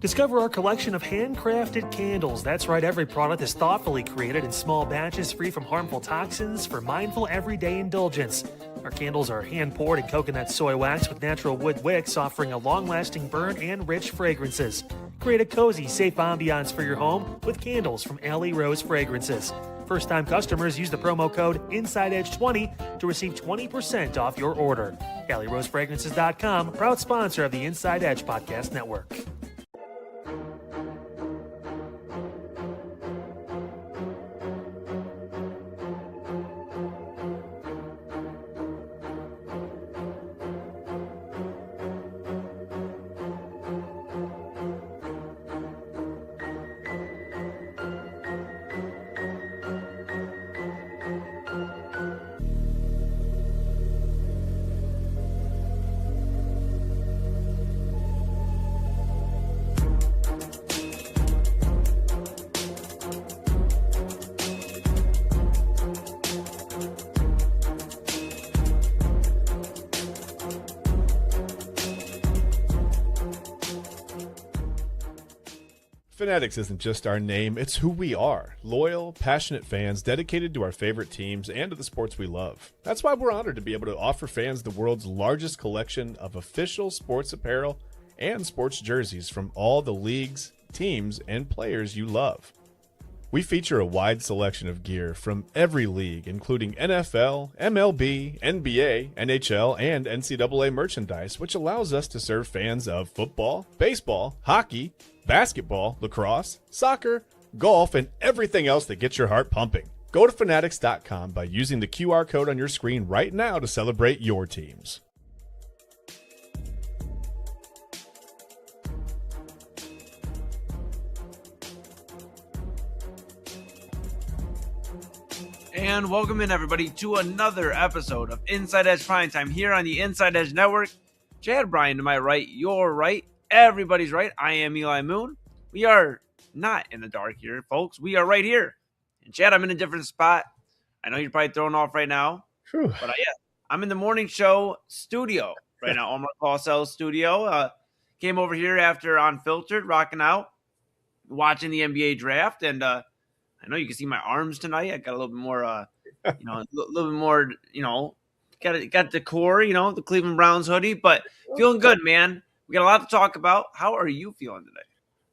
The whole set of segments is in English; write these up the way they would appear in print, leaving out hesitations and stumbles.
Discover our collection of handcrafted candles. That's right, every product is thoughtfully created in small batches free from harmful toxins for mindful everyday indulgence. Our candles are hand-poured in coconut soy wax with natural wood wicks, offering a long-lasting burn and rich fragrances. Create a cozy, safe ambiance for your home with candles from Alley Rose Fragrances. First-time customers use the promo code InsideEdge20 to receive 20% off your order. AlleyRoseFragrances.com, proud sponsor of the Inside Edge Podcast Network. Fanatics isn't just our name, it's who we are. Loyal, passionate fans dedicated to our favorite teams and to the sports we love. That's why we're honored to be able to offer fans the world's largest collection of official sports apparel and sports jerseys from all the leagues, teams, and players you love. We feature a wide selection of gear from every league, including NFL, MLB, NBA, NHL, and NCAA merchandise, which allows us to serve fans of football, baseball, hockey, basketball, lacrosse, soccer, golf, and everything else that gets your heart pumping. Go to Fanatics.com by using the QR code on your screen right now to celebrate your teams. And welcome in, everybody, to another episode of Inside Edge Primetime here on the Inside Edge Network. Chad Bryan to my right, your right, everybody's right. I am Eli Moon. We are not in the dark here, folks. We are right here. And Chad, I'm in a different spot. I know you're probably thrown off right now. Whew. But I'm in the morning show studio right now, Omar Clausel's studio. Came over here after Unfiltered, rocking out, watching the NBA draft, and I know you can see my arms tonight. I got a little bit more, a little bit more, got decor, the Cleveland Browns hoodie, but feeling good, man. We got a lot to talk about. How are you feeling today?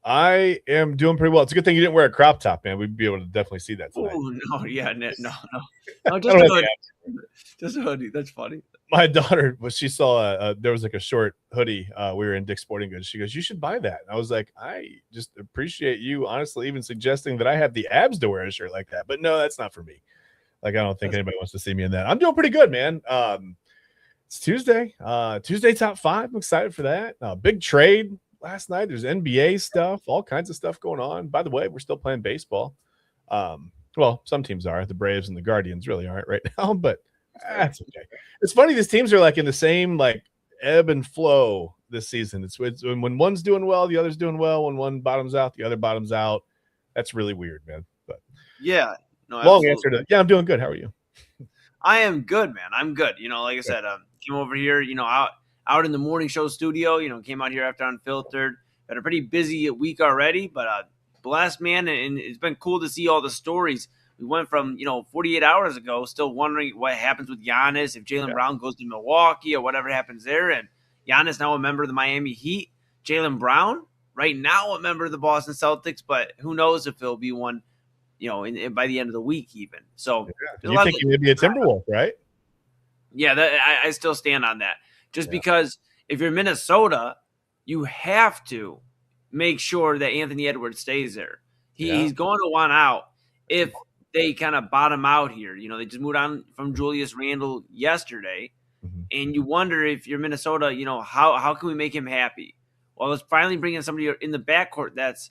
I am doing pretty well. It's a good thing you didn't wear a crop top, man. We'd be able to definitely see that tonight. Oh, no, yeah, no, just a hoodie. Just a hoodie. That's funny. My daughter, when she saw there was like a short hoodie, we were in Dick's Sporting Goods. She goes, "You should buy that." And I was like, "I just appreciate you, honestly, even suggesting that I have the abs to wear a shirt like that." But no, that's not for me. Like, I don't think anybody wants to see me in that. I'm doing pretty good, man. It's Tuesday. Tuesday top 5. I'm excited for that. Big trade last night. There's NBA stuff, all kinds of stuff going on. By the way, we're still playing baseball. Well, some teams are. The Braves and the Guardians really aren't right now, but that's okay. It's funny, these teams are like in the same like ebb and flow this season. It's when one's doing well, the other's doing well. When one bottoms out, the other bottoms out. That's really weird, man. But yeah, no, long answer to yeah, I'm doing good. How are you? I am good, man. I'm good. Like I said, came over here, out in the morning show studio. Came out here after Unfiltered. Had a pretty busy week already, but blessed, man, and it's been cool to see all the stories. We went from, 48 hours ago, still wondering what happens with Giannis, if Jaylen Brown goes to Milwaukee or whatever happens there. And Giannis now a member of the Miami Heat. Jaylen Brown, right now a member of the Boston Celtics, but who knows if he'll be one, by the end of the week even. So you think he may be a Timberwolf, right? Yeah, I still stand on that. Just because if you're Minnesota, you have to make sure that Anthony Edwards stays there. He's going to want out if they kind of bottom out here. They just moved on from Julius Randle yesterday, and you wonder if you're Minnesota, how can we make him happy? Well, let's finally bring in somebody in the backcourt that's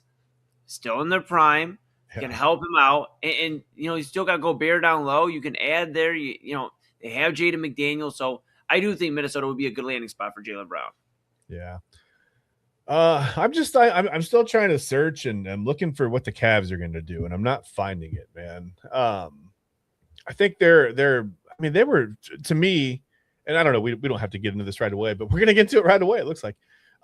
still in their prime, can help him out, and you still got Gobert down low. You can add there. They have Jaden McDaniels, so I do think Minnesota would be a good landing spot for Jaylen Brown. Yeah. I'm still trying to search and I'm looking for what the Cavs are going to do, and I'm not finding it, man. I think they were, to me, and I don't know, we don't have to get into this right away, but we're going to get to it right away. It looks like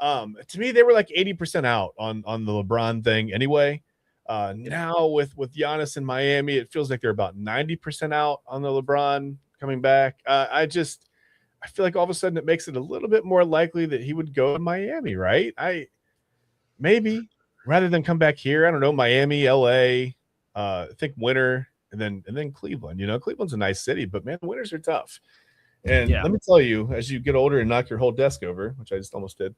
To me, they were like 80% out on the LeBron thing anyway. Now with Giannis in Miami, it feels like they're about 90% out on the LeBron coming back. I feel like all of a sudden it makes it a little bit more likely that he would go to Miami, right? Maybe rather than come back here. I don't know, Miami, LA, I think winter, and then Cleveland. Cleveland's a nice city, but man, winters are tough. And let me tell you, as you get older and knock your whole desk over, which I just almost did,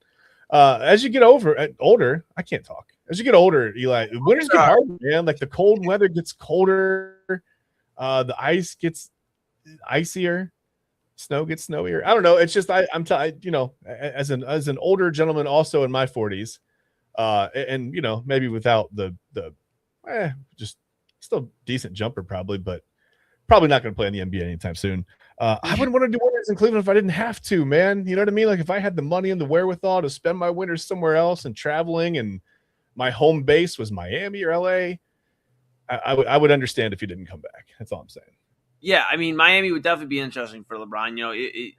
as you get older, I can't talk. As you get older, Eli, winters get hard, man. Like the cold weather gets colder, the ice gets icier, snow gets snowier. I don't know. It's just as an older gentleman, also in my 40s, and maybe without the just still decent jumper probably, but probably not going to play in the NBA anytime soon. I wouldn't want to do winters in Cleveland if I didn't have to, man. You know what I mean? Like if I had the money and the wherewithal to spend my winters somewhere else and traveling, and my home base was Miami or LA, I would understand if he didn't come back. That's all I'm saying. Yeah, I mean, Miami would definitely be interesting for LeBron.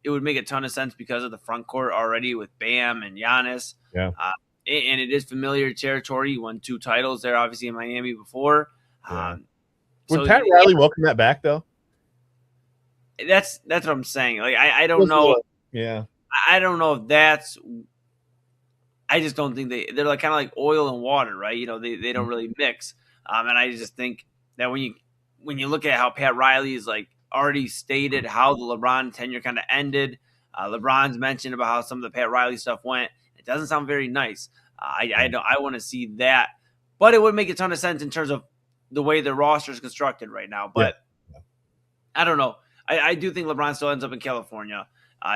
It would make a ton of sense because of the front court already with Bam and Giannis. Yeah. And it is familiar territory. He won 2 titles there, obviously, in Miami before. Yeah. Would Pat Riley welcome that back, though? That's what I'm saying. Like, I don't know. Yeah. I don't know if that's – I just don't think they're like kind of like oil and water, right? They don't really mix. And I just think that when you look at how Pat Riley is like already stated how the LeBron tenure kind of ended, LeBron's mentioned about how some of the Pat Riley stuff went. It doesn't sound very nice. I want to see that, but it would make a ton of sense in terms of the way the roster is constructed right now. But I don't know. I do think LeBron still ends up in California,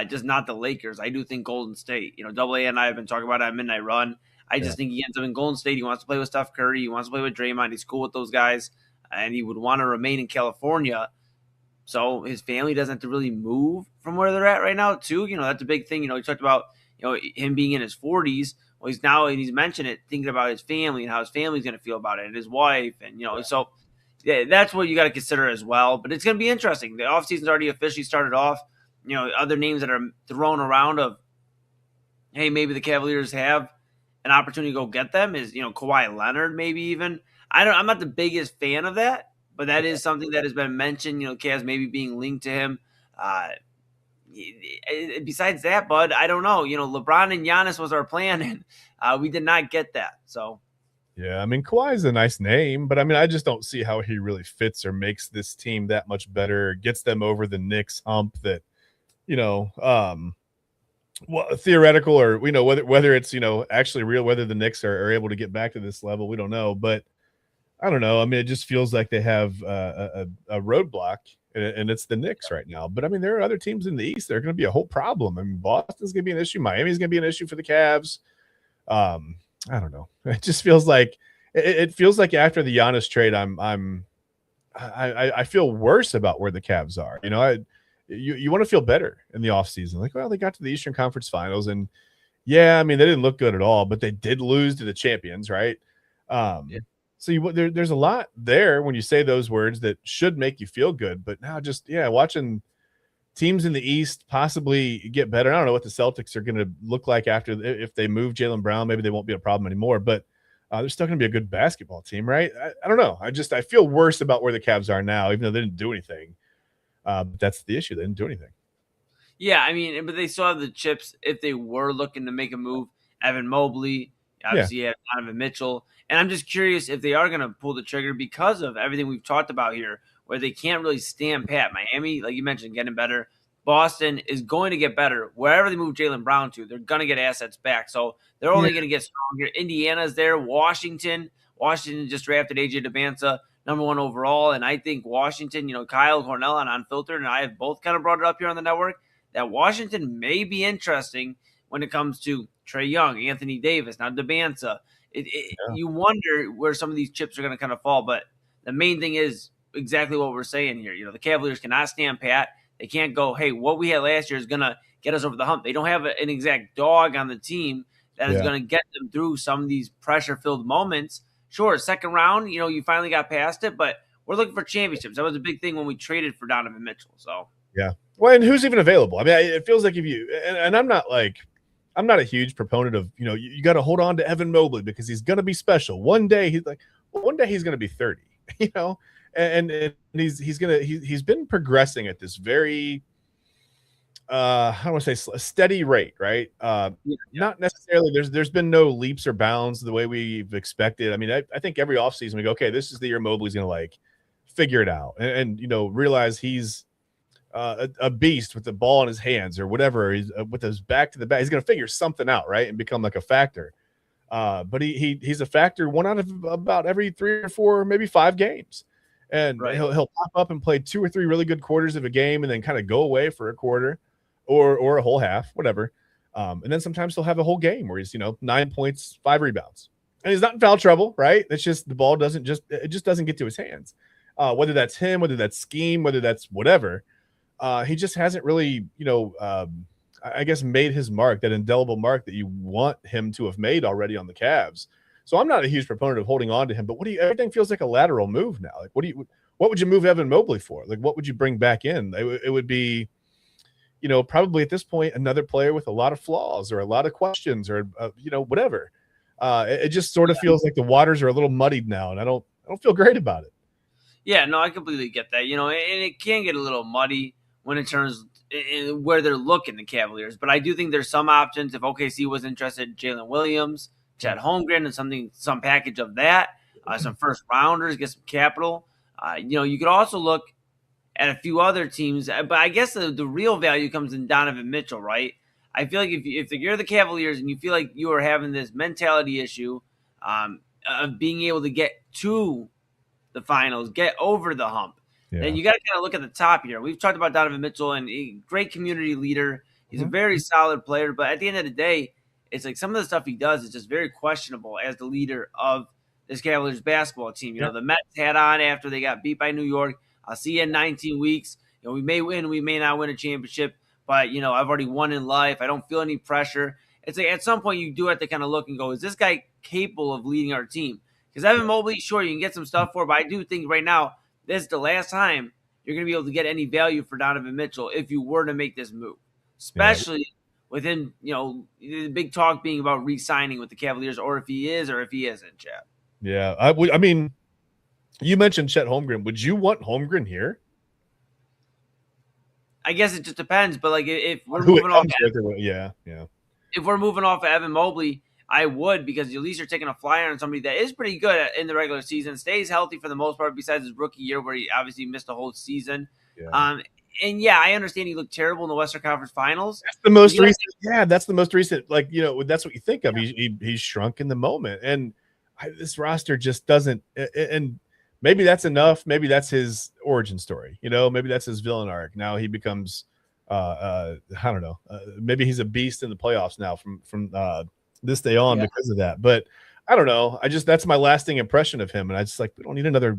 just not the Lakers. I do think Golden State. Double A and I have been talking about it at Midnight Run. I just think he ends up in Golden State. He wants to play with Steph Curry. He wants to play with Draymond. He's cool with those guys, and he would want to remain in California. So his family doesn't have to really move from where they're at right now, too. That's a big thing. He talked about him being in his 40s. Well, he's mentioned it, thinking about his family and how his family's going to feel about it, and his wife, and so that's what you got to consider as well. But it's going to be interesting. The offseason's already officially started off. Other names that are thrown around of, hey, maybe the Cavaliers have an opportunity to go get them is Kawhi Leonard, maybe even. I'm not the biggest fan of that, but that is something that has been mentioned. Cavs maybe being linked to him. Besides that, bud, I don't know. LeBron and Giannis was our plan, and we did not get that. So, yeah, I mean, Kawhi is a nice name, but I mean, I just don't see how he really fits or makes this team that much better, gets them over the Knicks hump that, theoretical or whether it's actually real, whether the Knicks are able to get back to this level, we don't know. But I don't know. I mean, it just feels like they have a roadblock. And it's the Knicks right now. But, I mean, there are other teams in the East that are going to be a whole problem. I mean, Boston's going to be an issue. Miami's going to be an issue for the Cavs. I don't know. It just feels like it feels like after the Giannis trade, I feel worse about where the Cavs are. You want to feel better in the offseason. Like, well, they got to the Eastern Conference Finals. And, yeah, I mean, they didn't look good at all. But they did lose to the champions, right? So there's a lot there when you say those words that should make you feel good, but now watching teams in the East possibly get better. I don't know what the Celtics are going to look like if they move Jaylen Brown. Maybe they won't be a problem anymore, but they're still going to be a good basketball team, right? I don't know. I feel worse about where the Cavs are now, even though they didn't do anything. But that's the issue. They didn't do anything. Yeah, I mean, but they still have the chips if they were looking to make a move. Evan Mobley, obviously, you have Donovan Mitchell. And I'm just curious if they are going to pull the trigger because of everything we've talked about here, where they can't really stand pat. Miami, like you mentioned, getting better. Boston is going to get better. Wherever they move Jaylen Brown to, they're going to get assets back. So they're only going to get stronger. Indiana's there. Washington just drafted A.J. Debance, #1 overall. And I think Washington, Kyle Cornell on Unfiltered, and I have both kind of brought it up here on the network, that Washington may be interesting when it comes to Trae Young, Anthony Davis, now Debance. You wonder where some of these chips are going to kind of fall, but the main thing is exactly what we're saying here. The Cavaliers cannot stand pat. They can't go, hey, what we had last year is going to get us over the hump. They don't have an exact dog on the team that is going to get them through some of these pressure-filled moments. Sure, second round, you finally got past it, but we're looking for championships. That was a big thing when we traded for Donovan Mitchell. So yeah. Well, and who's even available? I mean, it feels like if you – and I'm not like – I'm not a huge proponent of, you got to hold on to Evan Mobley because he's going to be special. One day he's going to be 30, and he's been progressing at this very, how do I say, a steady rate, right? Not necessarily, there's been no leaps or bounds the way we've expected. I mean, I think every offseason we go, okay, this is the year Mobley's going to figure it out and realize he's a beast with the ball in his hands or whatever. He's with his back to the back. He's going to figure something out, right, and become a factor. But he's a factor 1 out of about every 3 or 4, maybe 5 games, and he'll pop up and play 2 or 3 really good quarters of a game, and then kind of go away for a quarter or a whole half, whatever. And then sometimes he'll have a whole game where he's 9 points, 5 rebounds, and he's not in foul trouble, right? It's just the ball doesn't get to his hands. Whether that's him, whether that's scheme, whether that's whatever. He just hasn't really, I guess, made his mark, that indelible mark that you want him to have made already on the Cavs. So I'm not a huge proponent of holding on to him, but everything feels like a lateral move now. What would you move Evan Mobley for? What would you bring back in? It would be, probably at this point, another player with a lot of flaws or a lot of questions or, whatever. It just sort of feels like the waters are a little muddied now, and I don't feel great about it. Yeah, no, I completely get that. And it can get a little muddy when it turns in where they're looking, the Cavaliers. But I do think there's some options. If OKC was interested, Jalen Williams, Chet Holmgren, and some package of that, some first rounders, get some capital. You could also look at a few other teams. But I guess the real value comes in Donovan Mitchell, right? I feel like if you're the Cavaliers and you feel like you are having this mentality issue of being able to get to the finals, get over the hump, then you got to kind of look at the top here. We've talked about Donovan Mitchell, and a great community leader. He's a very solid player, but at the end of the day, it's like some of the stuff he does is just very questionable as the leader of this Cavaliers basketball team. The Mets had on after they got beat by New York. I'll see you in 19 weeks. We may win, we may not win a championship, but I've already won in life. I don't feel any pressure. It's like at some point you do have to kind of look and go, is this guy capable of leading our team? Because Evan Mobley, sure, you can get some stuff for, but I do think right now this is the last time you're going to be able to get any value for Donovan Mitchell if you were to make this move, especially with him, the big talk being about re-signing with the Cavaliers, or if he is or if he isn't, Chad. Yeah, I would. I mean, you mentioned Chet Holmgren. Would you want Holmgren here? I guess it just depends, but if we're moving off, if we're moving off of Evan Mobley, I would, because at least you're taking a flyer on somebody that is pretty good in the regular season, stays healthy for the most part, besides his rookie year where he obviously missed the whole season. Yeah. And I understand he looked terrible in the Western Conference Finals. That's the most recent. Yeah, that's the most recent. That's what you think of. Yeah. He's shrunk in the moment, and this roster just doesn't. And maybe that's enough. Maybe that's his origin story. Maybe that's his villain arc. Now he becomes, I don't know. Maybe he's a beast in the playoffs now from this day on because of that. But I don't know. That's my lasting impression of him. And I just we don't need another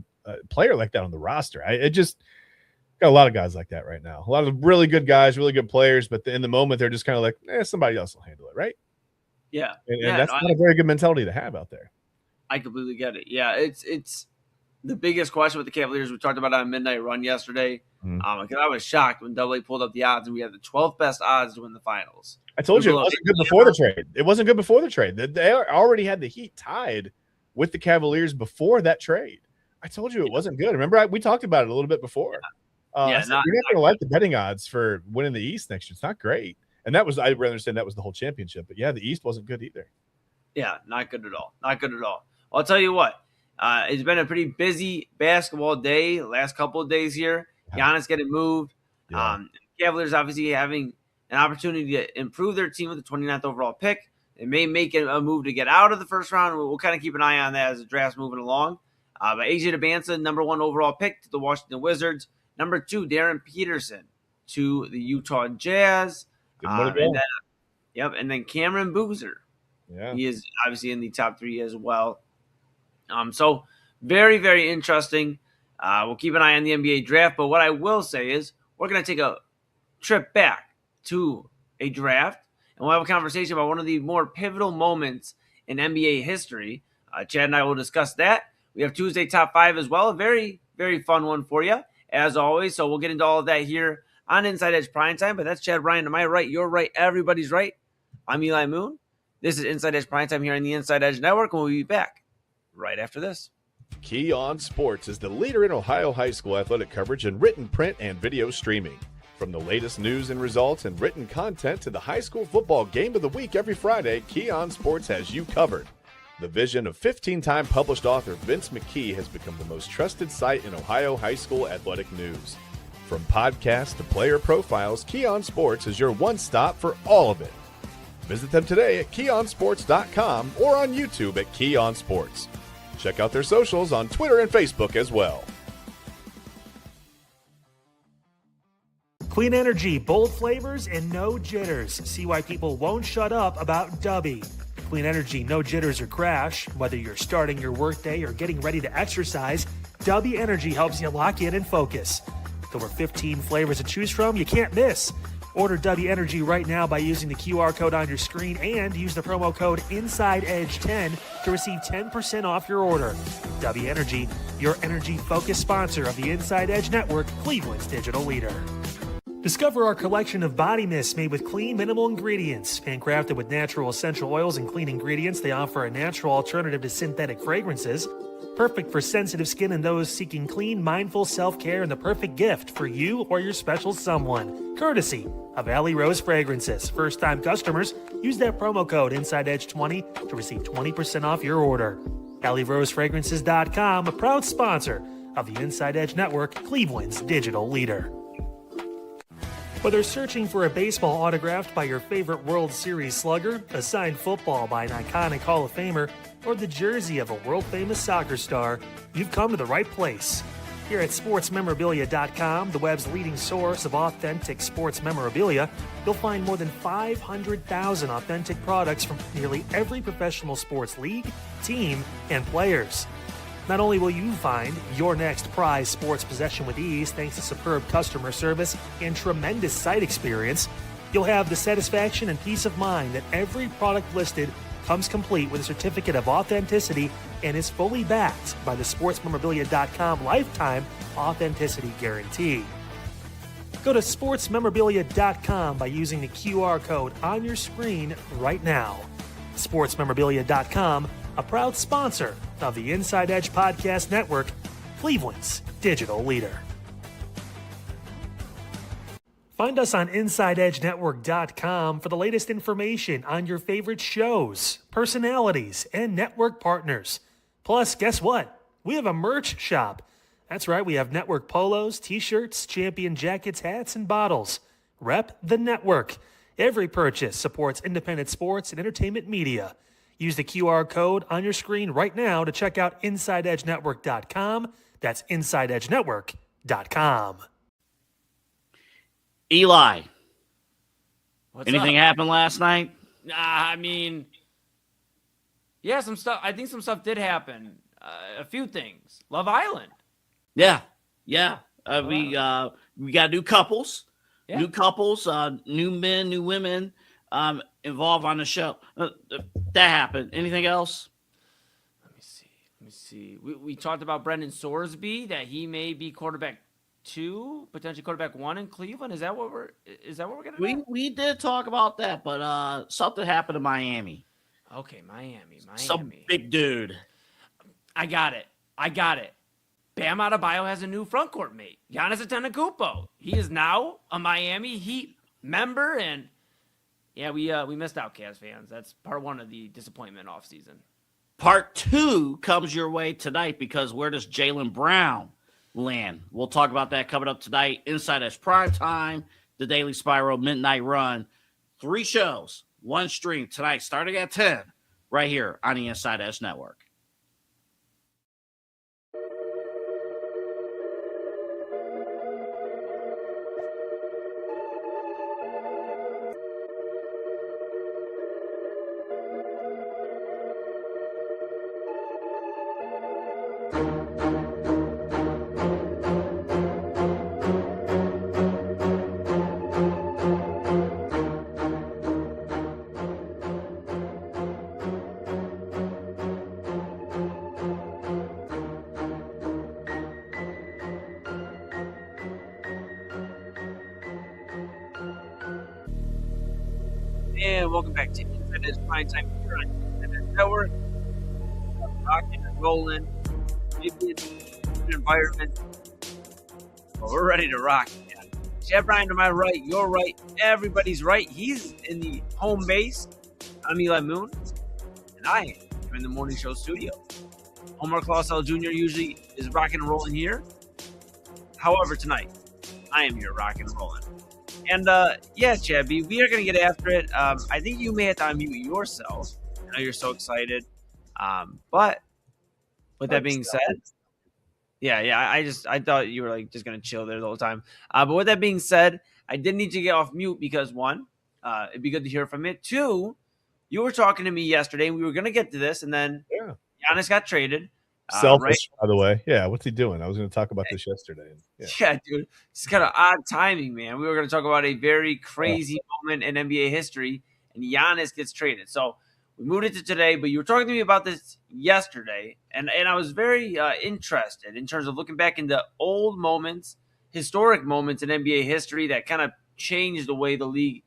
player like that on the roster. It just got a lot of guys like that right now. A lot of really good guys, really good players. But in the moment, they're just kind of somebody else will handle it. Right. Yeah. And that's not a very good mentality to have out there. I completely get it. Yeah. It's the biggest question with the Cavaliers. We talked about it on Midnight Run yesterday. Because I was shocked when AA pulled up the odds and we had the 12th best odds to win the finals. I told you it wasn't good before the trade. It wasn't good before the trade. They already had the Heat tied with the Cavaliers before that trade. I told you it wasn't good. Remember, we talked about it a little bit before. You're not going to like the betting odds for winning the East next year. It's not great. And I rather understand that was the whole championship. But the East wasn't good either. Yeah, not good at all. Not good at all. I'll tell you what. It's been a pretty busy basketball day, last couple of days here. Giannis getting moved. Cavaliers obviously having an opportunity to improve their team with the 29th overall pick. They may make a move to get out of the first round. We'll kind of keep an eye on that as the draft's moving along. But AJ DeBanza, number 1 overall pick to the Washington Wizards. Number 2, Darren Peterson to the Utah Jazz. And then Cameron Boozer. Yeah. He is obviously in the top 3 as well. So very, very interesting. We'll keep an eye on the NBA draft. But what I will say is we're going to take a trip back to a draft, and we'll have a conversation about one of the more pivotal moments in NBA history. Chad and I will discuss that. We have Tuesday Top 5 as well. A very, very fun one for you, as always. So we'll get into all of that here on Inside Edge Primetime. But that's Chad Ryan to my right, your right, everybody's right. I'm Eli Moon. This is Inside Edge Primetime here on the Inside Edge Network, and we'll be back right after this. Key On Sports is the leader in Ohio high school athletic coverage in written, print, and video streaming. From the latest news and results and written content to the high school football game of the week every Friday, Key On Sports has you covered. The vision of 15-time published author Vince McKee has become the most trusted site in Ohio high school athletic news. From podcasts to player profiles, Key On Sports is your one-stop for all of it. Visit them today at keyonsports.com or on YouTube at Key On Sports. Check out their socials on Twitter and Facebook as well. Clean energy, bold flavors, and no jitters. See why people won't shut up about Dubby. Clean energy, no jitters or crash. Whether you're starting your workday or getting ready to exercise, Dubby Energy helps you lock in and focus. With over 15 flavors to choose from, you can't miss. Order Dubby Energy right now by using the QR code on your screen and use the promo code InsideEdge10 to receive 10% off your order. Dubby Energy, your energy-focused sponsor of the Inside Edge Network, Cleveland's digital leader. Discover our collection of body mists made with clean, minimal ingredients. Handcrafted with natural essential oils and clean ingredients, they offer a natural alternative to synthetic fragrances. Perfect for sensitive skin and those seeking clean, mindful self-care, and the perfect gift for you or your special someone. Courtesy of Alley Rose Fragrances. First-time customers, use that promo code InsideEdge20 to receive 20% off your order. AlleyRoseFragrances.com, a proud sponsor of the Inside Edge Network, Cleveland's digital leader. Whether searching for a baseball autographed by your favorite World Series slugger, a signed football by an iconic Hall of Famer, or the jersey of a world-famous soccer star, you've come to the right place. Here at SportsMemorabilia.com, the web's leading source of authentic sports memorabilia, you'll find more than 500,000 authentic products from nearly every professional sports league, team, and players. Not only will you find your next prized sports possession with ease thanks to superb customer service and tremendous site experience, you'll have the satisfaction and peace of mind that every product listed comes complete with a certificate of authenticity and is fully backed by the SportsMemorabilia.com lifetime authenticity guarantee. Go to SportsMemorabilia.com by using the QR code on your screen right now. SportsMemorabilia.com, a proud sponsor of the Inside Edge Podcast Network, Cleveland's digital leader. Find us on InsideEdgeNetwork.com for the latest information on your favorite shows, personalities, and network partners. Plus, guess what? We have a merch shop. That's right, we have network polos, t-shirts, champion jackets, hats, and bottles. Rep the network. Every purchase supports independent sports and entertainment media. Use the QR code on your screen right now to check out InsideEdgeNetwork.com. That's InsideEdgeNetwork.com. Eli, What's anything up? happened last night? I mean, yeah, some stuff. I think some stuff did happen. A few things. Love Island. Yeah. We got new couples, Yeah. new men, new women involved on the show. That happened. Anything else? Let me see. We talked about Brendan Sorsby, that he may be quarterback 2, potentially quarterback 1 in Cleveland. Is that what we're gonna do? We did talk about that, but something happened in Miami. Okay, Miami. Some big dude. I got it. Bam Adebayo has a new front court mate, Giannis Antetokounmpo. He is now a Miami Heat member, and yeah, we missed out, Cavs fans. That's part 1 of the disappointment offseason. Part 2 comes your way tonight because where does Jaylen Brown land? We'll talk about that coming up tonight. Inside Edge Primetime, The Daily Spiral, Midnight Run. 3 shows, 1 stream tonight starting at 10 right here on the Inside Edge Network. And welcome back to InsideEdge Primetime here on InsideEdge Network. Rocking and rolling, maybe it's an environment. Well, we're ready to rock, man. Chad Bryant to my right, your right, everybody's right. He's in the home base. I'm Eli Moon, and I am in the morning show studio. Omar Clausel Jr. usually is rocking and rolling here. However, tonight, I am here rocking and rolling. And yeah, Chad B, we are going to get after it. I think you may have to unmute yourself. I know you're so excited. But with that being said, I thought you were like just going to chill there the whole time. But with that being said, I did need to get off mute because one, it'd be good to hear from it. Two, you were talking to me yesterday and we were going to get to this, and then Giannis got traded. Selfish, right? by the way. Yeah, what's he doing? I was going to talk about this yesterday. Yeah, dude. It's kind of odd timing, man. We were going to talk about a very crazy moment in NBA history, and Giannis gets traded. So we moved it to today, but you were talking to me about this yesterday, and I was very interested in terms of looking back into old moments, historic moments in NBA history that kind of changed the way the league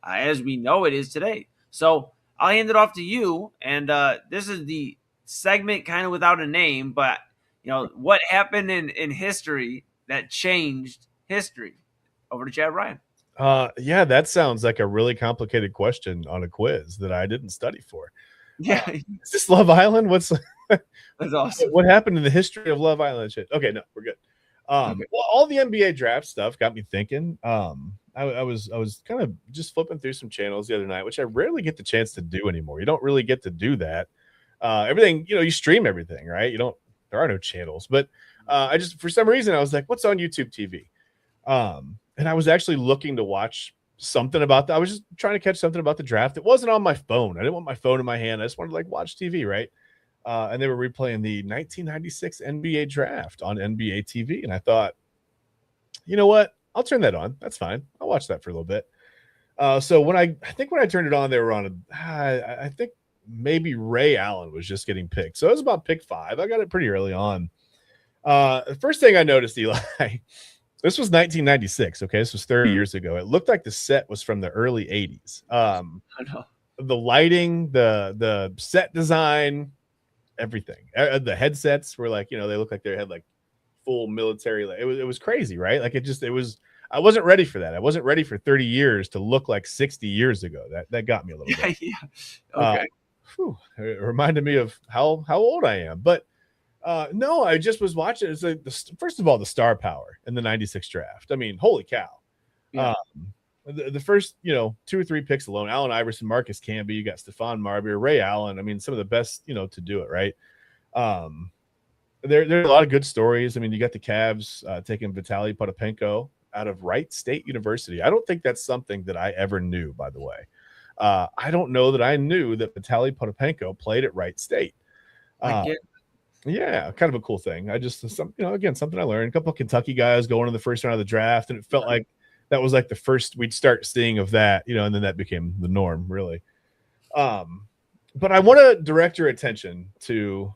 as we know it is today. So I'll hand it off to you, and this is the segment kind of without a name, but you know what happened in history that changed history. Over to Chad Ryan. Yeah, that sounds like a really complicated question on a quiz that I didn't study for. Yeah, is this Love Island? That's awesome. What happened in the history of Love Island? Shit. Okay, no, we're good. Well, all the NBA draft stuff got me thinking. I was kind of just flipping through some channels the other night, which I rarely get the chance to do anymore. You don't really get to do that. Everything, you stream everything, right? There are no channels, but I just, for some reason, I was like, what's on YouTube TV? And I was actually looking to watch something about that. I was just trying to catch something about the draft. It wasn't on my phone. I didn't want my phone in my hand. I just wanted to watch TV, right? And they were replaying the 1996 NBA draft on NBA TV. And I thought, you know what? I'll turn that on. That's fine. I'll watch that for a little bit. So when I turned it on, they were on I think maybe Ray Allen was just getting picked. So it was about pick 5. I got it pretty early on. The first thing I noticed, Eli, this was 1996. Okay. This was 30 years ago. It looked like the set was from the early 80s. The lighting, the set design, everything. The headsets were they looked like they had full military. It was crazy, right? I wasn't ready for that. I wasn't ready for 30 years to look like 60 years ago. That got me a little bit. Yeah. Okay. It reminded me of how old I am. But no, I just was watching. It's first of all, the star power in the 96 draft. I mean, holy cow. Yeah. The first, 2 or 3 picks alone, Allen Iverson, Marcus Camby, you got Stephon Marbury, Ray Allen. I mean, some of the best, to do it, right? There are a lot of good stories. I mean, you got the Cavs taking Vitaly Potapenko out of Wright State University. I don't think that's something that I ever knew, by the way. I don't know that I knew that Vitaly Potapenko played at Wright State. Yeah, kind of a cool thing. Again, something I learned. A couple of Kentucky guys going in the first round of the draft, and it felt like that was the first we'd start seeing of that, and then that became the norm, really. But I want to direct your attention to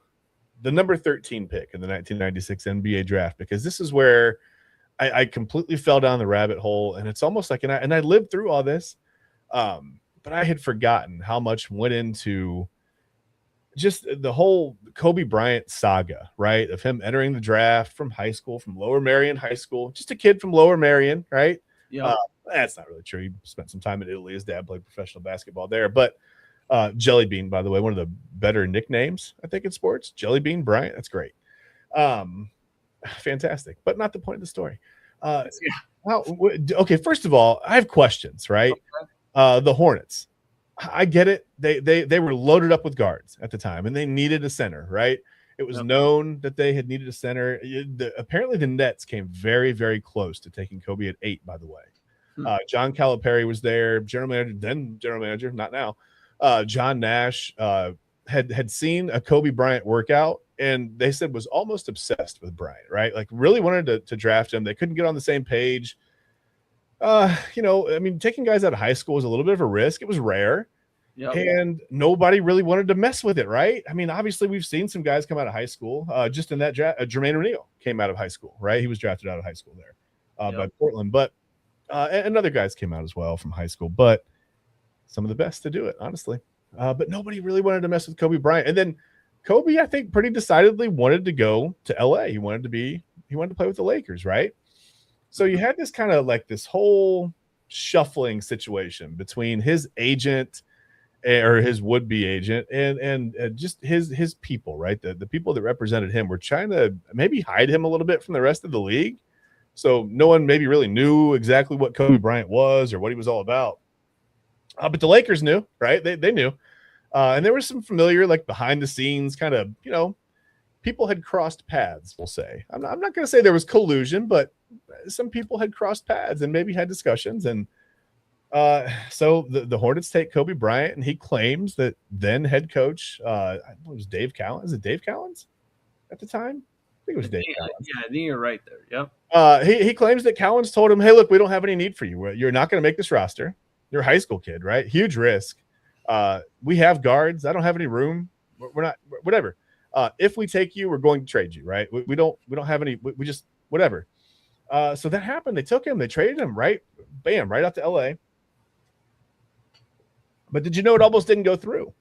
the number 13 pick in the 1996 NBA draft, because this is where I completely fell down the rabbit hole, and it's almost like, and I lived through all this, but I had forgotten how much went into just the whole Kobe Bryant saga, right? Of him entering the draft from high school, from Lower Merion High School, just a kid from Lower Merion, right? Yeah. That's not really true. He spent some time in Italy. His dad played professional basketball there. But Jelly Bean, by the way, one of the better nicknames, I think, in sports. Jelly Bean Bryant. That's great. Fantastic. But not the point of the story. Okay, first of all, I have questions, right? Okay. The Hornets. I get it. They were loaded up with guards at the time, and they needed a center, right? It was known that they had needed a center. Apparently, the Nets came very, very close to taking Kobe at 8, by the way. John Calipari was there, general manager, not now. John Nash had seen a Kobe Bryant workout, and they said was almost obsessed with Bryant, right? Really wanted to draft him. They couldn't get on the same page. Taking guys out of high school was a little bit of a risk. It was rare. Yep. And nobody really wanted to mess with it, right? I mean, obviously, we've seen some guys come out of high school. Just in that draft, Jermaine O'Neal came out of high school, right? He was drafted out of high school there by Portland. But and other guys came out as well from high school. But some of the best to do it, honestly. But nobody really wanted to mess with Kobe Bryant. And then Kobe, I think, pretty decidedly wanted to go to LA. He wanted to play with the Lakers, right? So you had this kind of like this whole shuffling situation between his agent or his would-be agent and just his people, right? The people that represented him were trying to maybe hide him a little bit from the rest of the league. So no one maybe really knew exactly what Kobe Bryant was or what he was all about. But the Lakers knew, right? They knew. And there was some familiar, like behind the scenes kind of, people had crossed paths, we'll say. I'm not going to say there was collusion, but some people had crossed paths and maybe had discussions. And so the Hornets take Kobe Bryant, and he claims that then head coach, I think it was Dave Cowens. Is it Dave Cowens at the time? I think it was Dave Cowens. Yeah, I think you're right there. Yep. He claims that Cowens told him, hey, look, we don't have any need for you. You're not going to make this roster. You're a high school kid, right? Huge risk. We have guards. I don't have any room. We're not, whatever. If we take you, we're going to trade you, right? We don't have any, we just, whatever. So that happened. They took him, they traded him, right? Bam, right out to LA. But did you know it almost didn't go through?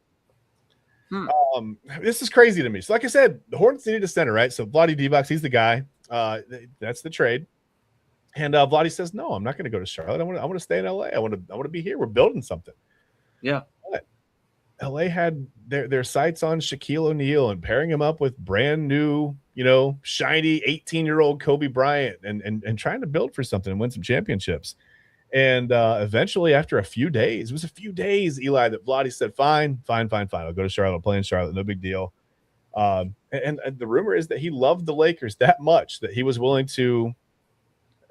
This is crazy to me. So like I said, the Hornets needed a center, right? So Vlade Divac, he's the guy. That's the trade. And Vlade says, no, I'm not going to go to Charlotte. I want to stay in LA. I want to be here. We're building something. Yeah. But LA had their sights on Shaquille O'Neal and pairing him up with brand new, shiny 18-year-old Kobe Bryant and trying to build for something and win some championships. And eventually, after a few days, it was a few days, Eli, that Vlade said, fine. I'll go to Charlotte. I'll play in Charlotte. No big deal. And the rumor is that he loved the Lakers that much that he was willing to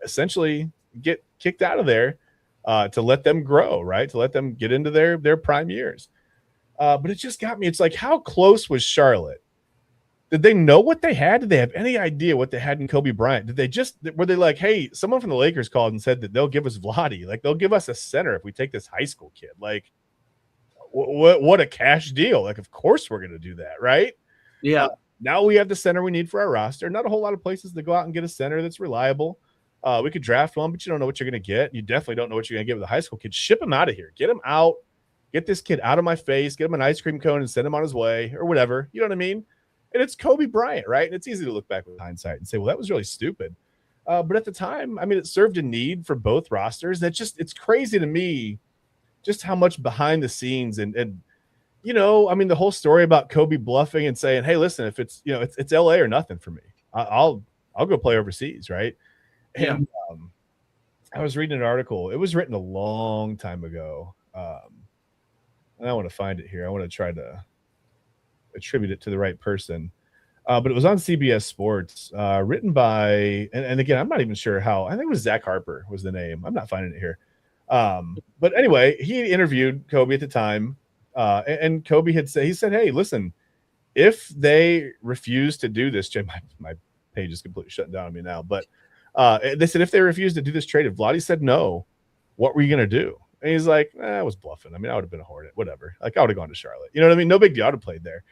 essentially get kicked out of there to let them grow, right? To let them get into their prime years. But it just got me. It's like, how close was Charlotte? Did they know what they had? Did they have any idea what they had in Kobe Bryant? Were they like, hey, someone from the Lakers called and said that they'll give us Vlade, like they'll give us a center if we take this high school kid? Like, what a cash deal. Like, of course we're going to do that, right? Yeah. Now we have the center we need for our roster. Not a whole lot of places to go out and get a center that's reliable. We could draft one, but you don't know what you're going to get. You definitely don't know what you're going to get with a high school kid. Ship him out of here. Get him out. Get this kid out of my face. Get him an ice cream cone and send him on his way or whatever. You know what I mean? And it's Kobe Bryant, right? And it's easy to look back with hindsight and say, well, that was really stupid. But at the time, I mean, it served a need for both rosters. It's crazy to me just how much behind the scenes and I mean, the whole story about Kobe bluffing and saying, hey, listen, if it's, it's LA or nothing for me. I'll go play overseas, right? Yeah. And I was reading an article. It was written a long time ago. And I want to find it here. I want to try to attribute it to the right person. But it was on CBS Sports, written by, and again, I'm not even sure how. I think it was Zach Harper was the name. I'm not finding it here. But anyway, he interviewed Kobe at the time, and Kobe he said, hey, listen, if they refuse to do this, my page is completely shutting down on me now. But they said if they refuse to do this trade, if Vlade said no, what were you going to do? And he's like, I was bluffing. I mean, I would have been a Hornet, whatever. Like, I would have gone to Charlotte. You know what I mean? No big deal. I would have played there.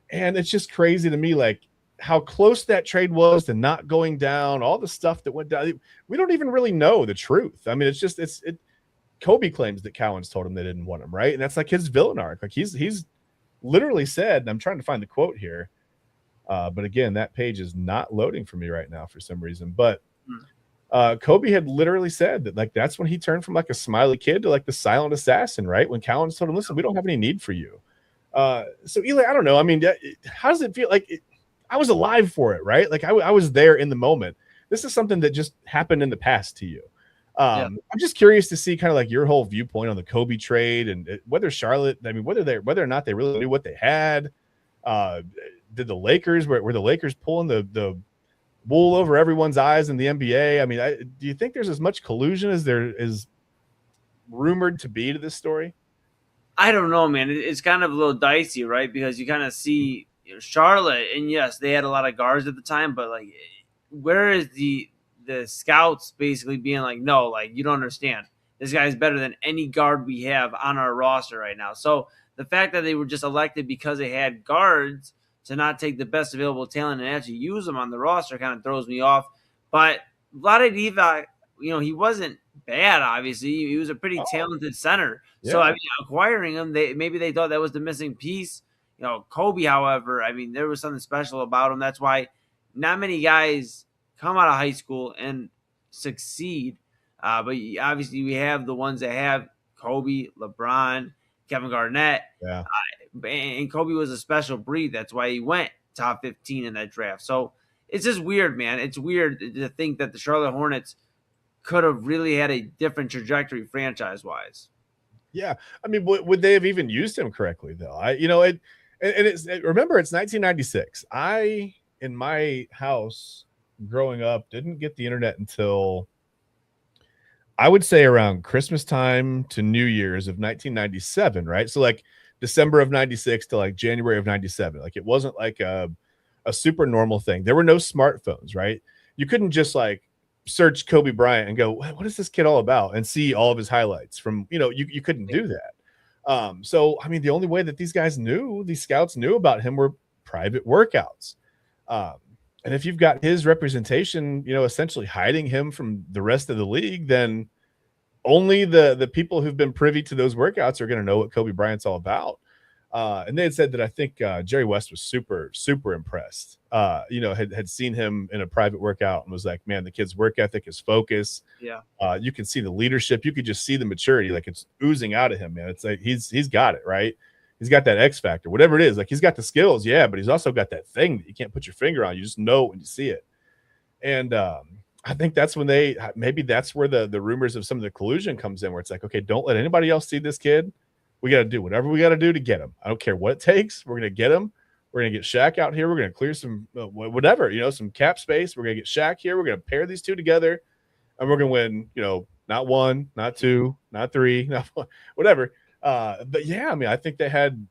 And it's just crazy to me, like, how close that trade was to not going down, all the stuff that went down. We don't even really know the truth. I mean, it's Kobe claims that Cowens told him they didn't want him, right? And that's like his villain arc. Like, he's literally said, and I'm trying to find the quote here, but again, that page is not loading for me right now for some reason. But Kobe had literally said that, like, that's when he turned from like a smiley kid to like the silent assassin, right? When Cowens told him, listen, we don't have any need for you. So Eli, I don't know. I mean, how does it feel? Like, I was alive for it, right? Like I was there in the moment. This is something that just happened in the past to you. I'm just curious to see kind of like your whole viewpoint on the Kobe trade and whether Charlotte, I mean, whether or not they really knew what they had. Did the Lakers, were the Lakers pulling the wool over everyone's eyes in the NBA? I mean, do you think there's as much collusion as there is rumored to be to this story? I don't know, man. It's kind of a little dicey, right? Because you kind of see Charlotte, and yes, they had a lot of guards at the time, but like, where is the scouts basically being like, no, like, you don't understand. This guy's better than any guard we have on our roster right now. So the fact that they were just elected because they had guards to not take the best available talent and actually use them on the roster kind of throws me off. But Vlade Divac, he wasn't bad. Obviously, he was a pretty talented center. Yeah. So I mean, acquiring him, maybe they thought that was the missing piece. Kobe, however, I mean, there was something special about him. That's why not many guys come out of high school and succeed. But obviously, we have the ones that have Kobe, LeBron, Kevin Garnett. Yeah. And Kobe was a special breed. That's why he went top 15 in that draft. So it's just weird, man. It's weird to think that the Charlotte Hornets could have really had a different trajectory franchise-wise. Yeah. I mean, would they have even used him correctly, though? Remember, it's 1996. In my house growing up, didn't get the internet until I would say around Christmas time to New Year's of 1997, right? So like December of 96 to like January of 97. Like it wasn't like a super normal thing. There were no smartphones, right? You couldn't just like search Kobe Bryant and go, what is this kid all about? And see all of his highlights from, you couldn't do that. So, I mean, the only way that these scouts knew about him were private workouts. And if you've got his representation, essentially hiding him from the rest of the league, then only the people who've been privy to those workouts are going to know what Kobe Bryant's all about. And they had said that I think Jerry West was super, super impressed. Had seen him in a private workout and was like, man, the kid's work ethic, his focus. Yeah. You can see the leadership. You could just see the maturity. Like it's oozing out of him, man. It's like he's got it, right? He's got that X factor, whatever it is. Like he's got the skills, yeah, but he's also got that thing that you can't put your finger on. You just know when you see it. And I think that's when that's where the rumors of some of the collusion comes in, where it's like, okay, don't let anybody else see this kid. We got to do whatever we got to do to get him. I don't care what it takes. We're going to get him. We're going to get Shaq out here. We're going to clear some whatever, some cap space. We're going to get Shaq here. We're going to pair these two together, and we're going to win, not one, not two, not three, not four, whatever. But yeah, I mean, I think they had,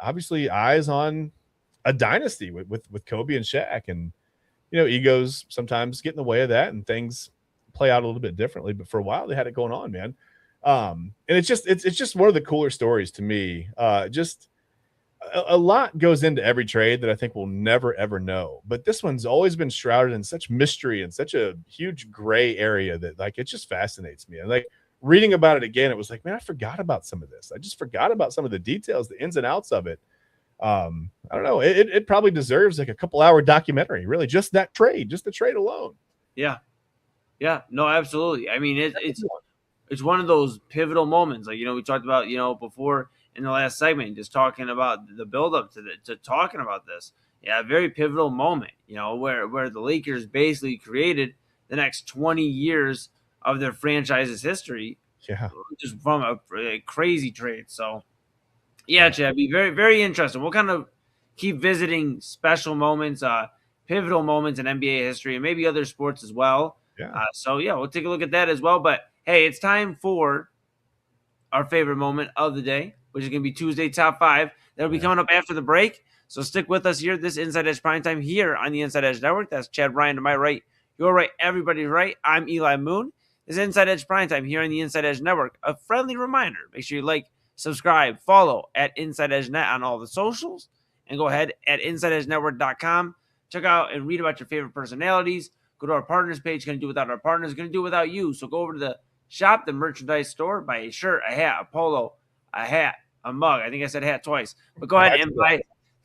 obviously eyes on a dynasty with Kobe and Shaq, and, egos sometimes get in the way of that and things play out a little bit differently. But for a while they had it going on, man. And it's just one of the cooler stories to me. Just a lot goes into every trade that I think we'll never, ever know. But this one's always been shrouded in such mystery and such a huge gray area that like, it just fascinates me. And like reading about it again, it was like, man, I forgot about some of this. I just forgot about some of the details, the ins and outs of it. I don't know. It probably deserves like a couple-hour documentary, really, just that trade, just the trade alone. Yeah. Yeah, no, absolutely. I mean, it's one of those pivotal moments. Like, we talked about, before in the last segment, just talking about the buildup to talking about this. Yeah, a very pivotal moment, where the Lakers basically created the next 20 years of their franchise's history. Yeah. Just from a crazy trade. So, yeah, Chad, be very, very interesting. We'll kind of keep visiting special moments, pivotal moments in NBA history and maybe other sports as well. Yeah. We'll take a look at that as well. But, hey, it's time for our favorite moment of the day, which is going to be Tuesday Top 5. That'll be coming up after the break. So stick with us here. This Inside Edge Primetime here on the Inside Edge Network. That's Chad Ryan to my right. You're right. Everybody's right. I'm Eli Moon. This is Inside Edge Primetime here on the Inside Edge Network. A friendly reminder. Make sure you like, subscribe, follow at Inside Edge Net on all the socials. And go ahead at InsideEdgeNetwork.com. Check out and read about your favorite personalities. Go to our partners page. Going to do without our partners. Going to do without you. So go over to the shop, the merchandise store, buy a shirt, a hat, a polo, a hat, a mug. I think I said hat twice. But go ahead and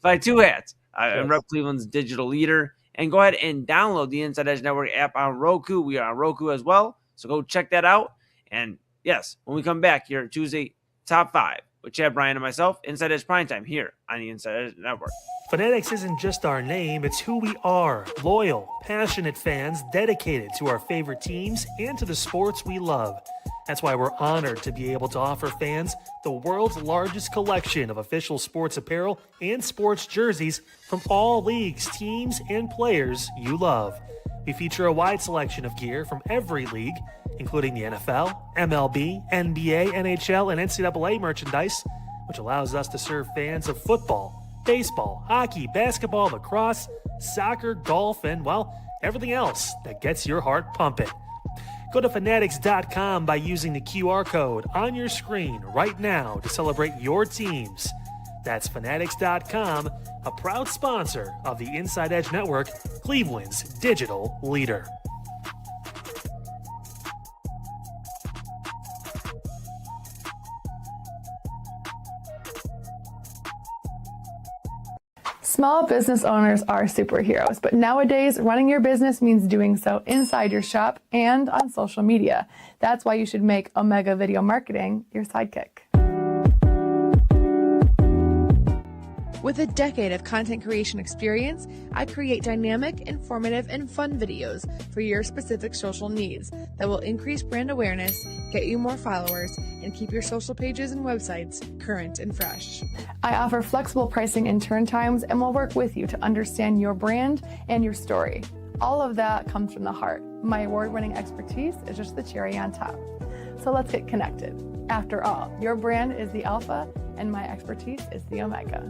buy 2 hats. And rep Cleveland's digital leader. And go ahead and download the Inside Edge Network app on Roku. We are on Roku as well. So go check that out. And yes, when we come back here Tuesday, Top 5 with Chad Bryan and myself, Inside Edge Primetime here on the Inside Edge Network. Fanatics isn't just our name, it's who we are. Loyal, passionate fans dedicated to our favorite teams and to the sports we love. That's why we're honored to be able to offer fans the world's largest collection of official sports apparel and sports jerseys from all leagues, teams, and players you love. We feature a wide selection of gear from every league, including the NFL, MLB, NBA, NHL, and NCAA merchandise, which allows us to serve fans of football, baseball, hockey, basketball, lacrosse, soccer, golf, and, well, everything else that gets your heart pumping. Go to Fanatics.com by using the QR code on your screen right now to celebrate your teams. That's Fanatics.com, a proud sponsor of the Inside Edge Network, Cleveland's digital leader. Small business owners are superheroes, but nowadays running your business means doing so inside your shop and on social media. That's why you should make Omega Video Marketing your sidekick. With a decade of content creation experience, I create dynamic, informative, and fun videos for your specific social needs that will increase brand awareness, get you more followers, and keep your social pages and websites current and fresh. I offer flexible pricing and turn times and will work with you to understand your brand and your story. All of that comes from the heart. My award-winning expertise is just the cherry on top. So let's get connected. After all, your brand is the alpha and my expertise is the omega.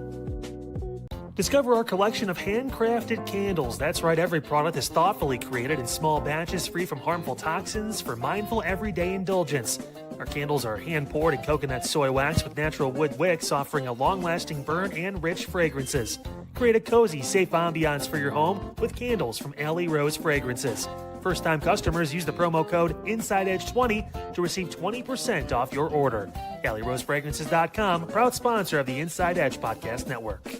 Discover our collection of handcrafted candles. That's right, every product is thoughtfully created in small batches free from harmful toxins for mindful everyday indulgence. Our candles are hand-poured in coconut soy wax with natural wood wicks, offering a long-lasting burn and rich fragrances. Create a cozy, safe ambiance for your home with candles from Alley Rose Fragrances. First-time customers use the promo code InsideEdge20 to receive 20% off your order. AlleyRoseFragrances.com, proud sponsor of the Inside Edge Podcast Network.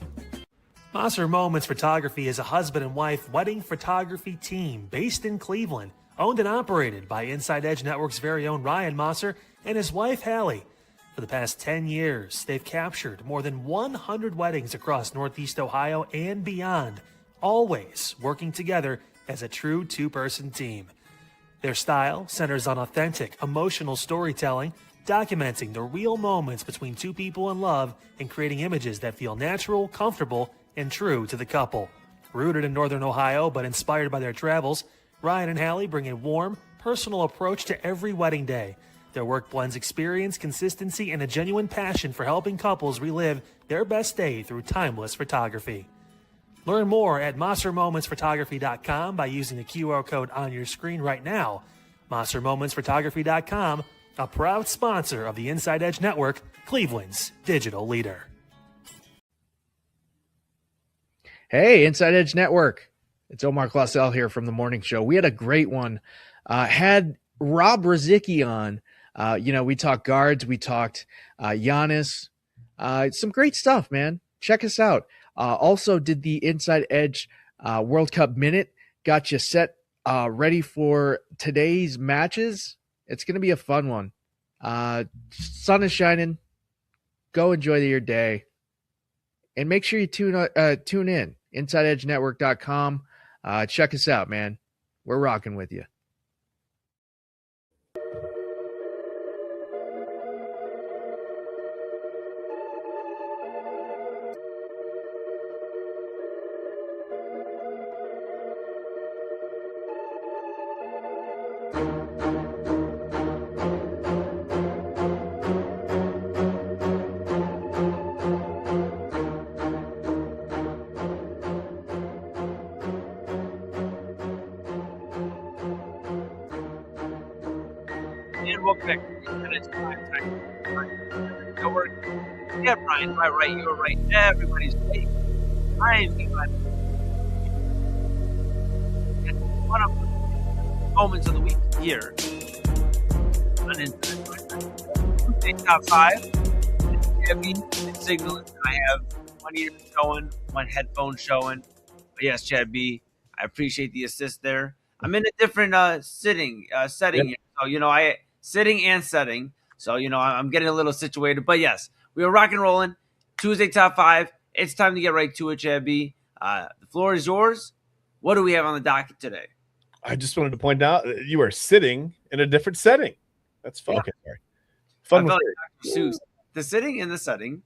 Mosser Moments Photography is a husband and wife wedding photography team based in Cleveland, owned and operated by Inside Edge Network's very own Ryan Mosser and his wife Hallie. For the past 10 years, they've captured more than 100 weddings across Northeast Ohio and beyond, always working together as a true two-person team. Their style centers on authentic, emotional storytelling, documenting the real moments between two people in love and creating images that feel natural, comfortable, and true to the couple. Rooted in Northern Ohio but inspired by their travels, Ryan and Hallie bring a warm, personal approach to every wedding day. Their work blends experience, consistency, and a genuine passion for helping couples relive their best day through timeless photography. Learn more at MosserMomentsPhotography.com by using the QR code on your screen right now. MosserMomentsPhotography.com, a proud sponsor of the Inside Edge Network, Cleveland's digital leader. Hey, Inside Edge Network. It's Omar Clausel here from the morning show. We had a great one. Had Rob Rozicki on. We talked guards. We talked Giannis. Some great stuff, man. Check us out. Also did the Inside Edge World Cup Minute. Got you set ready for today's matches. It's going to be a fun one. Sun is shining. Go enjoy your day. And make sure you tune in. InsideEdgeNetwork.com. Check us out, man. We're rocking with you. And welcome back to Minutes Primetime. Yeah, Brian, am I right? You're right. Everybody's right. I am one of the moments of the week here on Inside Primetime. Tuesday top 5. Jimmy and Signal. I have one ear showing, one headphone showing. But yes, Chad B, I appreciate the assist there. I'm in a different setting here. So, I sitting and setting. So, I'm getting a little situated. But yes, we are rock and rolling. Tuesday top 5. It's time to get right to it, Chad B. The floor is yours. What do we have on the docket today? I just wanted to point out that you are sitting in a different setting. That's fun. Yeah. Okay, sorry. Fun. I felt like Dr. Seuss. The sitting and the setting.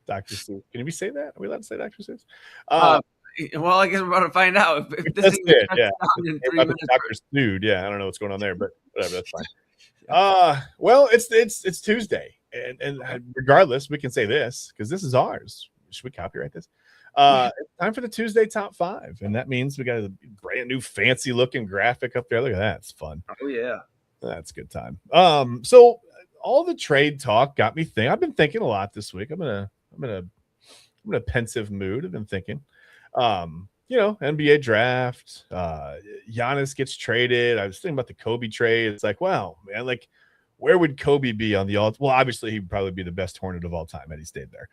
Dr. Seuss. Can we say that? Are we allowed to say Dr. Seuss? Well, I guess we're about to find out. If this thing it, yeah. in 3 minutes. Dr. Snood. Yeah, I don't know what's going on there, but whatever, that's fine. Well, it's Tuesday, and regardless, we can say this because this is ours. Should we copyright this? It's time for the Tuesday top 5, and that means we got a brand new fancy looking graphic up there. Look at that, it's fun. Oh yeah, that's a good time. So all the trade talk got me thinking. I've been thinking a lot this week. I'm in a pensive mood. I've been thinking. NBA draft, Giannis gets traded. I was thinking about the Kobe trade. It's like, wow, man, like where would Kobe be on the well, obviously he'd probably be the best Hornet of all time had he stayed there.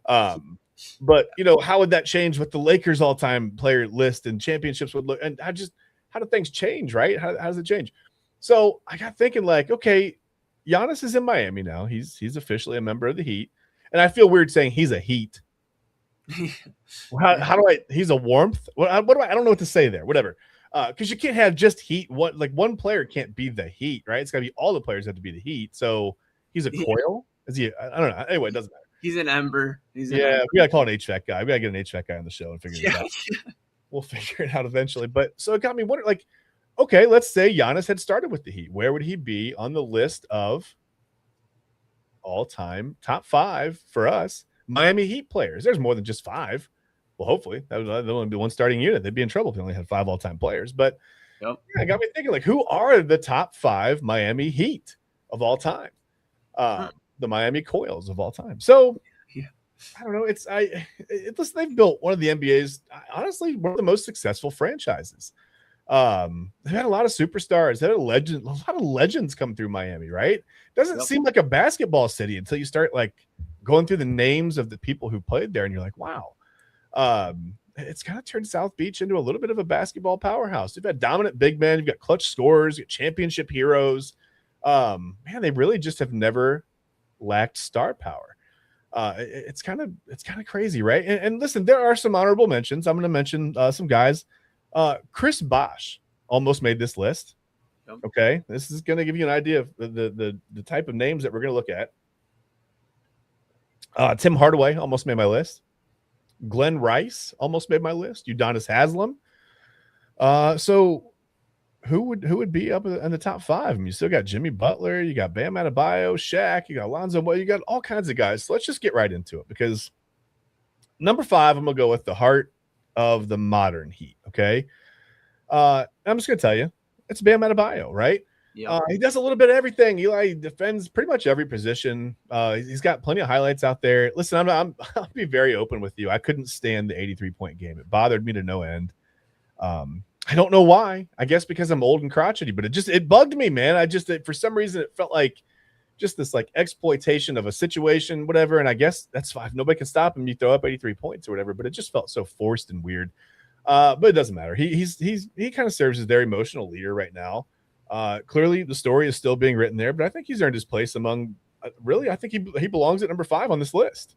But how would that change with the Lakers all-time player list and championships would look? And how do things change, right? How does it change? So I got thinking, like, okay, Giannis is in Miami now. He's officially a member of the Heat, and I feel weird saying he's a Heat. How do I? He's a warmth. What do I don't know what to say there. Whatever. Because you can't have just Heat. One player can't be the Heat, right? It's got to be all the players have to be the Heat. So he's a coil. Is he? I don't know. Anyway, it doesn't matter. He's an ember. We gotta call an HVAC guy. We gotta get an HVAC guy on the show and figure it out. We'll figure it out eventually. But so it got me wondering, like, okay, let's say Giannis had started with the Heat. Where would he be on the list of all-time top 5 for us Miami Heat players? There's more than just 5. Well, hopefully that would only be one starting unit. They'd be in trouble if they only had 5 all-time players. But it got me thinking, like, who are the top 5 Miami Heat of all time? The Miami Coils of all time. So I don't know. Listen, they've built one of the NBA's, honestly, one of the most successful franchises. They've had a lot of superstars. They've had a lot of legends come through Miami, right? Doesn't seem like a basketball city until you start like going through the names of the people who played there, and you're like, wow. It's kind of turned South Beach into a little bit of a basketball powerhouse. You've got dominant big men, you've got clutch scorers, you've got championship heroes. Man, they really just have never lacked star power. It's kind of crazy, right? And listen, there are some honorable mentions. I'm going to mention some guys. Chris Bosh almost made this list. Okay, this is going to give you an idea of the type of names that we're going to look at. Tim Hardaway almost made my list. Glenn Rice almost made my list. Udonis Haslem. So who would be up in the top 5? I mean, you still got Jimmy Butler, you got Bam Adebayo, Shaq, you got Lonzo Ball, you got all kinds of guys. So let's just get right into it, because number 5, I'm gonna go with the heart of the modern Heat. Okay, I'm just gonna tell you, it's Bam Adebayo, right? Yeah. He does a little bit of everything. He defends pretty much every position. He's got plenty of highlights out there. Listen, I'll be very open with you. I couldn't stand the 83-point game. It bothered me to no end. I don't know why. I guess because I'm old and crotchety, but it bugged me, man. For some reason it felt like just this like exploitation of a situation, whatever. And I guess that's fine. If nobody can stop him, you throw up 83 points or whatever, but it just felt so forced and weird. But it doesn't matter. He kind of serves as their emotional leader right now. Clearly the story is still being written there, but I think he's earned his place among really, I think he belongs at number 5 on this list.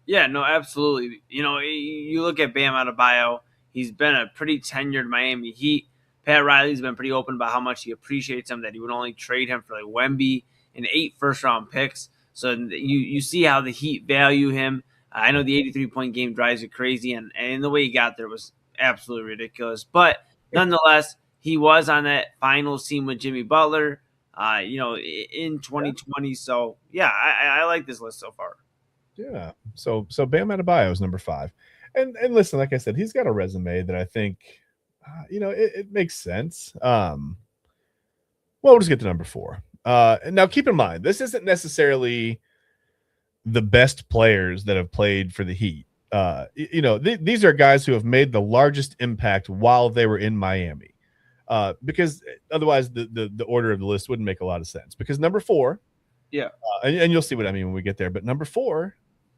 Yeah, no, absolutely. You look at Bam Adebayo. He's been a pretty tenured Miami Heat. Pat Riley's been pretty open about how much he appreciates him, that he would only trade him for like Wemby and 8 first-round picks. So you see how the Heat value him. I know the 83-point game drives you crazy, and the way he got there was absolutely ridiculous. But nonetheless, he was on that finals team with Jimmy Butler, in 2020. So, yeah, I like this list so far. Yeah. So Bam Adebayo is number 5. And listen, like I said, he's got a resume that I think, it makes sense. Well, we'll just get to number 4. Now, keep in mind, this isn't necessarily the best players that have played for the Heat. These are guys who have made the largest impact while they were in Miami. Because otherwise the order of the list wouldn't make a lot of sense. Because number 4, and you'll see what I mean when we get there. But number 4,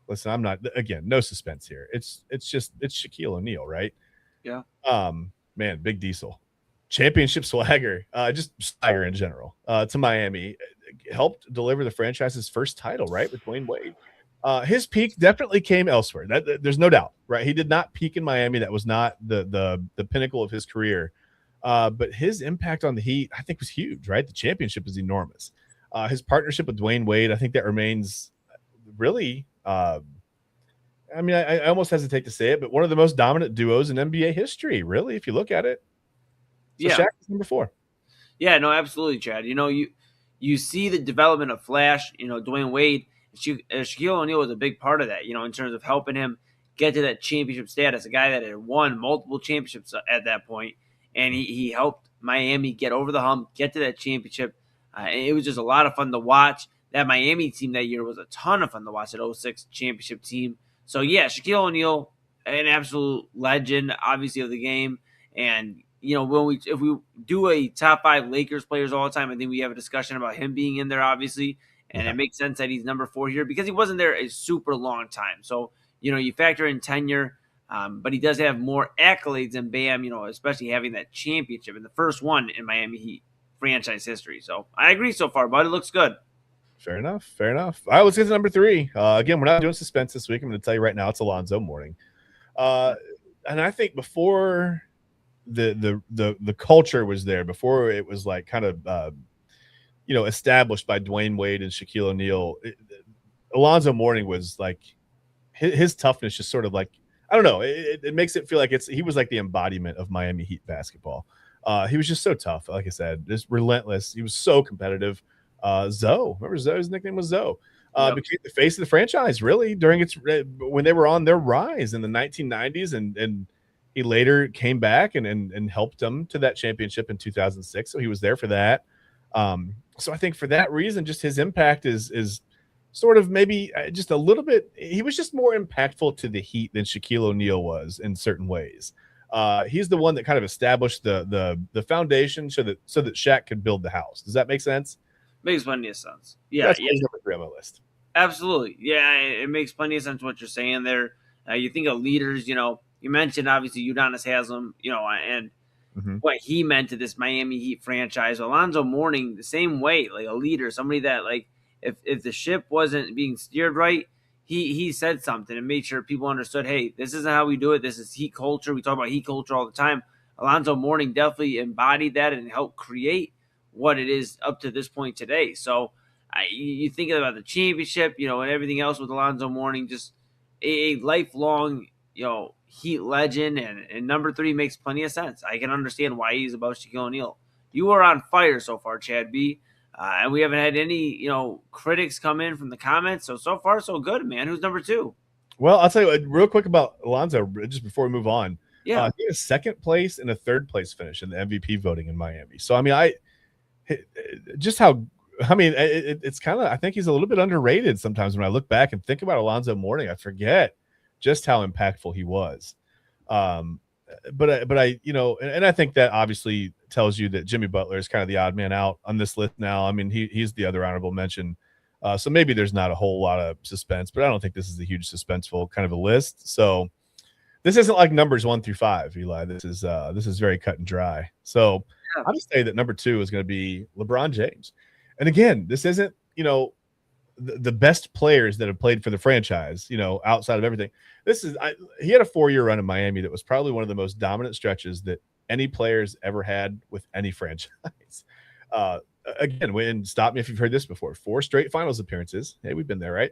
listen, I'm not, again, no suspense here. It's Shaquille O'Neal, right? Yeah. Man, big diesel, championship swagger, just swagger in general. To Miami, helped deliver the franchise's first title, right, with Dwayne Wade. His peak definitely came elsewhere. There's no doubt, right? He did not peak in Miami. That was not the pinnacle of his career. But his impact on the Heat, I think, was huge, right? The championship is enormous. His partnership with Dwayne Wade, I think that remains really, I almost hesitate to say it, but one of the most dominant duos in NBA history, really, if you look at it. So Shaq is number 4. Yeah, no, absolutely, Chad. You see the development of Flash, Dwayne Wade. Shaquille O'Neal was a big part of that, in terms of helping him get to that championship status, a guy that had won multiple championships at that point. And he helped Miami get over the hump, get to that championship. It was just a lot of fun to watch. That Miami team that year was a ton of fun to watch, that 06 championship team. So, yeah, Shaquille O'Neal, an absolute legend, obviously, of the game. And, if we do a top 5 Lakers players all the time, I think we have a discussion about him being in there, obviously. And it makes sense that he's number 4 here because he wasn't there a super long time. So, you factor in tenure, but he does have more accolades than Bam, especially having that championship and the first one in Miami Heat franchise history. So I agree so far, but it looks good. Fair enough. All right, let's get to number 3. Again, we're not doing suspense this week. I'm going to tell you right now, it's Alonzo Mourning. And I think before the culture was there, before it was like kind of established by Dwayne Wade and Shaquille O'Neal, Alonzo Mourning was like his toughness just sort of like, I don't know, it makes it feel like he was like the embodiment of Miami Heat basketball. He was just so tough, like I said, just relentless. He was so competitive. Zoe, remember Zoe? His nickname was Zoe. Became the face of the franchise really during when they were on their rise in the 1990s, and he later came back and helped them to that championship in 2006. So he was there for that. So I think for that reason, just his impact is sort of maybe just a little bit. He was just more impactful to the Heat than Shaquille O'Neal was in certain ways. He's the one that kind of established the foundation so that Shaq could build the house. Does that make sense? Makes plenty of sense. Yeah, that's number 3 on my list. Absolutely. Yeah, it makes plenty of sense what you're saying there. You think of leaders, you mentioned obviously Giannis Haslam, and what he meant to this Miami Heat franchise. Alonzo Mourning, the same way, like a leader, somebody that like if the ship wasn't being steered right, he said something and made sure people understood, hey, this isn't how we do it. This is Heat culture. We talk about Heat culture all the time. Alonzo Mourning definitely embodied that and helped create what it is up to this point today. So you think about the championship, and everything else with Alonzo Mourning, just a lifelong, Heat legend, and number 3 makes plenty of sense. I can understand why he's above Shaquille O'Neal. You are on fire so far, Chad B. And we haven't had any, critics come in from the comments. So far, so good, man. Who's number 2? Well, I'll tell you real quick about Alonzo, just before we move on. Yeah. He has 2nd place and a 3rd place finish in the MVP voting in Miami. So, I mean, it's kind of, I think he's a little bit underrated sometimes. When I look back and think about Alonzo Mourning, I forget just how impactful he was. But I think that obviously tells you that Jimmy Butler is kind of the odd man out on this list now. I mean, he's the other honorable mention. So maybe there's not a whole lot of suspense, but I don't think this is a huge suspenseful kind of a list. So this isn't like numbers 1 through 5, Eli. This is very cut and dry. So I'll just say that number 2 is going to be LeBron James. And again, this isn't, the best players that have played for the franchise, outside of everything. He had a 4-year run in Miami that was probably one of the most dominant stretches that any players ever had with any franchise. Again, stop me if you've heard this before. 4 straight finals appearances. Hey, we've been there, right?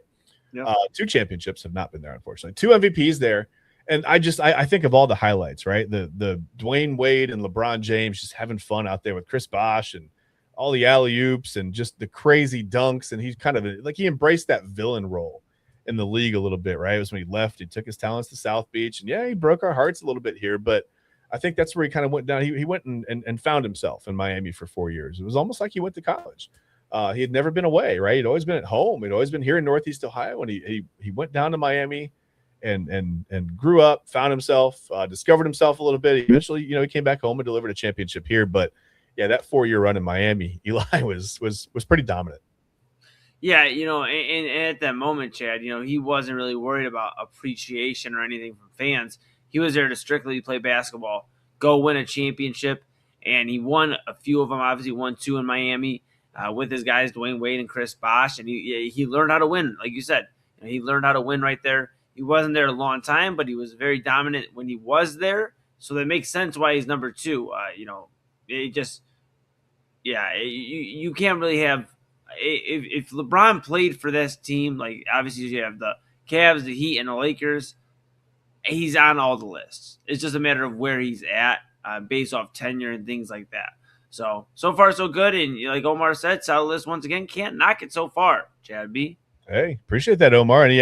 Yeah. 2 championships have not been there, unfortunately. 2 MVPs there. And I think of all the highlights, right? The Dwayne Wade and LeBron James just having fun out there with Chris Bosh and all the alley-oops and just the crazy dunks. And he's kind of he embraced that villain role in the league a little bit, right? It was when he left. He took his talents to South Beach. And, yeah, he broke our hearts a little bit here. But I think that's where he kind of went down. He went and found himself in Miami for 4 years. It was almost like he went to college. He had never been away, right? He'd always been at home. He'd always been here in Northeast Ohio. And he went down to Miami and grew up, found himself, discovered himself a little bit. Eventually, he came back home and delivered a championship here. But yeah, that 4-year run in Miami, Eli was pretty dominant. Yeah, and at that moment, Chad, he wasn't really worried about appreciation or anything from fans. He was there to strictly play basketball, go win a championship, and he won a few of them. Obviously, won 2 in Miami with his guys, Dwayne Wade and Chris Bosh, and he learned how to win, like you said. He learned how to win right there. He wasn't there a long time, but he was very dominant when he was there. So that makes sense why he's number 2. It just, you can't really have if LeBron played for this team, like obviously you have the Cavs, the Heat, and the Lakers. He's on all the lists. It's just a matter of where he's at based off tenure and things like that. So far so good, and like Omar said, solid list once again. Can't knock it so far, Chad B. Hey, appreciate that, Omar. And he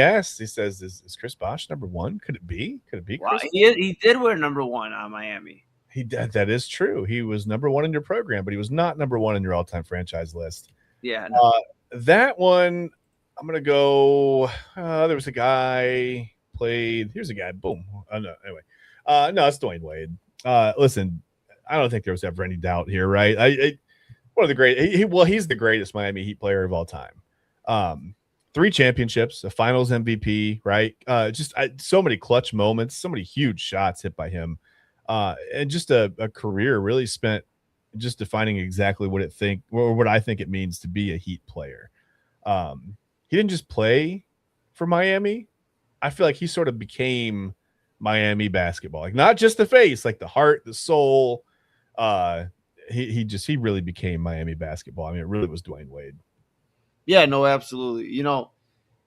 says, is Chris Bosh number 1? Could it be? Chris? Well, he did wear number 1 on Miami. He did. That is true. He was number 1 in your program, but he was not number 1 in your all-time franchise list. Yeah. No. That one, I'm going to go. There was a guy played. Here's a guy. Boom. No, anyway. No, it's Dwayne Wade. Listen, I don't think there was ever any doubt here, right? One of the great. He's the greatest Miami Heat player of all time. 3 championships, a finals MVP, right? So many clutch moments, so many huge shots hit by him, and just a career really spent just defining exactly what I think it means to be a Heat player. He didn't just play for Miami. I feel like he sort of became Miami basketball, like not just the face, like the heart, the soul. He really became Miami basketball. I mean, it really was Dwayne Wade. Yeah, no, absolutely.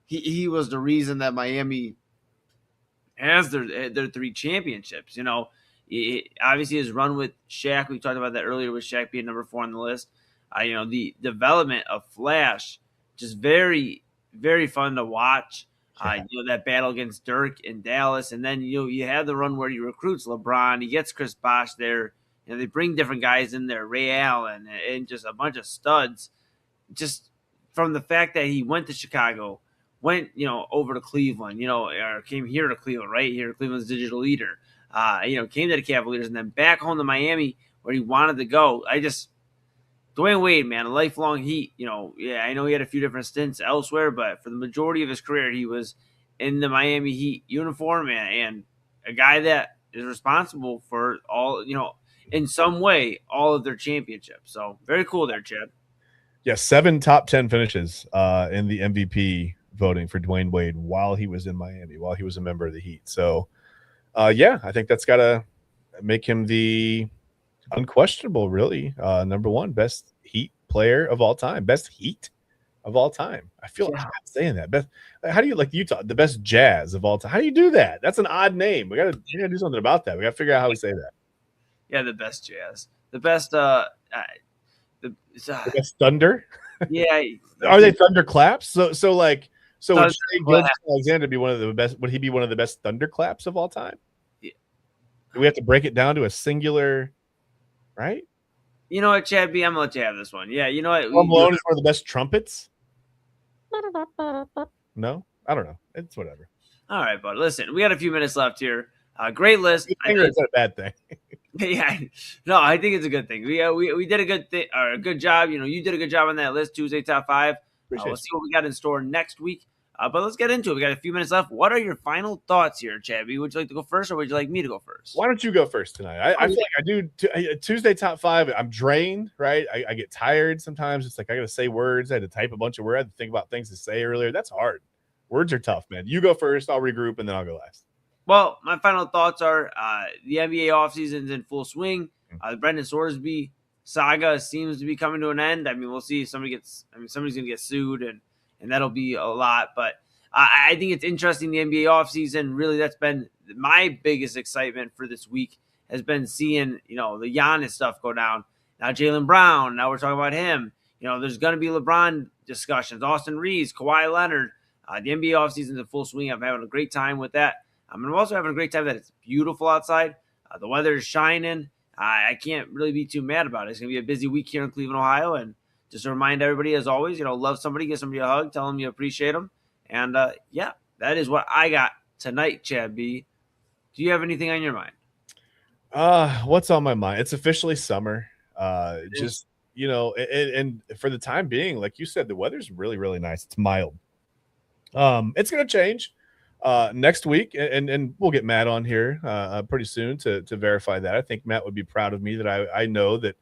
He was the reason that Miami has their 3 championships. Obviously his run with Shaq, we talked about that earlier, with Shaq being number 4 on the list. The development of Flash, just very, very fun to watch. That battle against Dirk in Dallas, and then you have the run where he recruits LeBron, he gets Chris Bosh there. They bring different guys in there, Ray Allen, and just a bunch of studs. Just from the fact that he went to Chicago, went over to Cleveland, or came here to Cleveland, right here, Cleveland's digital leader. Came to the Cavaliers and then back home to Miami where he wanted to go. Dwayne Wade, man, a lifelong Heat. I know he had a few different stints elsewhere, but for the majority of his career, he was in the Miami Heat uniform, and a guy that is responsible for all, in some way, all of their championships. So very cool there, Chad. Yeah, 7 top 10 finishes in the MVP voting for Dwayne Wade while he was in Miami, while he was a member of the Heat. So, I think that's got to make him the unquestionable, really, number 1 best Heat player of all time, best Heat of all time. I feel like I'm saying that. Best, how do you like Utah? The best Jazz of all time. How do you do that? That's an odd name. We got to do something about that. We got to figure out how we say that. Yeah, the best Jazz, the best. The best Thunder. Yeah, are they thunderclaps? So would Thunder Shai Gilgeous-Alexander be one of the best? Would he be one of the best thunderclaps of all time? Yeah. Do we have to break it down to a singular? Right? You know what, Chad B? I'm gonna let you have this one. Yeah, you know what? Malone is one of the best trumpets. No, I don't know. It's whatever. All right, bud. Listen, we got a few minutes left here. Great list. It's not a bad thing. Yeah, no, I think it's a good thing. We did a good thing, or a good job. You did a good job on that list. Tuesday top 5. We'll see what we got in store next week. But let's get into it. We got a few minutes left. What are your final thoughts here, Chad B? Would you like to go first, or would you like me to go first? Why don't you go first tonight? I feel like I do Tuesday top 5. I'm drained, right? I get tired sometimes. It's like I got to say words. I had to type a bunch of words. I had to think about things to say earlier. That's hard. Words are tough, man. You go first. I'll regroup, and then I'll go last. Well, my final thoughts are the NBA offseason's in full swing. The Brendan Sorsby saga seems to be coming to an end. I mean, we'll see if somebody's going to get sued, and that'll be a lot. But I think it's interesting, the NBA offseason. Really, that's been my biggest excitement for this week, has been seeing, the Giannis stuff go down. Now Jaylen Brown, now we're talking about him. There's going to be LeBron discussions, Austin Reeves, Kawhi Leonard. The NBA offseason's in full swing. I'm having a great time with that. I'm also having a great time that it's beautiful outside. The weather is shining. I can't really be too mad about it. It's going to be a busy week here in Cleveland, Ohio. And just to remind everybody, as always, love somebody, give somebody a hug, tell them you appreciate them. And, that is what I got tonight, Chad B. Do you have anything on your mind? What's on my mind? It's officially summer. And for the time being, like you said, the weather's really, really nice. It's mild. It's going to change next week, and we'll get Matt on here pretty soon to verify that. I think Matt would be proud of me that I know that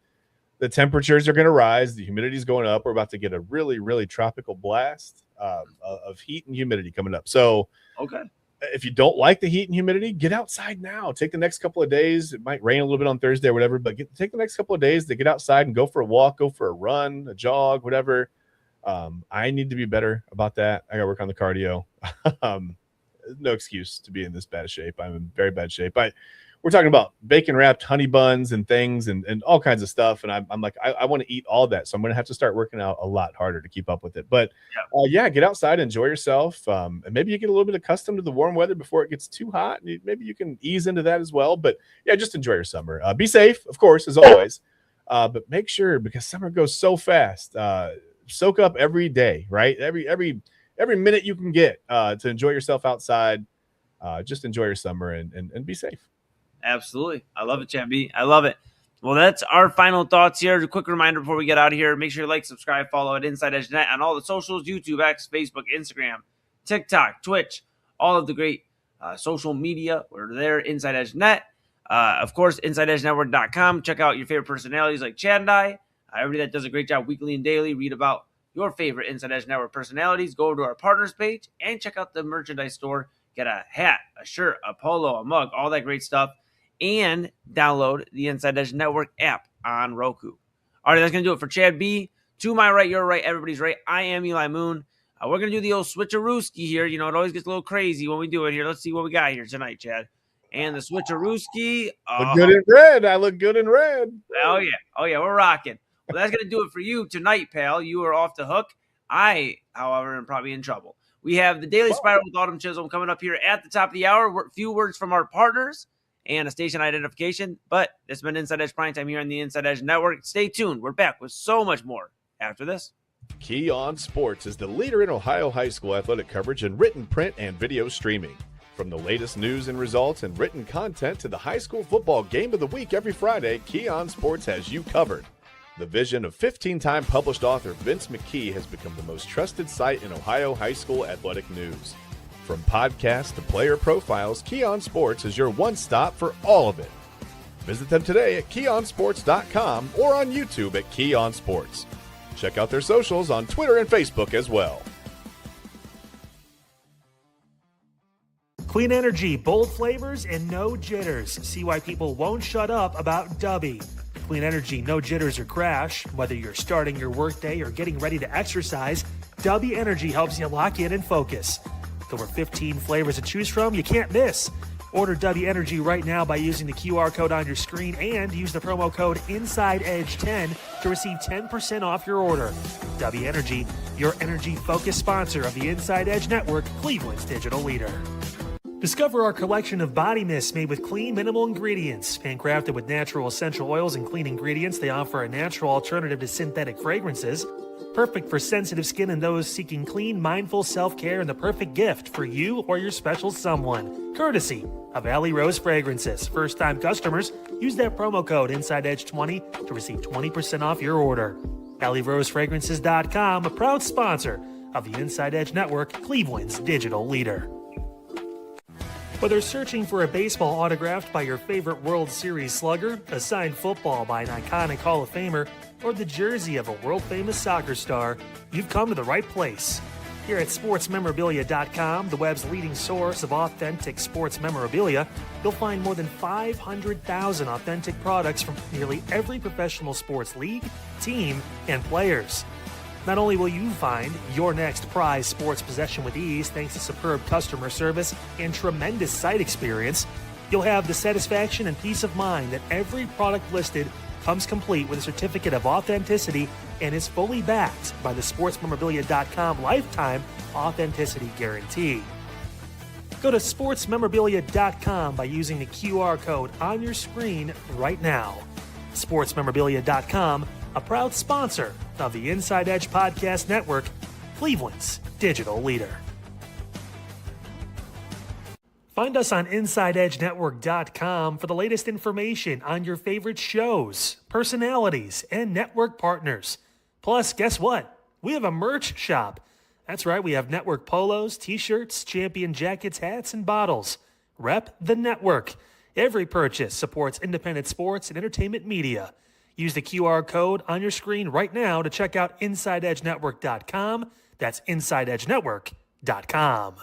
the temperatures are going to rise, the humidity is going up. We're about to get a really, really tropical blast of heat and humidity coming up. So, okay, if you don't like the heat and humidity, get outside now. Take the next couple of days. It might rain a little bit on Thursday or whatever, but take the next couple of days to get outside and go for a walk, go for a run, a jog, whatever. I need to be better about that. I got to work on the cardio. No excuse to be in this bad shape. I'm in very bad shape. We're talking about bacon wrapped honey buns and things and all kinds of stuff. And I'm like, I want to eat all that. So I'm going to have to start working out a lot harder to keep up with it. But get outside, enjoy yourself. And maybe you get a little bit accustomed to the warm weather before it gets too hot. Maybe you can ease into that as well. But just enjoy your summer. Be safe, of course, as always. But make sure, because summer goes so fast, soak up every day, right? Every minute you can get to enjoy yourself outside. Just enjoy your summer and be safe. Absolutely. I love it, Chad B. I love it. Well, that's our final thoughts here. A quick reminder before we get out of here. Make sure you like, subscribe, follow at Inside Edge Net on all the socials, YouTube, X, Facebook, Instagram, TikTok, Twitch, all of the great social media. We're there, Inside Edge Net. Of course, InsideEdgeNetwork.com. Check out your favorite personalities like Chad and I. Everybody that does a great job weekly and daily. Read about your favorite Inside Edge Network personalities. Go over to our partners page and check out the merchandise store. Get a hat, a shirt, a polo, a mug, all that great stuff. And download the Inside Edge Network app on Roku. All right, that's going to do it for Chad B. To my right, your right, everybody's right. I am Eli Moon. We're going to do the old switcherooski here. You know, it always gets a little crazy when we do it here. Let's see what we got here tonight, Chad. And the switcherooski. Look good in red. I look good in red. Oh, yeah. Oh, yeah, we're rocking. Well, that's going to do it for you tonight, pal. You are off the hook. I, however, am probably in trouble. We have the Daily Spiral with Autumn Chisholm coming up here at the top of the hour. Few words from our partners and a station identification. But this has been Inside Edge Primetime here on the Inside Edge Network. Stay tuned. We're back with so much more after this. Key On Sports is the leader in Ohio high school athletic coverage in written, print, and video streaming. From the latest news and results and written content to the high school football game of the week every Friday, Key On Sports has you covered. The vision of 15-time published author Vince McKee has become the most trusted site in Ohio high school athletic news. From podcasts to player profiles, Key On Sports is your one stop for all of it. Visit them today at keyonsports.com or on YouTube at Key On Sports. Check out their socials on Twitter and Facebook as well. Clean energy, bold flavors, and no jitters. See why people won't shut up about Dubby. Clean energy, no jitters or crash. Whether you're starting your workday or getting ready to exercise, Dubby Energy helps you lock in and focus. With over 15 flavors to choose from, you can't miss. Order Dubby Energy right now by using the QR code on your screen and use the promo code InsideEdge10 to receive 10% off your order. Dubby Energy, your energy-focused sponsor of the Inside Edge Network, Cleveland's digital leader. Discover our collection of body mists made with clean, minimal ingredients. Handcrafted with natural essential oils and clean ingredients, they offer a natural alternative to synthetic fragrances. Perfect for sensitive skin and those seeking clean, mindful self-care, and the perfect gift for you or your special someone. Courtesy of Alley Rose Fragrances. First-time customers, use that promo code InsideEdge20 to receive 20% off your order. AlleyRoseFragrances.com, a proud sponsor of the Inside Edge Network, Cleveland's digital leader. Whether searching for a baseball autographed by your favorite World Series slugger, a signed football by an iconic Hall of Famer, or the jersey of a world-famous soccer star, you've come to the right place. Here at sportsmemorabilia.com, the web's leading source of authentic sports memorabilia, you'll find more than 500,000 authentic products from nearly every professional sports league, team, and players. Not only will you find your next prized sports possession with ease thanks to superb customer service and tremendous site experience, you'll have the satisfaction and peace of mind that every product listed comes complete with a certificate of authenticity and is fully backed by the sportsmemorabilia.com lifetime authenticity guarantee. Go to sportsmemorabilia.com by using the QR code on your screen right now. Sportsmemorabilia.com, a proud sponsor of the Inside Edge Podcast Network, Cleveland's digital leader. Find us on InsideEdgeNetwork.com for the latest information on your favorite shows, personalities, and network partners. Plus, guess what? We have a merch shop. That's right, we have network polos, t-shirts, champion jackets, hats, and bottles. Rep the network. Every purchase supports independent sports and entertainment media. Use the QR code on your screen right now to check out InsideEdgeNetwork.com. That's InsideEdgeNetwork.com.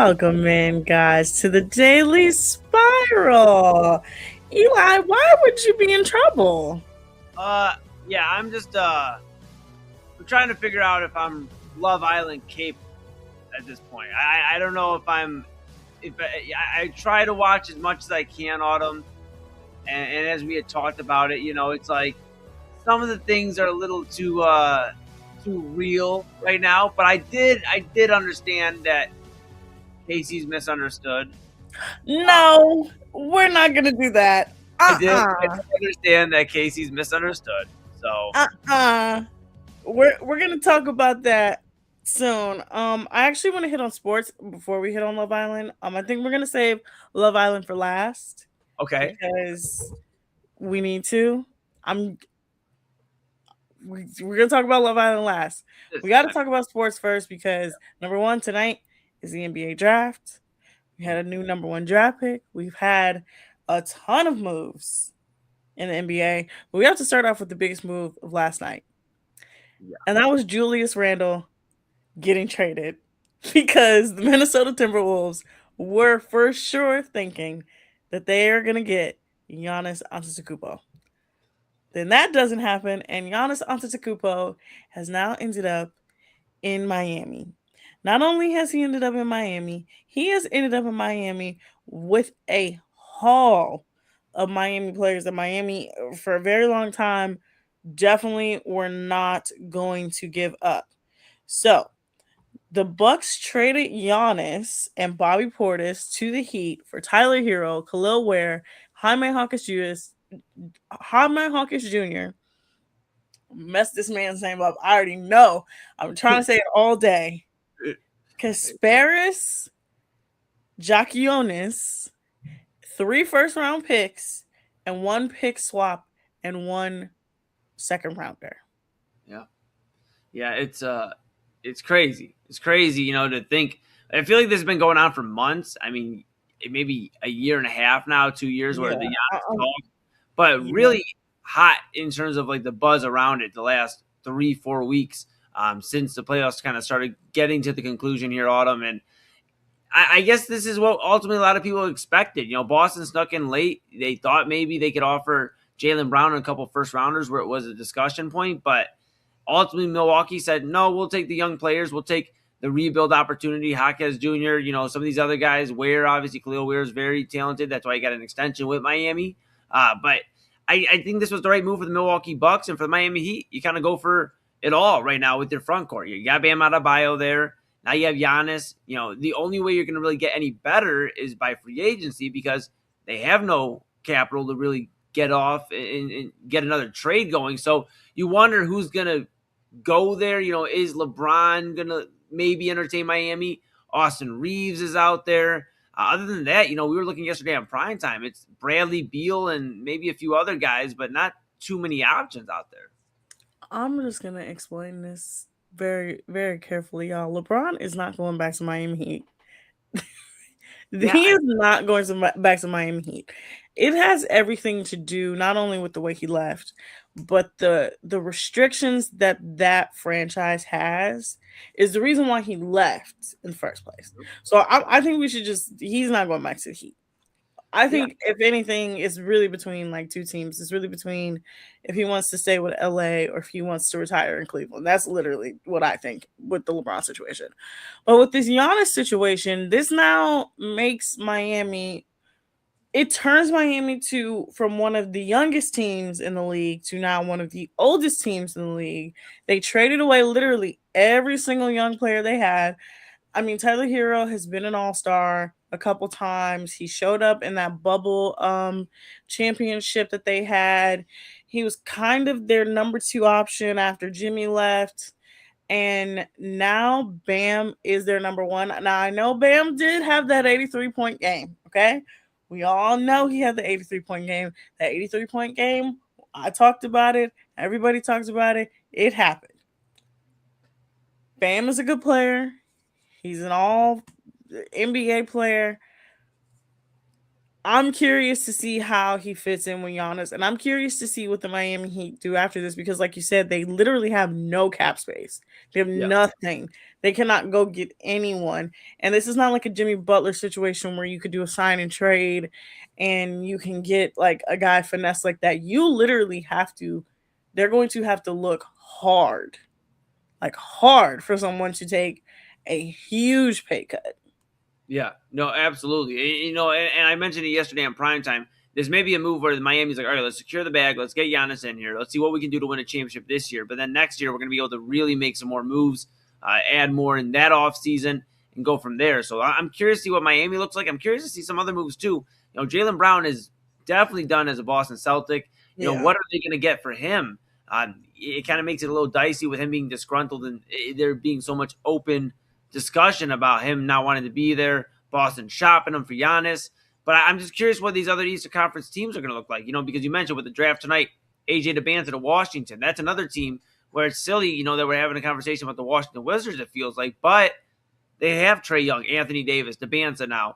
Welcome in, guys, to the Daily Spiral. Eli, why would you be in trouble? Yeah, I'm just I'm trying to figure out if I'm Love Island capable at this point. I don't know if I try to watch as much as I can, Autumn, and as we had talked about it, it's like some of the things are a little too real right now. But I did understand that Casey's misunderstood. No, we're not gonna do that. I did understand that Casey's misunderstood. So we're gonna talk about that soon. I actually want to hit on sports before we hit on Love Island. I think we're gonna save Love Island for last. Okay. Because we need to. We're gonna talk about Love Island last. We got to talk about sports first because number one tonight is the NBA draft. We had a new number one draft pick. We've had a ton of moves in the NBA, but we have to start off with the biggest move of last night, and that was Julius Randle getting traded because the Minnesota Timberwolves were for sure thinking that they are gonna get Giannis Antetokounmpo. Then that doesn't happen, and Giannis Antetokounmpo has now ended up in Miami. Not only has he ended up in Miami, he has ended up in Miami with a haul of Miami players that Miami, for a very long time, definitely were not going to give up. So the Bucks traded Giannis and Bobby Portis to the Heat for Tyler Hero, Khalil Ware, Jaime Hawkins Jr. Mess this man's name up. I already know. I'm trying to say it all day. Kasparis Giacchionis, 3 first-round picks, and 1 pick swap, and 1 second rounder. Yeah, it's crazy. It's crazy, to think. I feel like this has been going on for months. I mean, maybe a year and a half now, 2 years, where the Giannis talk, but really hot in terms of like the buzz around it the last 3-4 weeks since the playoffs kind of started getting to the conclusion here, Autumn. And I guess this is what ultimately a lot of people expected. Boston snuck in late. They thought maybe they could offer Jaylen Brown and a couple first rounders where it was a discussion point, but ultimately Milwaukee said, no, we'll take the young players. We'll take the rebuild opportunity. Hawkins Jr., some of these other guys, obviously Khalil Ware is very talented. That's why he got an extension with Miami. But I think this was the right move for the Milwaukee Bucks, and for the Miami Heat, you kind of go for it all right now with their front court. You got Bam Adebayo there. Now you have Giannis. The only way you're going to really get any better is by free agency because they have no capital to really get off and get another trade going. So you wonder who's going to go there. Is LeBron going to maybe entertain Miami? Austin Reeves is out there. Other than that, we were looking yesterday on Primetime. It's Bradley Beal and maybe a few other guys, but not too many options out there. I'm just going to explain this very, very carefully, y'all. LeBron is not going back to Miami Heat. He is not going back to Miami Heat. It has everything to do not only with the way he left, but the restrictions that franchise has is the reason why he left in the first place. So I think we should he's not going back to the Heat. I think if anything, it's really between like two teams. It's really between if he wants to stay with LA or if he wants to retire in Cleveland. That's literally what I think with the LeBron situation. But with this Giannis situation, this now makes Miami, it turns Miami from one of the youngest teams in the league to now one of the oldest teams in the league. They traded away literally every single young player they had. I mean, Tyler Hero has been an all-star a couple times. He showed up in that bubble championship that they had. He was kind of their number 2 option after Jimmy left. And now Bam is their number 1. Now, I know Bam did have that 83-point game, okay? We all know he had the 83-point game. That 83-point game, I talked about it. Everybody talks about it. It happened. Bam is a good player. He's an all NBA player. I'm curious to see how he fits in with Giannis, and I'm curious to see what the Miami Heat do after this because, like you said, they literally have no cap space. They have Yeah. nothing. They cannot go get anyone. And this is not like a Jimmy Butler situation where you could do a sign and trade and you can get like a guy finesse like that. You literally have to, they're going to have to look hard, like hard for someone to take a huge pay cut. Yeah, no, absolutely. And I mentioned it yesterday on Primetime. There's maybe a move where Miami's like, all right, let's secure the bag. Let's get Giannis in here. Let's see what we can do to win a championship this year. But then next year, we're going to be able to really make some more moves, add more in that offseason, and go from there. So I'm curious to see what Miami looks like. I'm curious to see some other moves, too. Jaylen Brown is definitely done as a Boston Celtic. What are they going to get for him? It kind of makes it a little dicey with him being disgruntled and there being so much open discussion about him not wanting to be there, Boston shopping him for Giannis. But I'm just curious what these other Eastern Conference teams are going to look like, because you mentioned with the draft tonight, AJ DeBanza to Washington. That's another team where it's silly, that we're having a conversation about the Washington Wizards, it feels like. But they have Trae Young, Anthony Davis, DeBanza now.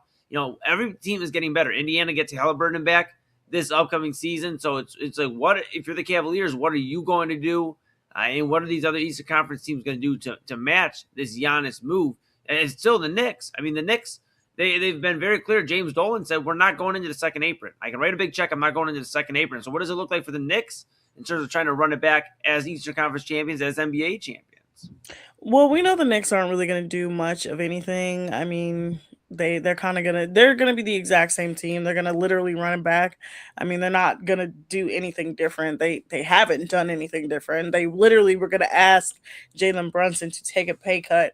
Every team is getting better. Indiana gets Halliburton back this upcoming season. So it's like, what if you're the Cavaliers, what are you going to do? And what are these other Eastern Conference teams going to do to match this Giannis move? And it's still the Knicks. I mean, the Knicks, they've been very clear. James Dolan said, we're not going into the second apron. I can write a big check. I'm not going into the second apron. So what does it look like for the Knicks in terms of trying to run it back as Eastern Conference champions, as NBA champions? Well, we know the Knicks aren't really going to do much of anything. I mean, they're gonna be the exact same team. They're gonna literally run it back. I mean, they're not gonna do anything different. They haven't done anything different. They literally were gonna ask Jalen Brunson to take a pay cut.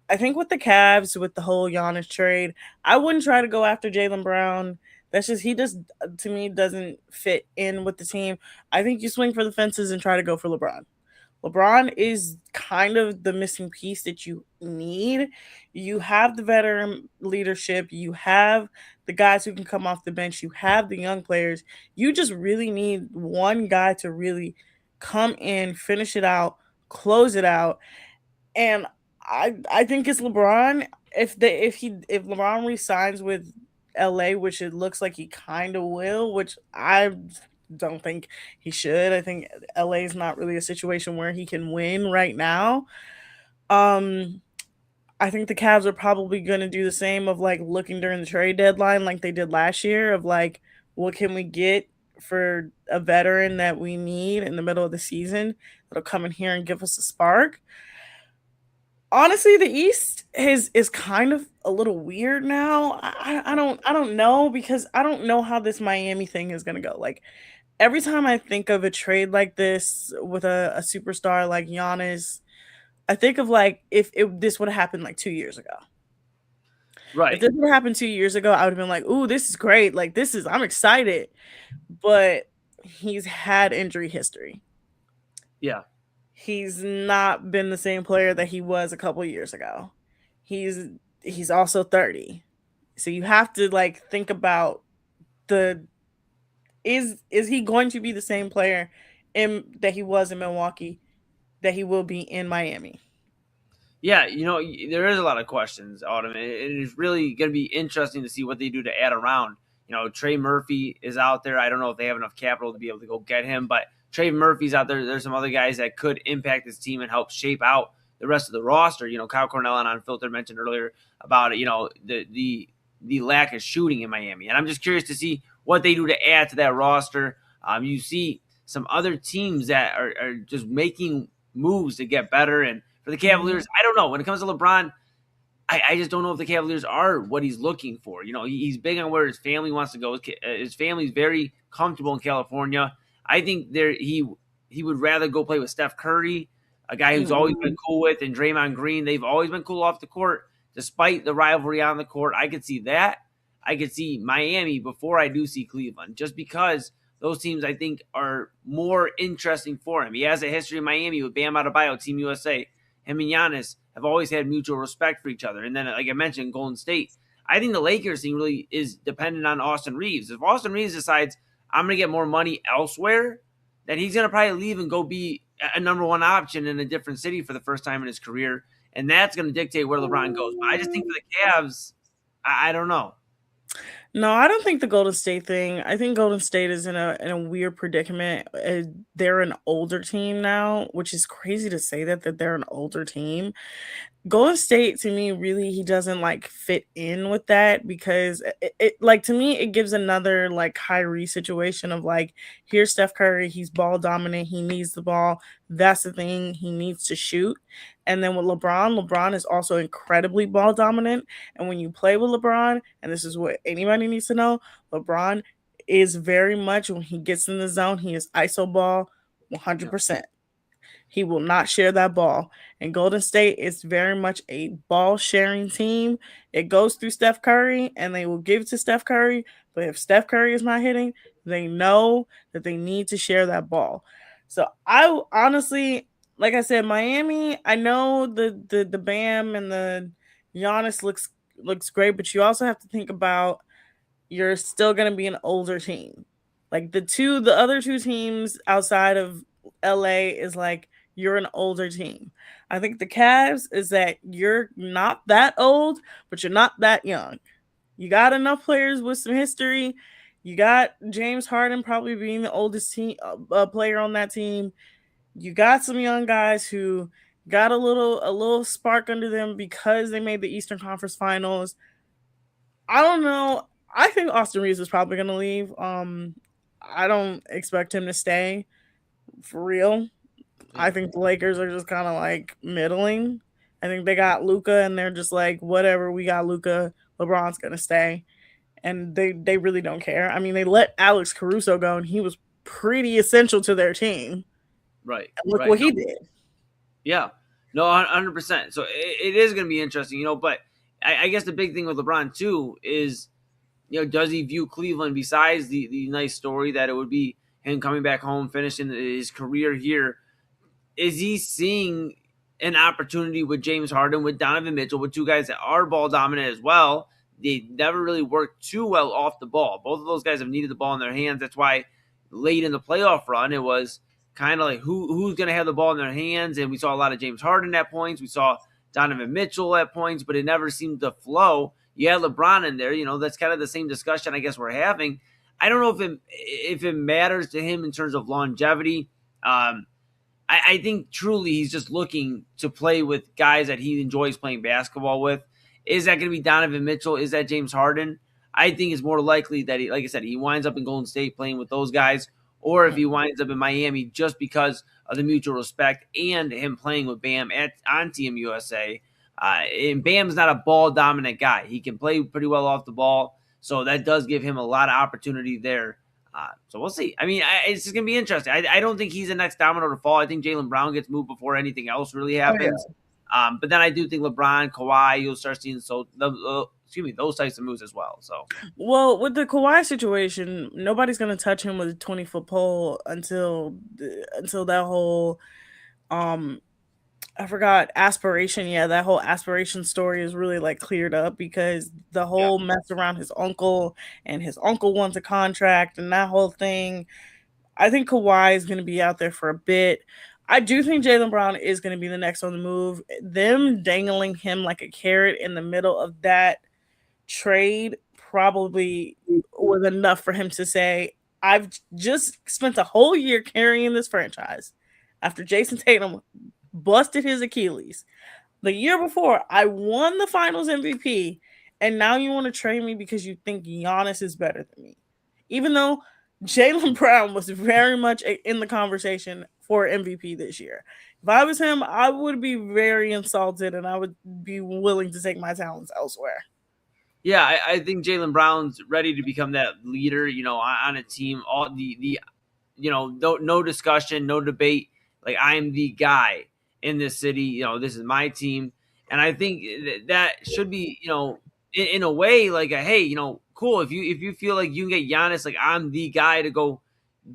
I think with the Cavs, with the whole Giannis trade, I wouldn't try to go after Jalen Brown. He just to me doesn't fit in with the team. I think you swing for the fences and try to go for LeBron. LeBron is kind of the missing piece that you need. You have the veteran leadership. You have the guys who can come off the bench. You have the young players. You just really need one guy to really come in, finish it out, close it out. And I think it's LeBron. If LeBron resigns with LA, which it looks like he kind of will, which I don't think he should. I think LA is not really a situation where he can win right now. I think the Cavs are probably going to do the same of like looking during the trade deadline like they did last year of like, what can we get for a veteran that we need in the middle of the season that'll come in here and give us a spark. Honestly, the East is kind of a little weird now. I don't know because I don't know how this Miami thing is going to go. Like, every time I think of a trade like this with a superstar like Giannis, I think of like if this would have happened like 2 years ago. Right. If this would have happened 2 years ago, I would have been like, ooh, this is great. Like, I'm excited. But he's had injury history. Yeah. He's not been the same player that he was a couple years ago. He's also 30. So you have to like think about is he going to be the same player that he was in Milwaukee that he will be in Miami? Yeah, there is a lot of questions, Autumn. It's really going to be interesting to see what they do to add around. Trey Murphy is out there. I don't know if they have enough capital to be able to go get him, but Trey Murphy's out there. There's some other guys that could impact this team and help shape out the rest of the roster. Kyle Cornell on Unfiltered mentioned earlier about the lack of shooting in Miami, and I'm just curious to see what they do to add to that roster. You see some other teams that are just making moves to get better, and for the Cavaliers, I don't know. When it comes to LeBron, I just don't know if the Cavaliers are what he's looking for. He's big on where his family wants to go. His family's very comfortable in California. I think he would rather go play with Steph Curry, a guy who's always been cool with, and Draymond Green. They've always been cool off the court, despite the rivalry on the court. I could see that. I could see Miami before I do see Cleveland, just because those teams, I think, are more interesting for him. He has a history in Miami with Bam Adebayo, Team USA. Him and Giannis have always had mutual respect for each other. And then, like I mentioned, Golden State. I think the Lakers thing really is dependent on Austin Reeves. If Austin Reeves decides I'm going to get more money elsewhere, then he's going to probably leave and go be a number one option in a different city for the first time in his career. And that's going to dictate where LeBron goes. But I just think for the Cavs, I don't know. No, I don't think the Golden State thing. I think Golden State is in a weird predicament. They're an older team now, which is crazy to say that they're an older team. Golden State to me really he doesn't like fit in with that because like to me it gives another like Kyrie situation of like here's Steph Curry, he's ball dominant, he needs the ball. That's the thing, he needs to shoot. And then with LeBron is also incredibly ball dominant. And when you play with LeBron, and this is what anybody needs to know, LeBron is very much when he gets in the zone, he is ISO ball 100%. He will not share that ball. And Golden State is very much a ball sharing team. It goes through Steph Curry and they will give it to Steph Curry. But if Steph Curry is not hitting, they know that they need to share that ball. So I honestly, like I said, Miami, I know the Bam and the Giannis looks great, but you also have to think about you're still going to be an older team. Like the other two teams outside of LA is like you're an older team. I think the Cavs is that you're not that old, but you're not that young. You got enough players with some history. You got James Harden probably being the oldest player on that team. You got some young guys who got a little spark under them because they made the Eastern Conference Finals. I don't know. I think Austin Reeves is probably going to leave. I don't expect him to stay for real. I think the Lakers are just kind of like middling. I think they got Luka and they're just like, whatever, we got Luka. LeBron's going to stay. And they really don't care. I mean, they let Alex Caruso go and he was pretty essential to their team. Right. And look right. what he did. Yeah. No, 100%. So it is going to be interesting, but I guess the big thing with LeBron too is, does he view Cleveland besides the nice story that it would be him coming back home, finishing his career here? Is he seeing an opportunity with James Harden, with Donovan Mitchell, with two guys that are ball dominant as well? They never really worked too well off the ball. Both of those guys have needed the ball in their hands. That's why late in the playoff run, it was kind of like who's going to have the ball in their hands. And we saw a lot of James Harden at points. We saw Donovan Mitchell at points, but it never seemed to flow. You had LeBron in there. That's kind of the same discussion I guess we're having. I don't know if it matters to him in terms of longevity. I think truly he's just looking to play with guys that he enjoys playing basketball with. Is that going to be Donovan Mitchell? Is that James Harden? I think it's more likely that, like I said, he winds up in Golden State playing with those guys, or if he winds up in Miami just because of the mutual respect and him playing with Bam on Team USA. And Bam's not a ball-dominant guy. He can play pretty well off the ball, so that does give him a lot of opportunity there. So we'll see. I mean, it's just going to be interesting. I don't think he's the next domino to fall. I think Jaylen Brown gets moved before anything else really happens. Oh, yeah. But then I do think LeBron, Kawhi, you'll start seeing those types of moves as well. So, well, with the Kawhi situation, nobody's going to touch him with a 20-foot pole until that whole I forgot aspiration. Yeah, that whole aspiration story is really like cleared up because the whole mess around his uncle and his uncle wants a contract and that whole thing. I think Kawhi is going to be out there for a bit. I do think Jaylen Brown is going to be the next on the move. Them dangling him like a carrot in the middle of that trade probably was enough for him to say, I've just spent a whole year carrying this franchise after Jason Tatum busted his Achilles. The year before, I won the finals MVP, and now you want to trade me because you think Giannis is better than me. Even though Jaylen Brown was very much in the conversation for MVP this year. If I was him, I would be very insulted, and I would be willing to take my talents elsewhere. Yeah, I think Jaylen Brown's ready to become that leader, on a team. All no discussion, no debate. Like, I'm the guy in this city, this is my team. And I think that should be, in a way like hey, cool. If you feel like you can get Giannis, like I'm the guy to go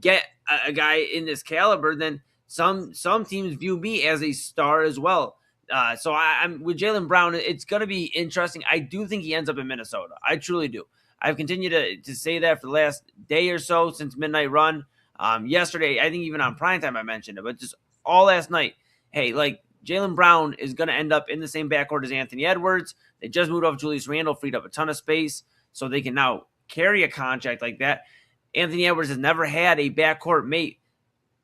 get a guy in this caliber, then some teams view me as a star as well. So I'm with Jaylen Brown. It's going to be interesting. I do think he ends up in Minnesota. I truly do. I've continued to say that for the last day or so since Midnight Run. Yesterday, I think even on Primetime I mentioned it, but just all last night. Hey, like Jaylen Brown is going to end up in the same backcourt as Anthony Edwards. They just moved off Julius Randle, freed up a ton of space, so they can now carry a contract like that. Anthony Edwards has never had a backcourt mate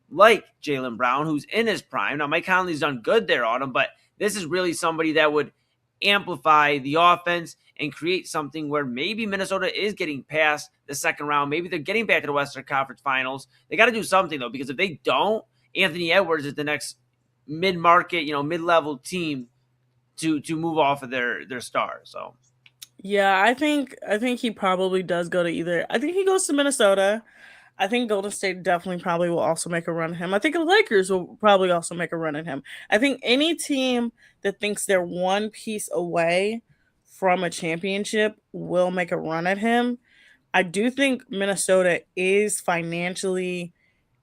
like Jaylen Brown, who's in his prime. Now, Mike Conley's done good there on him, but this is really somebody that would amplify the offense and create something where maybe Minnesota is getting past the second round. Maybe they're getting back to the Western Conference Finals. They got to do something, though, because if they don't, Anthony Edwards is the next mid-market, mid-level team to move off of their stars. So, yeah, I think he probably does go to either. I think he goes to Minnesota. I think Golden State definitely probably will also make a run at him. I think the Lakers will probably also make a run at him. I think any team that thinks they're one piece away from a championship will make a run at him. I do think Minnesota is financially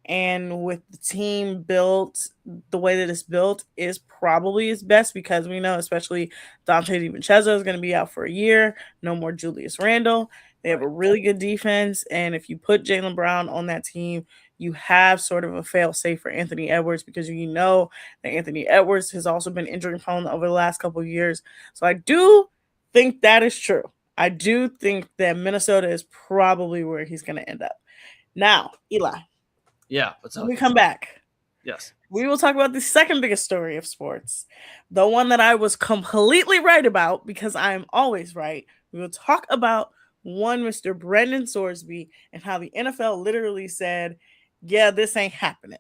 and with the team built the way that it's built is probably his best, because we know especially Dante DiVincenzo is going to be out for a year. No more Julius Randle. They have a really good defense, and if you put Jaylen Brown on that team, you have sort of a fail-safe for Anthony Edwards, because you know that Anthony Edwards has also been injury-prone over the last couple of years. So I do think that is true. I do think that Minnesota is probably where he's going to end up. Now, Eli. Yeah, what's up? When we come back, yes, we will talk about the second biggest story of sports, the one that I was completely right about, because I am always right. We will talk about one Mr. Brendan Sorsby and how the NFL literally said, yeah, this ain't happening.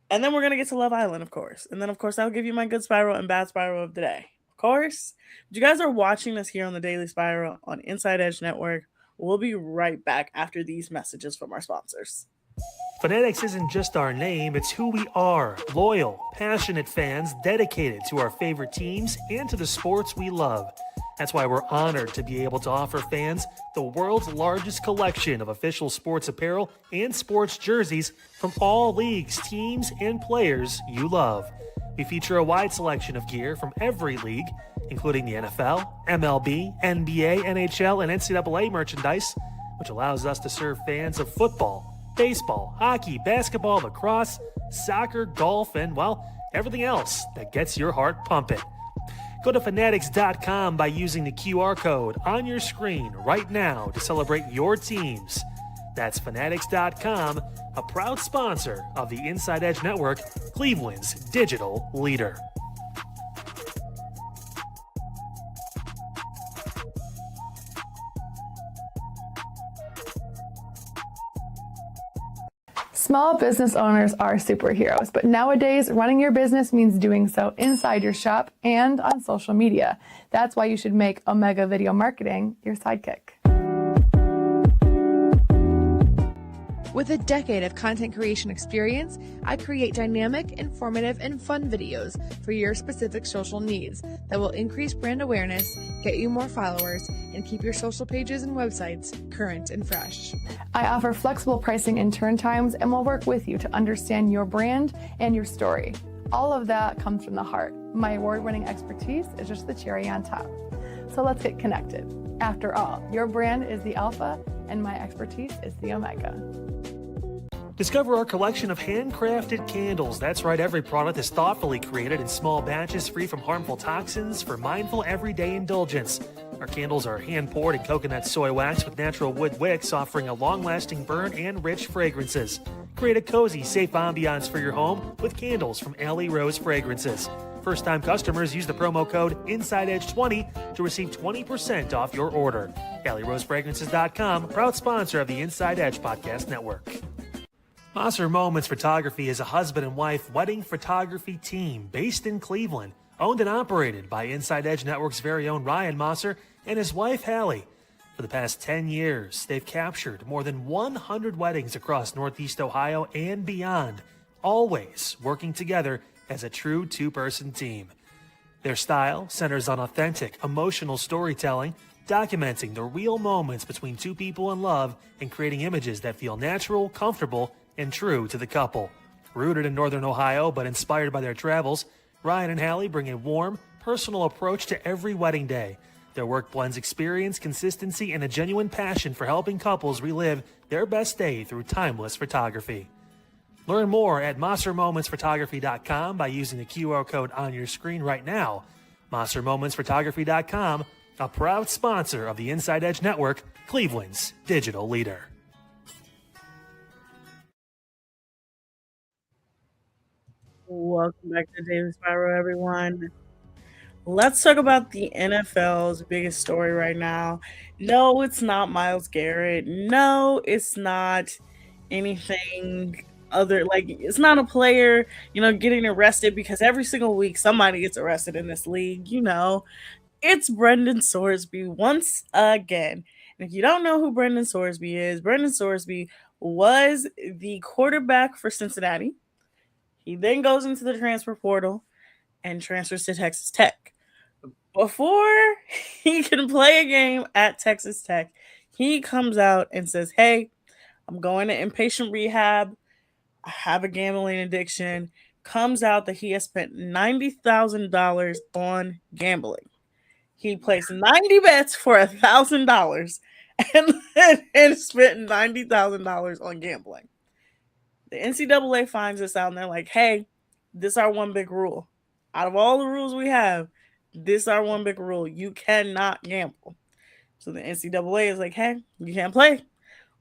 And then we're going to get to Love Island, of course. And then, of course, I'll give you my good spiral and bad spiral of the day. Of course, if you guys are watching this here on the Daily Spiral on InsideEdge Network, we'll be right back after these messages from our sponsors. Fanatics isn't just our name, it's who we are. Loyal, passionate fans dedicated to our favorite teams and to the sports we love. That's why we're honored to be able to offer fans the world's largest collection of official sports apparel and sports jerseys from all leagues, teams, and players you love. We feature a wide selection of gear from every league, including the NFL, MLB, NBA, NHL, and NCAA merchandise, which allows us to serve fans of football, baseball, hockey, basketball, lacrosse, soccer, golf, and, well, everything else that gets your heart pumping. Go to fanatics.com by using the QR code on your screen right now to celebrate your teams. That's fanatics.com, a proud sponsor of the Inside Edge Network, Cleveland's digital leader. Small business owners are superheroes, but nowadays running your business means doing so inside your shop and on social media. That's why you should make Omega Video Marketing your sidekick. With a decade of content creation experience, I create dynamic, informative, and fun videos for your specific social needs that will increase brand awareness, get you more followers, and keep your social pages and websites current and fresh. I offer flexible pricing and turn times and will work with you to understand your brand and your story. All of that comes from the heart. My award-winning expertise is just the cherry on top. So let's get connected. After all, your brand is the alpha and my expertise is the omega. Discover our collection of handcrafted candles. That's right, every product is thoughtfully created in small batches free from harmful toxins for mindful everyday indulgence. Our candles are hand-poured in coconut soy wax with natural wood wicks, offering a long-lasting burn and rich fragrances. Create a cozy, safe ambiance for your home with candles from Alley Rose Fragrances. First-time customers use the promo code InsideEdge20 to receive 20% off your order. AlleyRoseFragrances.com, proud sponsor of the Inside Edge Podcast Network. Mosser Moments Photography is a husband and wife wedding photography team based in Cleveland, owned and operated by Inside Edge Network's very own Ryan Mosser and his wife Hallie. For the past 10 years, they've captured more than 100 weddings across Northeast Ohio and beyond, always working together as a true two-person team. Their style centers on authentic, emotional storytelling, documenting the real moments between two people in love and creating images that feel natural, comfortable, and true to the couple. Rooted in Northern Ohio but inspired by their travels, Ryan and Hallie bring a warm, personal approach to every wedding day. Their work blends experience, consistency, and a genuine passion for helping couples relive their best day through timeless photography. Learn more at MosserMomentsPhotography.com by using the QR code on your screen right now. MosserMomentsPhotography.com, a proud sponsor of the Inside Edge Network, Cleveland's digital leader. Welcome back to the Daily Spiral, everyone. Let's talk about the NFL's biggest story right now. No, it's not Myles Garrett. No, it's not anything other. Like, it's not a player, getting arrested, because every single week somebody gets arrested in this league. It's Brendan Sorsby once again. And if you don't know who Brendan Sorsby is, Brendan Sorsby was the quarterback for Cincinnati. He then goes into the transfer portal and transfers to Texas Tech. Before he can play a game at Texas Tech, he comes out and says, "Hey, I'm going to inpatient rehab. I have a gambling addiction." Comes out that he has spent $90,000 on gambling. He placed 90 bets for $1,000 and spent $90,000 on gambling. The NCAA finds this out and they're like, "Hey, this is our one big rule. Out of all the rules we have, this is our one big rule. You cannot gamble." So the NCAA is like, "Hey, you can't play.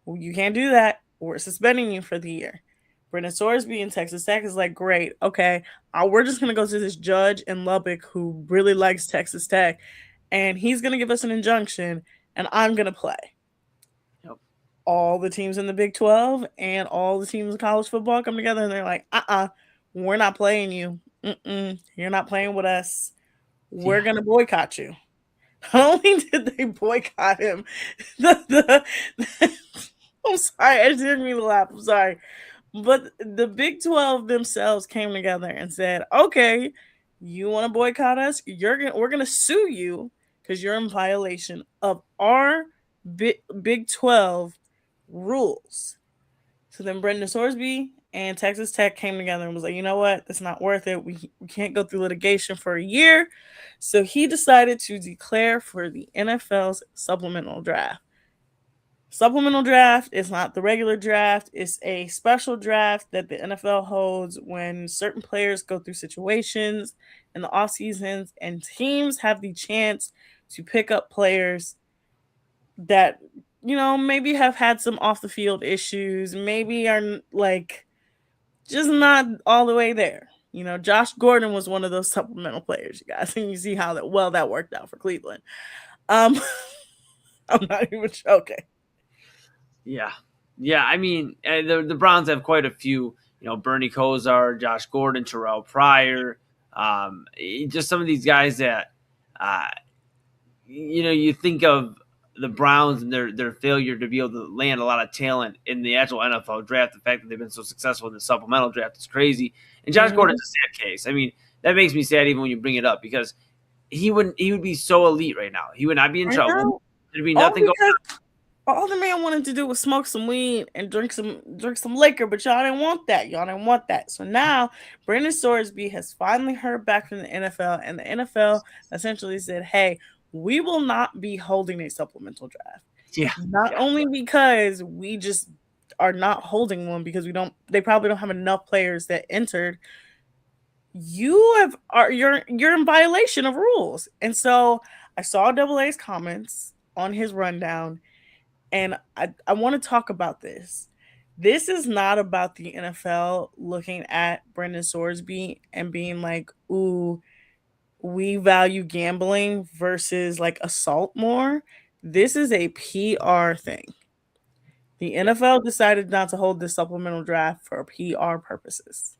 Well, you can't do that. We're suspending you for the year." Brendan Sorsby in Texas Tech is like, "Great, okay. We're just going to go to this judge in Lubbock who really likes Texas Tech, and he's going to give us an injunction, and I'm going to play." Yep. All the teams in the Big 12 and all the teams in college football come together, and they're like, we're not playing you. You're not playing with us. We're going to boycott you. Not only did they boycott him, I'm sorry, I didn't mean to laugh. I'm sorry. But the Big 12 themselves came together and said, "Okay, you want to boycott us? We're going to sue you because you're in violation of our Big 12 rules." So then Brendan Sorsby and Texas Tech came together and was like, "You know what? It's not worth it. We can't go through litigation for a year." So he decided to declare for the NFL's supplemental draft. Supplemental draft is not the regular draft. It's a special draft that the NFL holds when certain players go through situations in the off seasons, and teams have the chance to pick up players that, maybe have had some off the field issues, maybe are like just not all the way there. Josh Gordon was one of those supplemental players, you guys, and you see how that worked out for Cleveland. I'm not even joking. Yeah. I mean, the Browns have quite a few. Bernie Kosar, Josh Gordon, Terrell Pryor, just some of these guys that, you think of the Browns and their failure to be able to land a lot of talent in the actual NFL draft. The fact that they've been so successful in the supplemental draft is crazy. And Josh Gordon's a sad case. I mean, that makes me sad even when you bring it up, because he would be so elite right now. He would not be in trouble. There'd be nothing going on. All the man wanted to do was smoke some weed and drink some liquor, but y'all didn't want that. So now Brendan Sorsby has finally heard back from the NFL, and the NFL essentially said, "Hey, we will not be holding a supplemental draft." Yeah. Not only because we just are not holding one because they probably don't have enough players that entered. You're in violation of rules. And so I saw Double A's comments on his rundown, and I want to talk about this. This is not about the NFL looking at Brendan Sorsby and being like, "Ooh, we value gambling versus like assault more." This is a PR thing. The NFL decided not to hold this supplemental draft for PR purposes.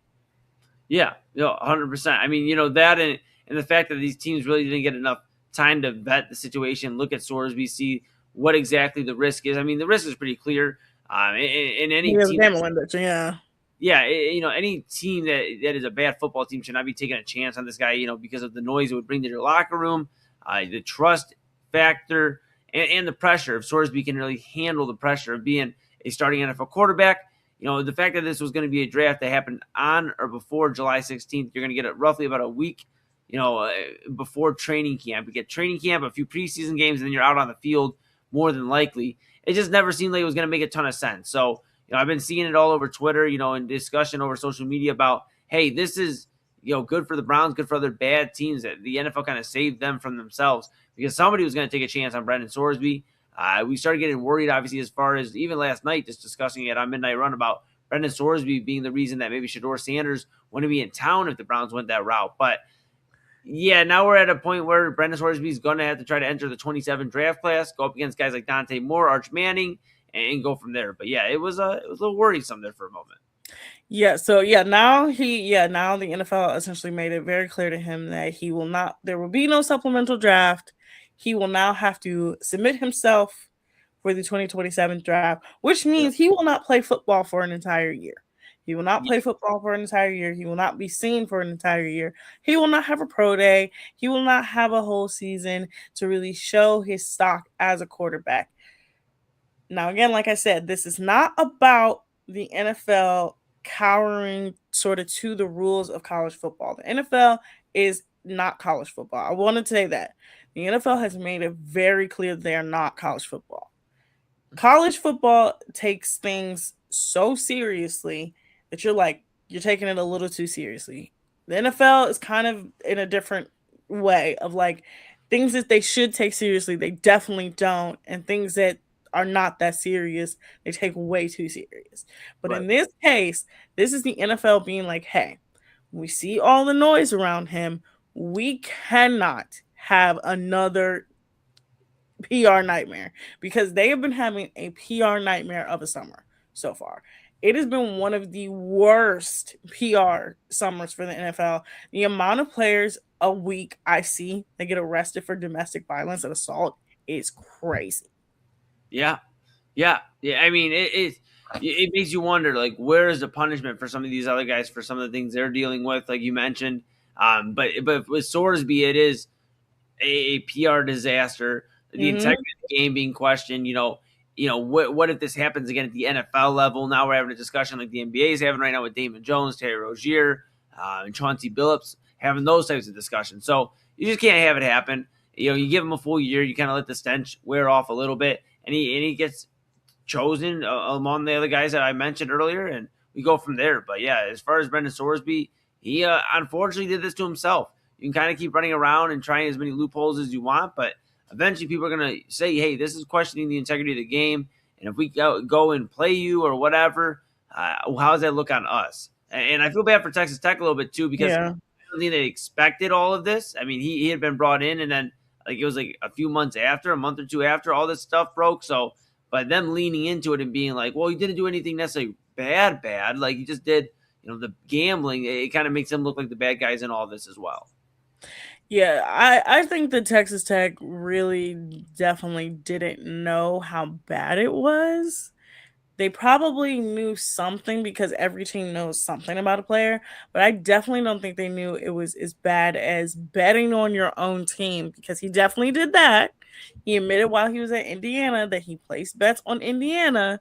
Yeah, 100%. I mean, that and the fact that these teams really didn't get enough time to vet the situation, look at Sorsby, see what exactly the risk is. I mean, the risk is pretty clear. In any team, any team that is a bad football team should not be taking a chance on this guy, because of the noise it would bring to their locker room, the trust factor, and the pressure. If Sorsby can really handle the pressure of being a starting NFL quarterback, the fact that this was going to be a draft that happened on or before July 16th, you're going to get it roughly about a week, before training camp. You get training camp, a few preseason games, and then you're out on the field more than likely. It just never seemed like it was going to make a ton of sense. So, I've been seeing it all over Twitter, in discussion over social media about, hey, this is, good for the Browns, good for other bad teams that the NFL kind of saved them from themselves because somebody was going to take a chance on Brendan Sorsby. We started getting worried, obviously, as far as even last night, just discussing it on Midnight Run about Brendan Sorsby being the reason that maybe Shedeur Sanders wouldn't be in town if the Browns went that route. But yeah, now we're at a point where Brendan Sorsby is going to have to try to enter the 27 draft class, go up against guys like Dante Moore, Arch Manning, and go from there. But yeah, it was a little worrisome there for a moment. Yeah, so now the NFL essentially made it very clear to him that there will be no supplemental draft. He will now have to submit himself for the 2027 draft, which means he will not play football for an entire year. He will not play football for an entire year. He will not be seen for an entire year. He will not have a pro day. He will not have a whole season to really show his stock as a quarterback. Now, again, like I said, this is not about the NFL cowering sort of to the rules of college football. The NFL is not college football. I want to say that. The NFL has made it very clear they are not college football. College football takes things so seriously that you're taking it a little too seriously. The NFL is kind of in a different way of things that they should take seriously, they definitely don't, and things that are not that serious, they take way too serious. But in this case, this is the NFL being like, hey, we see all the noise around him. We cannot have another PR nightmare because they have been having a PR nightmare of a summer so far. It has been one of the worst PR summers for the NFL. The amount of players a week I see that get arrested for domestic violence and assault is crazy. Yeah. I mean, it makes you wonder, where is the punishment for some of these other guys for some of the things they're dealing with, like you mentioned. But with Sorsby, it is a PR disaster. The integrity of the game being questioned. What if this happens again at the NFL level? Now we're having a discussion like the NBA is having right now with Damon Jones, Terry Rozier, and Chauncey Billups, having those types of discussions. So you just can't have it happen. You give him a full year, you kind of let the stench wear off a little bit, and he gets chosen among the other guys that I mentioned earlier, and we go from there. But yeah, as far as Brendan Sorsby, he unfortunately did this to himself. You can kind of keep running around and trying as many loopholes as you want, but eventually people are going to say, hey, this is questioning the integrity of the game, and if we go and play you or whatever, how does that look on us? And I feel bad for Texas Tech a little bit too, because I don't think they expected all of this. I mean, he had been brought in, and then it was a few months after, a month or two after all this stuff broke. So, but them leaning into it and being like, well, he didn't do anything necessarily bad. He just did, the gambling. It kind of makes them look like the bad guys in all this as well. Yeah, I think that Texas Tech really definitely didn't know how bad it was. They probably knew something because every team knows something about a player, but I definitely don't think they knew it was as bad as betting on your own team, because he definitely did that. He admitted while he was at Indiana that he placed bets on Indiana.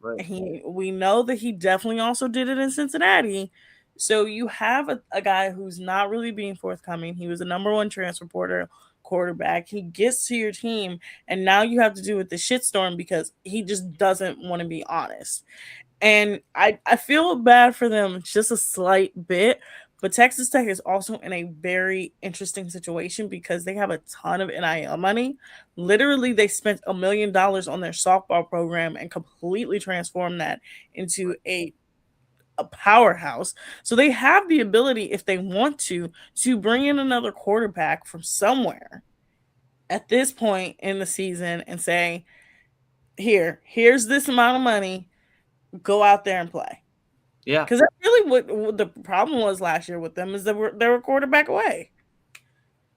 Right. We know that he definitely also did it in Cincinnati. So you have a guy who's not really being forthcoming. He was the number one transfer portal quarterback. He gets to your team, and now you have to do with the shitstorm because he just doesn't want to be honest. And I feel bad for them just a slight bit, but Texas Tech is also in a very interesting situation because they have a ton of NIL money. Literally, they spent $1 million on their softball program and completely transformed that into a powerhouse. So they have the ability, if they want to bring in another quarterback from somewhere at this point in the season and say, here's this amount of money, go out there and play. Yeah. Because that's really what the problem was last year with them, is they were quarterback away.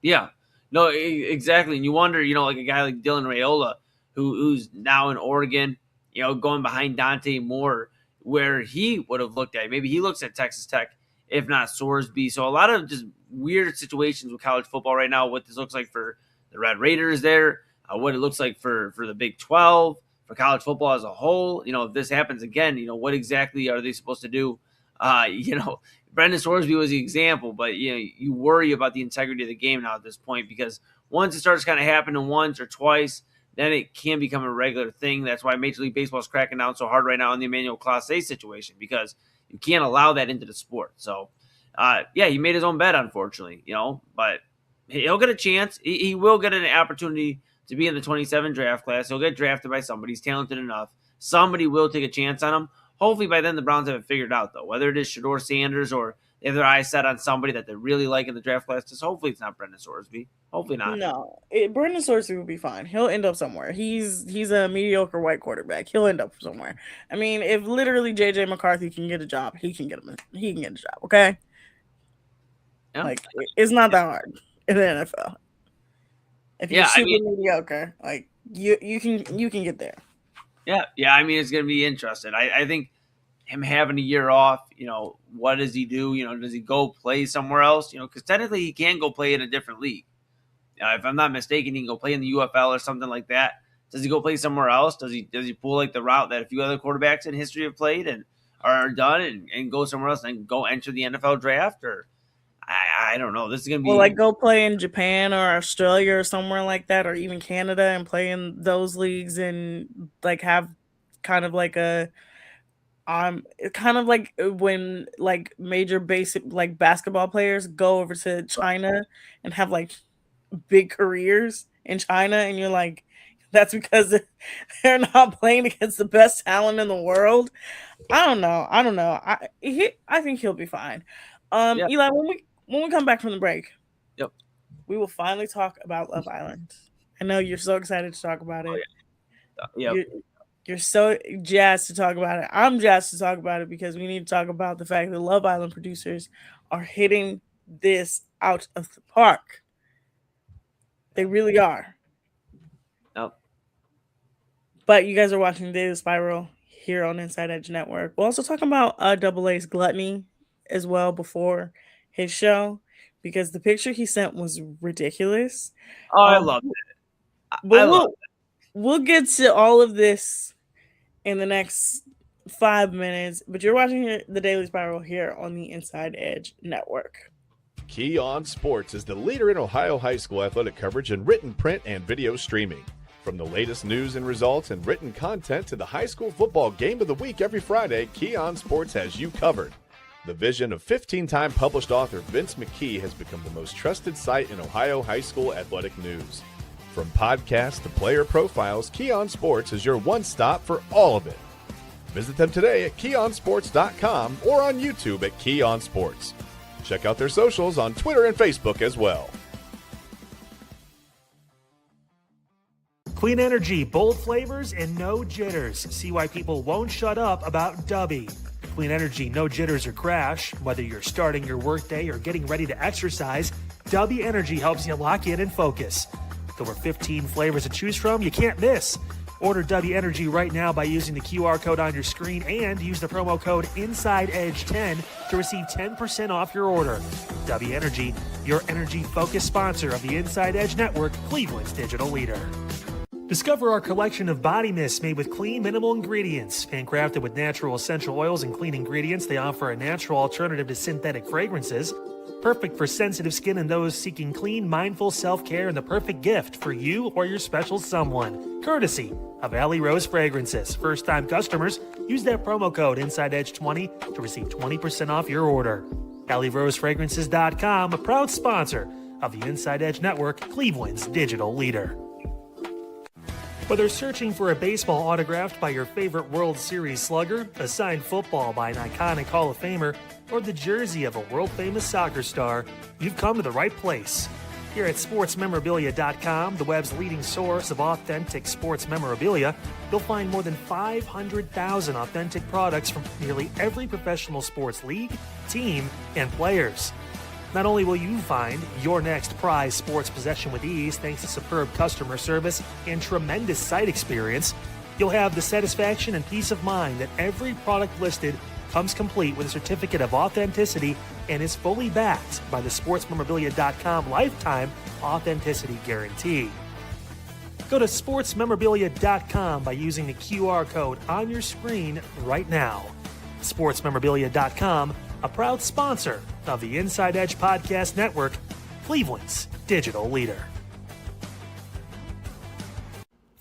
Yeah. No, exactly. And you wonder, like a guy like Dylan Raiola, who's now in Oregon, going behind Dante Moore, where he would have looked at. Maybe he looks at Texas Tech, if not Sorsby. So a lot of just weird situations with college football right now, what this looks like for the Red Raiders there, what it looks like for the Big 12, for college football as a whole. If this happens again, what exactly are they supposed to do? Brendan Sorsby was the example, but you worry about the integrity of the game now at this point, because once it starts kind of happening once or twice, then it can become a regular thing. That's why Major League Baseball is cracking down so hard right now on the Emmanuel Clase situation, because you can't allow that into the sport. So he made his own bet, unfortunately, but he'll get a chance. He will get an opportunity to be in the 27 draft class. He'll get drafted by somebody. He's talented enough. Somebody will take a chance on him. Hopefully by then the Browns have it figured out, though, whether it is Shedeur Sanders or they have their eyes set on somebody that they really like in the draft class. Just hopefully it's not Brendan Sorsby. Hopefully not. No, Brendan Sorsby will be fine. He'll end up somewhere. He's a mediocre white quarterback. He'll end up somewhere. I mean, if literally JJ McCarthy can get a job, he can get a job. Okay, like it's not that hard in the NFL. If you're super mediocre, like you can get there. Yeah. I mean, it's going to be interesting. I think him having a year off, what does he do? Does he go play somewhere else? Because technically he can go play in a different league. If I'm not mistaken, he can go play in the UFL or something like that. Does he go play somewhere else? Does he pull like the route that a few other quarterbacks in history have played and are done and go somewhere else and go enter the NFL draft? Or I don't know. This is going to be like go play in Japan or Australia or somewhere like that, or even Canada and play in those leagues and like have kind of like a kind of like when like major basic like basketball players go over to China and have like big careers in China, and you're like, that's because they're not playing against the best talent in the world. I don't know. I think he'll be fine. Eli, when we come back from the break, we will finally talk about Love Island. I know you're so excited to talk about it. You're so jazzed to talk about it. I'm jazzed to talk about it because we need to talk about the fact that Love Island producers are hitting this out of the park. They really are. But you guys are watching Daily Spiral here on Inside Edge Network. We're also talking about Double A's gluttony as well before his show, because the picture he sent was ridiculous. I love it. We'll get to all of this in the next 5 minutes, but you're watching the Daily Spiral here on the Inside Edge Network. Key On Sports is the leader in Ohio high school athletic coverage in written, print, and video streaming. From the latest news and results and written content to the high school football game of the week every Friday, Key On Sports has you covered. The vision of 15-time published author Vince McKee has become the most trusted site in Ohio high school athletic news. From podcasts to player profiles, Key On Sports is your one stop for all of it. Visit them today at keyonsports.com or on YouTube at Key On Sports. Check out their socials on Twitter and Facebook as well. Clean energy, bold flavors, and no jitters. See why people won't shut up about Dubby. Clean energy, no jitters or crash. Whether you're starting your workday or getting ready to exercise, Dubby Energy helps you lock in and focus. With over 15 flavors to choose from, you can't miss. Order Dubby Energy right now by using the QR code on your screen and use the promo code InsideEdge10 to receive 10% off your order. Dubby Energy, your energy-focused sponsor of the Inside Edge Network, Cleveland's digital leader. Discover our collection of body mists made with clean, minimal ingredients. Handcrafted with natural essential oils and clean ingredients, they offer a natural alternative to synthetic fragrances. Perfect for sensitive skin and those seeking clean, mindful self-care, and the perfect gift for you or your special someone. Courtesy of Alley Rose Fragrances. First-time customers, use that promo code InsideEdge20 to receive 20% off your order. AlleyRoseFragrances.com, a proud sponsor of the Inside Edge Network, Cleveland's digital leader. Whether searching for a baseball autographed by your favorite World Series slugger, a signed football by an iconic Hall of Famer, or the jersey of a world-famous soccer star, you've come to the right place. Here at SportsMemorabilia.com, the web's leading source of authentic sports memorabilia, you'll find more than 500,000 authentic products from nearly every professional sports league, team, and players. Not only will you find your next prized sports possession with ease thanks to superb customer service and tremendous site experience, you'll have the satisfaction and peace of mind that every product listed comes complete with a certificate of authenticity and is fully backed by the SportsMemorabilia.com lifetime authenticity guarantee. Go to SportsMemorabilia.com by using the QR code on your screen right now. SportsMemorabilia.com, a proud sponsor of the Inside Edge Podcast Network, Cleveland's digital leader.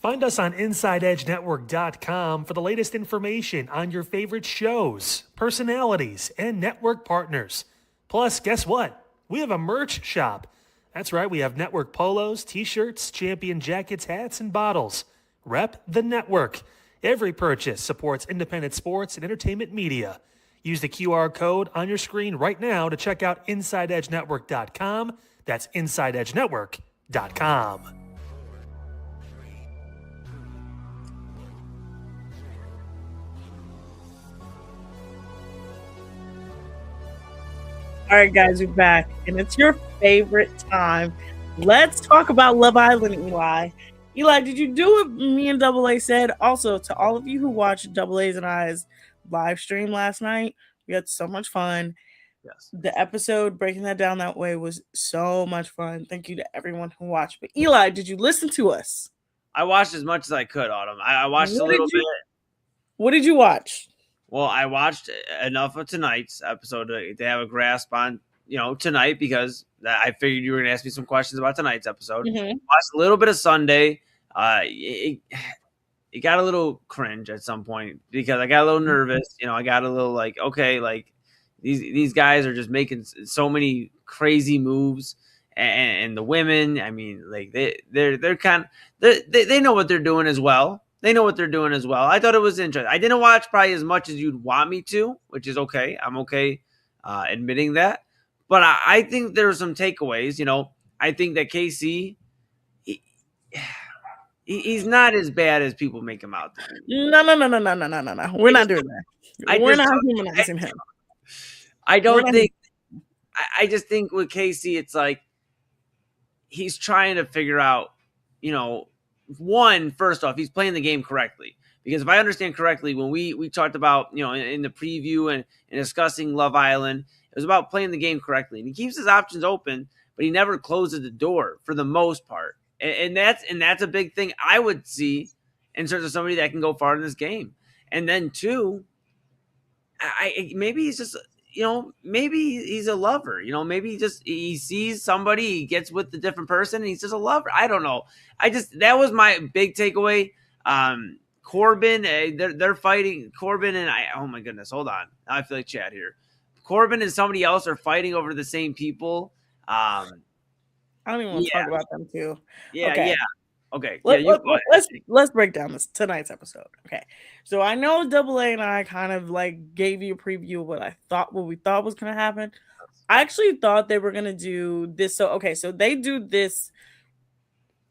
Find us on InsideEdgeNetwork.com for the latest information on your favorite shows, personalities, and network partners. Plus, guess what? We have a merch shop. That's right, we have network polos, t-shirts, champion jackets, hats, and bottles. Rep the network. Every purchase supports independent sports and entertainment media. Use the QR code on your screen right now to check out InsideEdgeNetwork.com. That's InsideEdgeNetwork.com. All right, guys, we're back, and it's your favorite time. Let's talk about Love Island, Eli. Eli, did you do what me and Double A said? Also, to all of you who watched Double A's and I's live stream last night, we had so much fun. Yes. The episode, breaking that down that way, was so much fun. Thank you to everyone who watched. But Eli, did you listen to us? I watched as much as I could, Autumn. I watched a little bit. What did you watch? Well, I watched enough of tonight's episode to have a grasp on, tonight, because I figured you were going to ask me some questions about tonight's episode. Mm-hmm. Watched a little bit of Sunday. It got a little cringe at some point because I got a little nervous. I got a little like, okay, like these guys are just making so many crazy moves, and the women, I mean, like they're kind of they know what they're doing as well. They know what they're doing as well. I thought it was interesting. I didn't watch probably as much as you'd want me to, which is okay. I'm okay admitting that. But I think there are some takeaways. I think that KC, he's not as bad as people make him out to be. No. We're not doing that. We're not humanizing him. I don't think. I just think with KC, it's like he's trying to figure out, first off, he's playing the game correctly. Because if I understand correctly, when we talked about, in the preview and discussing Love Island, it was about playing the game correctly. And he keeps his options open, but he never closes the door for the most part. And that's a big thing I would see in terms of somebody that can go far in this game. And then two, maybe he's just, maybe he's a lover. Maybe he sees somebody, he gets with a different person, and he's just a lover. I don't know. That was my big takeaway. Corbin, they're fighting. Corbin and oh my goodness, hold on. Now I feel like Chad here. Corbin and somebody else are fighting over the same people. I don't even want to talk about them too. Yeah, okay. Yeah. Okay. Let's break down tonight's episode. Okay. So I know Double A and I kind of like gave you a preview of what we thought was gonna happen. I actually thought they were gonna do this. So they do this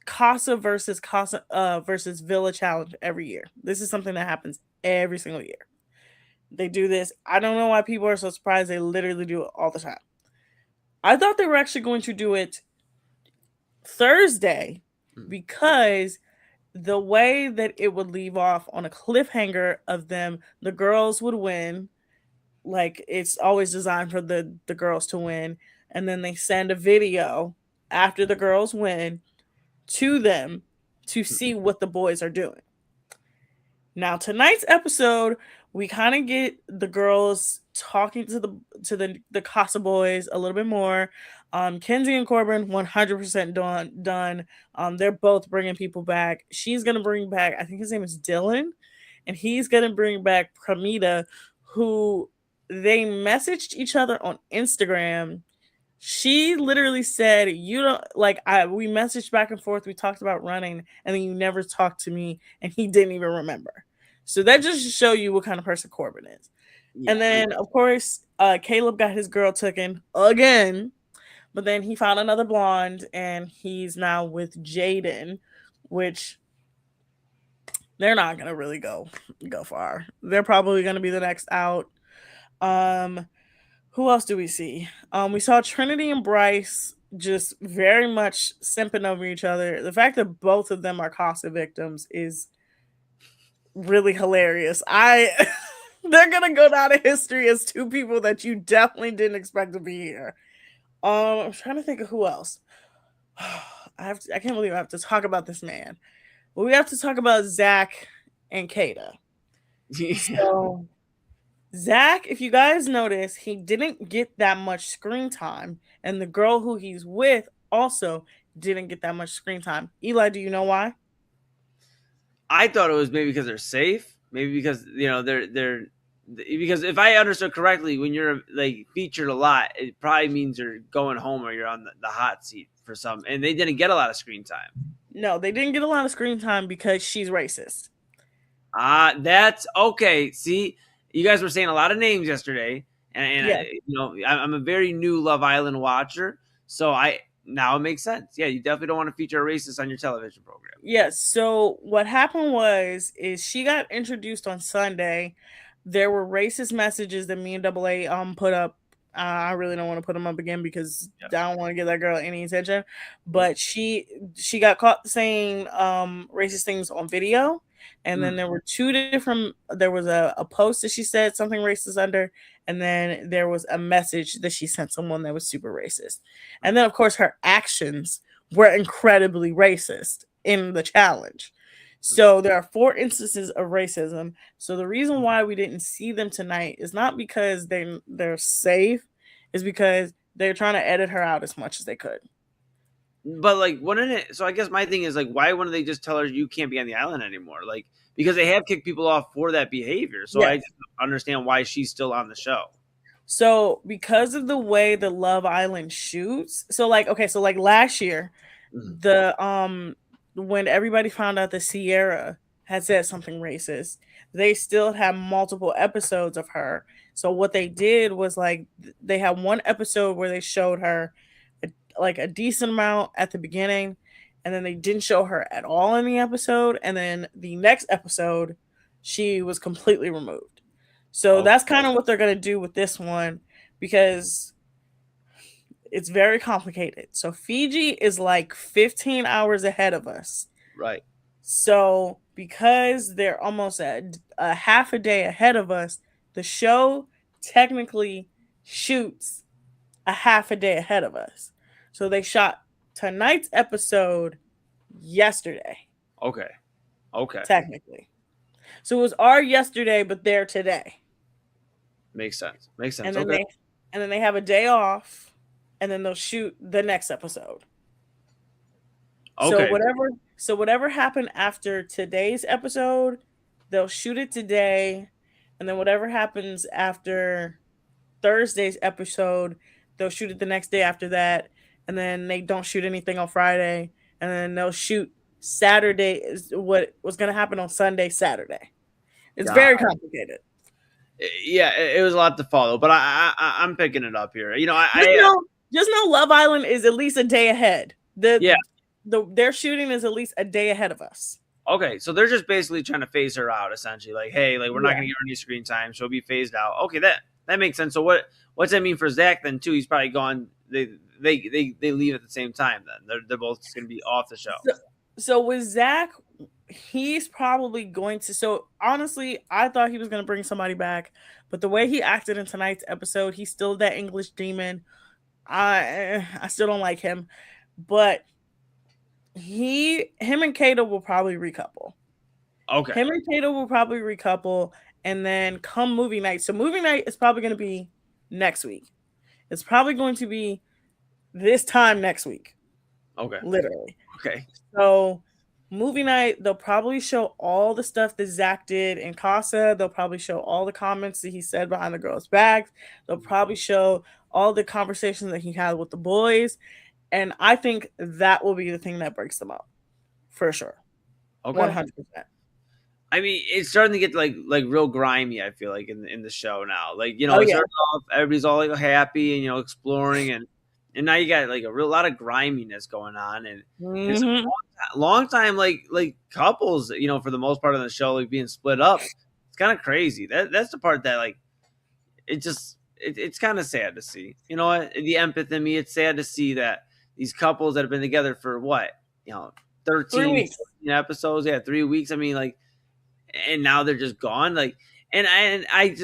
Casa versus Villa challenge every year. This is something that happens every single year. They do this. I don't know why people are so surprised. They literally do it all the time. I thought they were actually going to do it Thursday because the way that it would leave off on a cliffhanger of them, the girls would win. Like, it's always designed for the girls to win. And then they send a video after the girls win to them to see what the boys are doing. Now, tonight's episode, we kind of get the girls talking to the Casa boys a little bit more. Kenzie and Corbin, 100% done. They're both bringing people back. She's gonna bring back, I think his name is Dylan, and he's gonna bring back Pramita, who they messaged each other on Instagram. She literally said, "You don't like." We messaged back and forth. We talked about running, and then you never talked to me, and he didn't even remember. So that just to show you what kind of person Corbin is. Yeah. And then, of course, Caleb got his girl taken again, but then he found another blonde, and he's now with Jaden, which they're not gonna really go far. They're probably gonna be the next out. Who else do we see? We saw Trinity and Bryce just very much simping over each other. The fact that both of them are Casa victims is really hilarious. They're gonna go down in history as two people that you definitely didn't expect to be here. I'm trying to think of who else. I can't believe I have to talk about this man. Well, we have to talk about Zach and Kata. So Zach, if you guys notice, he didn't get that much screen time, and the girl who he's with also didn't get that much screen time. Eli, do you know why? I thought it was maybe because they're safe, maybe because they're because if I understood correctly, when you're like featured a lot, it probably means you're going home or you're on the hot seat for some, and they didn't get a lot of screen time. No, they didn't get a lot of screen time because she's racist. That's okay. See, you guys were saying a lot of names yesterday, and Yeah. I'm a very new Love Island watcher, so now it makes sense. Yeah, you definitely don't want to feature a racist on your television program. Yes. So what happened is she got introduced on Sunday. There were racist messages that me and Double A put up. I really don't want to put them up again because I don't want to give that girl any attention. But she got caught saying racist things on video. And then there were there was a post that she said something racist under, and then there was a message that she sent someone that was super racist. And then of course her actions were incredibly racist in the challenge. So there are 4 instances of racism. So the reason why we didn't see them tonight is not because they're safe, is because they're trying to edit her out as much as they could. But like, wouldn't it? So I guess my thing is like, why wouldn't they just tell her you can't be on the island anymore? Like, because they have kicked people off for that behavior. So I just don't understand why she's still on the show. So because of the way the Love Island shoots, so like last year, the when everybody found out that Sierra had said something racist, they still had multiple episodes of her. So what they did was like they had one episode where they showed her like a decent amount at the beginning, and then they didn't show her at all in the episode, and then the next episode she was completely removed. So that's kind of what they're going to do with this one, because it's very complicated. So Fiji is like 15 hours ahead of us. Right. So because they're almost a half a day ahead of us, the show technically shoots a half a day ahead of us. So they shot tonight's episode yesterday. Okay. Technically. So it was our yesterday, but they're today. Makes sense. And then they have a day off, and then they'll shoot the next episode. Okay. So whatever happened after today's episode, they'll shoot it today, and then whatever happens after Thursday's episode, they'll shoot it the next day after that, and then they don't shoot anything on Friday, and then they'll shoot Saturday is what was going to happen on Sunday, Saturday. It's very complicated. Yeah, it was a lot to follow, but I'm picking it up here. Just know Love Island is at least a day ahead. Their shooting is at least a day ahead of us. Okay, so they're just basically trying to phase her out, essentially. Like, hey, like we're not going to give her any screen time. She'll be phased out. Okay, that makes sense. So what's that mean for Zach then too? He's probably gone. They leave at the same time. Then they're both going to be off the show. So with Zach, he's probably going to. So honestly, I thought he was going to bring somebody back, but the way he acted in tonight's episode, he's still that English demon. I still don't like him, but him and Kato will probably recouple. Okay. Him and Kato will probably recouple, and then come movie night. So movie night is probably going to be next week. It's probably going to be this time next week. Okay. Literally. Okay. So movie night, they'll probably show all the stuff that Zach did in Casa. They'll probably show all the comments that he said behind the girls' backs. They'll probably show all the conversations that he had with the boys. And I think that will be the thing that breaks them up. For sure. Okay. 100%. I mean, it's starting to get like real grimy, I feel like, in the show now. Like, off, everybody's all like happy and exploring, and now you got like a lot of griminess going on, and it's a long time like couples, for the most part of the show, like being split up. It's kind of crazy. That's the part that like it's kind of sad to see. You know what? The empath in me, it's sad to see that these couples that have been together for 13 episodes, 3 weeks. I mean, like, and now they're just gone. Like, and I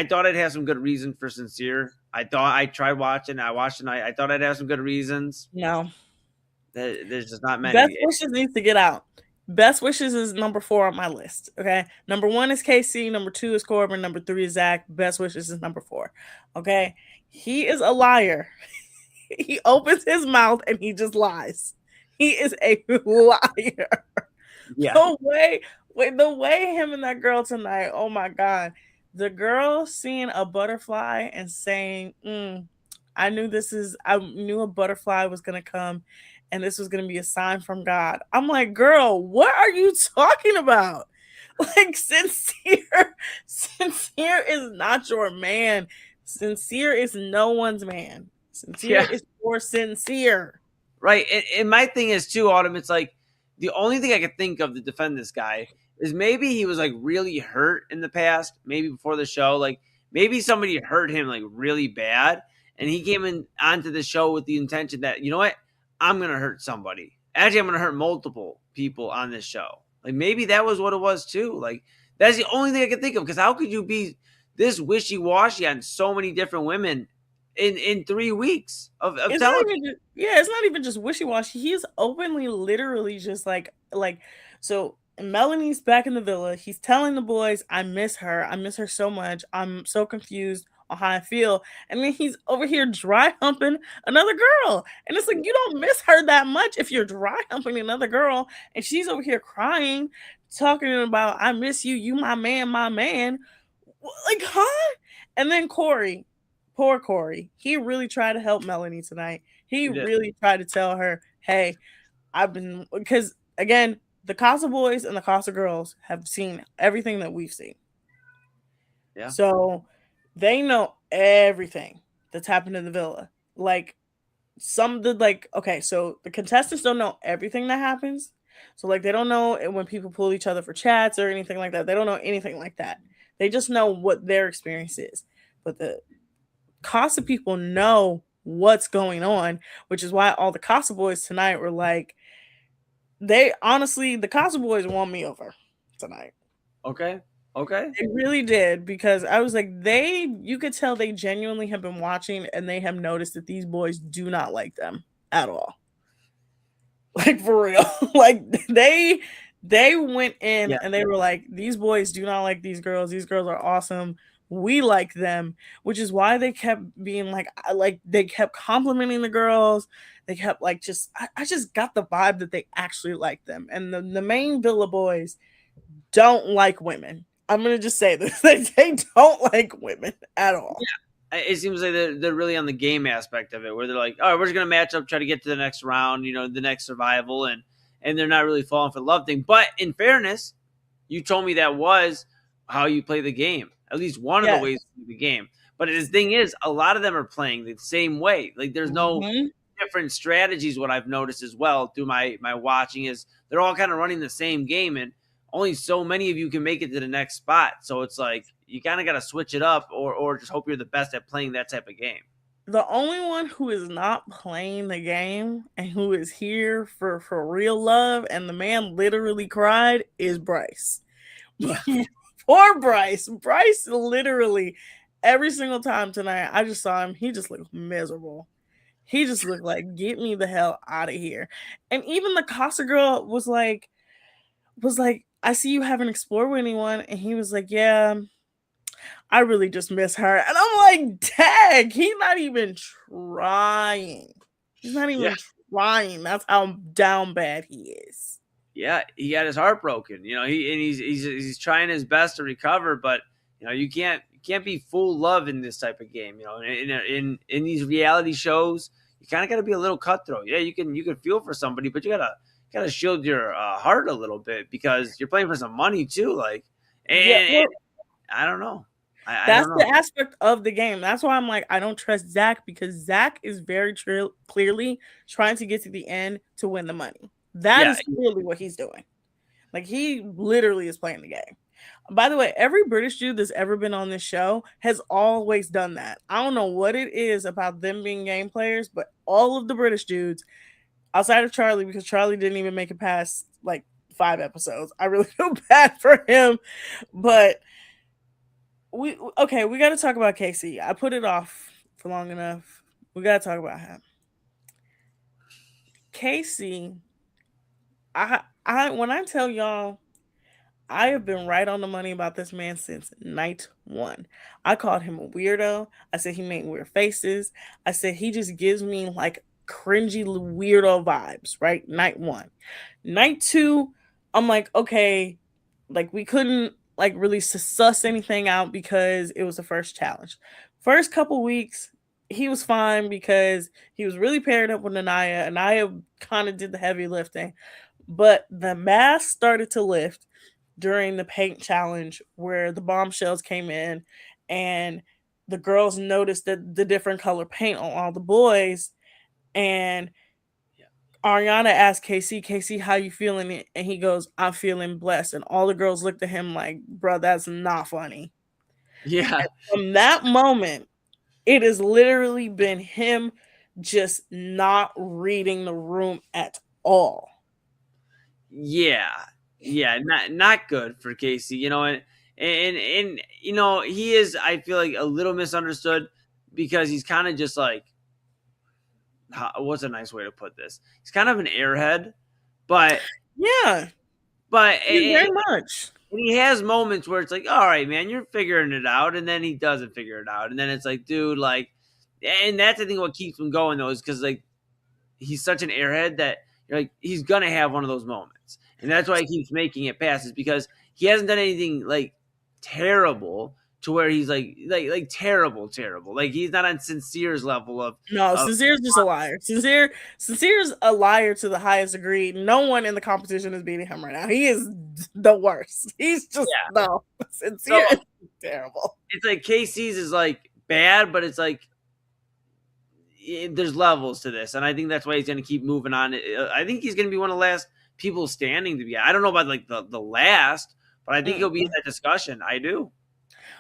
thought I'd have some good reason for Sincere. I tried watching. I watched tonight. I thought I'd have some good reasons. No, there's just not many. Best Wishes needs to get out. Best Wishes is number 4 on my list. Okay, number 1 is KC. Number 2 is Corbin. Number 3 is Zach. Best Wishes is number 4. Okay, he is a liar. He opens his mouth and he just lies. He is a liar. Yeah. The way him and that girl tonight. Oh my God. The girl seeing a butterfly and saying, I knew a butterfly was going to come and this was going to be a sign from God. I'm like, girl, what are you talking about? Like, sincere is not your man. Sincere is no one's man. Sincere is for sincere. Right. And my thing is too, Autumn, it's like the only thing I could think of to defend this guy is maybe he was like really hurt in the past, maybe before the show. Like maybe somebody hurt him like really bad. And he came in onto the show with the intention that, you know what? I'm going to hurt somebody. Actually, I'm going to hurt multiple people on this show. Like maybe that was what it was too. Like that's the only thing I could think of. Because how could you be this wishy-washy on so many different women in 3 weeks of television? It's not even just wishy-washy. He's openly, literally just like so Melanie's back in the villa. He's telling the boys, I miss her. I miss her so much. I'm so confused on how I feel. And then he's over here dry humping another girl. And it's like, you don't miss her that much if you're dry humping another girl. And she's over here crying, talking about, I miss you. You my man, my man. Like, huh? And then Corey, poor Corey, he really tried to help Melanie tonight. He really tried to tell her, hey, because again, the Casa boys and the Casa girls have seen everything that we've seen. Yeah. So they know everything that's happened in the villa. Like so the contestants don't know everything that happens. So like they don't know when people pull each other for chats or anything like that. They don't know anything like that. They just know what their experience is. But the Casa people know what's going on, which is why all the Casa boys tonight were like, the Casa boys won me over tonight. Okay. They really did, because I was like, you could tell they genuinely have been watching and they have noticed that these boys do not like them at all. Like for real. Like they went in and they were like, these boys do not like these girls. These girls are awesome. We like them, which is why they kept being like they kept complimenting the girls. They kept like I just got the vibe that they actually like them. And the main villa boys don't like women. I'm gonna just say this: they don't like women at all. Yeah, it seems like they're really on the game aspect of it, where they're like, all right, we're just gonna match up, try to get to the next round, the next survival, and they're not really falling for the love thing. But in fairness, you told me that was how you play the game. At least one of the ways to play the game. But the thing is, a lot of them are playing the same way. Like there's no different strategies. What I've noticed as well through my watching is they're all kind of running the same game, and only so many of you can make it to the next spot. So it's like you kind of got to switch it up or just hope you're the best at playing that type of game. The only one who is not playing the game and who is here for real love, and the man literally cried, is Bryce. Poor Bryce. Bryce literally, every single time tonight, I just saw him. He just looked miserable. He just looked like, get me the hell out of here. And even the Casa girl was like, I see you haven't explored with anyone. And he was like, yeah, I really just miss her. And I'm like, dang, he's not even trying. He's not even trying. That's how down bad he is. Yeah, he got his heart broken. He's trying his best to recover, but you can't be full love in this type of game. In these reality shows, you kind of got to be a little cutthroat. Yeah, you can feel for somebody, but you gotta shield your heart a little bit, because you're playing for some money too. Like, and I don't know. That's the aspect of the game. That's why I'm like, I don't trust Zach, because Zach is very clearly trying to get to the end to win the money. That is clearly what he's doing. Like, he literally is playing the game. By the way, every British dude that's ever been on this show has always done that. I don't know what it is about them being game players, but all of the British dudes, outside of Charlie, because Charlie didn't even make it past like 5 episodes. I really feel bad for him. But we got to talk about Casey. I put it off for long enough. We got to talk about him. Casey, when I tell y'all, I have been right on the money about this man since night 1. I called him a weirdo. I said he made weird faces. I said he just gives me like cringy weirdo vibes, right? Night 1. Night 2, I'm like, okay, like we couldn't like really suss anything out because it was the first challenge. First couple weeks, he was fine because he was really paired up with Anaya. Anaya kind of did the heavy lifting, but the mask started to lift during the paint challenge where the bombshells came in and the girls noticed that the different color paint on all the boys. And Ariana asked Casey, how you feeling? And he goes, I'm feeling blessed. And all the girls looked at him like, bro, that's not funny. Yeah. And from that moment, it has literally been him just not reading the room at all. Yeah. Yeah. Not good for Casey, you know, and you know, he is, I feel like, a little misunderstood because he's kind of just like, what's a nice way to put this? He's kind of an airhead, but yeah, very much. And he has moments where it's like, all right, man, you're figuring it out, and then he doesn't figure it out, and then it's like, dude, like, and that's I think what keeps him going though is because like he's such an airhead that you're like he's gonna have one of those moments, and that's why he keeps making it passes because he hasn't done anything like terrible to where he's like terrible. Like he's not on Sincere's level of Sincere's just a liar. Sincere's a liar to the highest degree. No one in the competition is beating him right now. He is the worst. He's just Sincere is terrible. It's like Casey's is like bad, but it's like there's levels to this, and I think that's why he's going to keep moving on. I think he's going to be one of the last people standing to be. I don't know about like the last, but I think he'll be in that discussion. I do.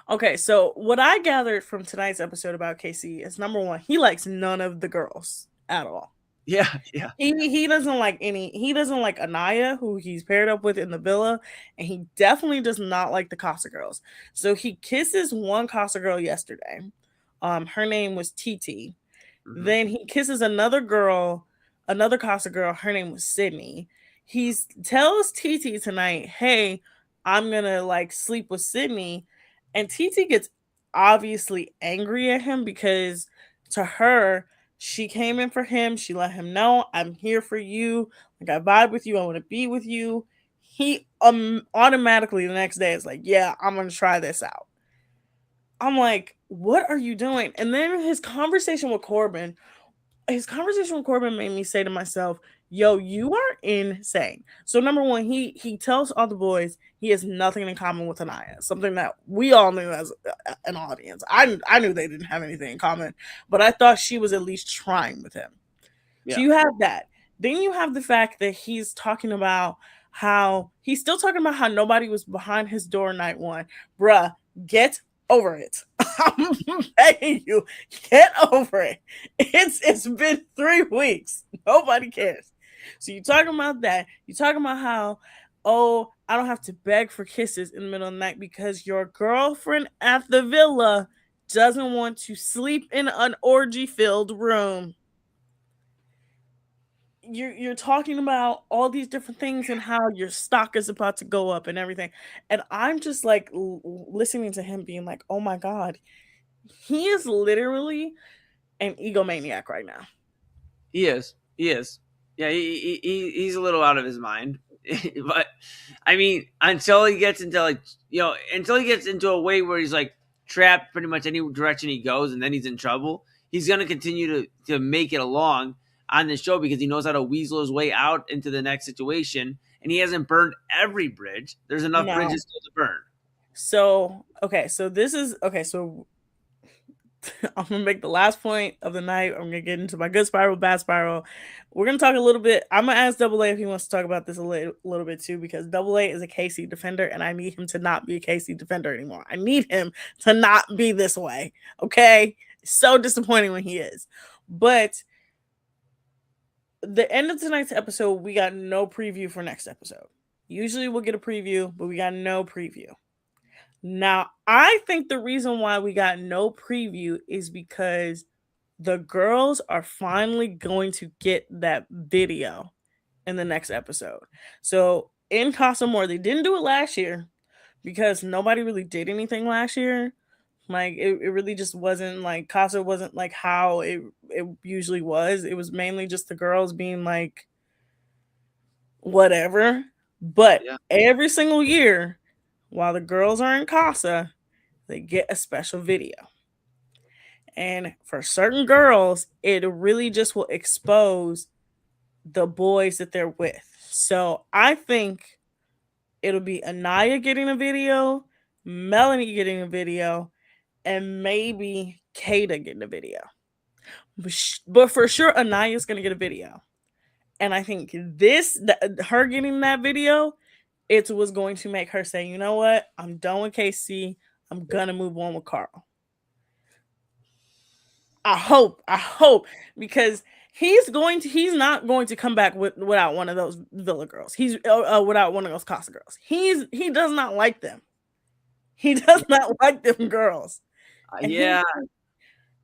Okay, so what I gathered from tonight's episode about Casey is number one, he likes none of the girls at all. Yeah. He doesn't like any. He doesn't like Anaya, who he's paired up with in the villa, and he definitely does not like the Casa girls. So he kisses one Casa girl yesterday. Her name was TT. Mm-hmm. Then he kisses another girl, another Casa girl. Her name was Sydney. He tells TT tonight, "Hey, I'm gonna like sleep with Sydney." And TT gets obviously angry at him because to her, she came in for him. She let him know, I'm here for you. Like, I vibe with you. I want to be with you. He automatically the next day is like, yeah, I'm going to try this out. I'm like, what are you doing? And then his conversation with Corbin made me say to myself, yo, you are insane. So number one, he tells all the boys he has nothing in common with Anaya, something that we all knew as an audience. I knew they didn't have anything in common, but I thought she was at least trying with him. Yeah. So you have that. Then you have the fact that he's talking about how he's still talking about how nobody was behind his door night one. Bruh, get over it. I'm begging you, get over it. It's been 3 weeks. Nobody cares. So you're talking about that. You're talking about how, oh, I don't have to beg for kisses in the middle of the night because your girlfriend at the villa doesn't want to sleep in an orgy-filled room. You're talking about all these different things and how your stock is about to go up and everything. And I'm just like listening to him being like, oh my God, he is literally an egomaniac right now. He is. Yeah, he's a little out of his mind. But I mean, until he gets into a way where he's like trapped pretty much any direction he goes and then he's in trouble, he's going to continue to make it along on this show because he knows how to weasel his way out into the next situation, and he hasn't burned every bridge. There's enough bridges still to burn. So I'm going to make the last point of the night. I'm going to get into my good spiral, bad spiral. We're going to talk a little bit. I'm going to ask Double A if he wants to talk about this a little bit too, because Double A is a KC defender, and I need him to not be a KC defender anymore. I need him to not be this way. Okay? It's so disappointing when he is. But the end of tonight's episode, we got no preview for next episode. Usually we'll get a preview, but we got no preview. Now, I think the reason why we got no preview is because the girls are finally going to get that video in the next episode. So in Casa More, they didn't do it last year because nobody really did anything last year. Like it really just wasn't like Casa wasn't like how it usually was. It was mainly just the girls being like whatever. But every single year while the girls are in Casa, they get a special video. And for certain girls, it really just will expose the boys that they're with. So I think it'll be Anaya getting a video, Melanie getting a video, and maybe Kata getting a video. But for sure, Anaya's going to get a video. And I think her getting that video, it was going to make her say, you know what? I'm done with KC. I'm going to move on with Carl. I hope, because he's not going to come back without one of those Villa girls. He's without one of those Casa girls. He does not like them. He does not like them girls. And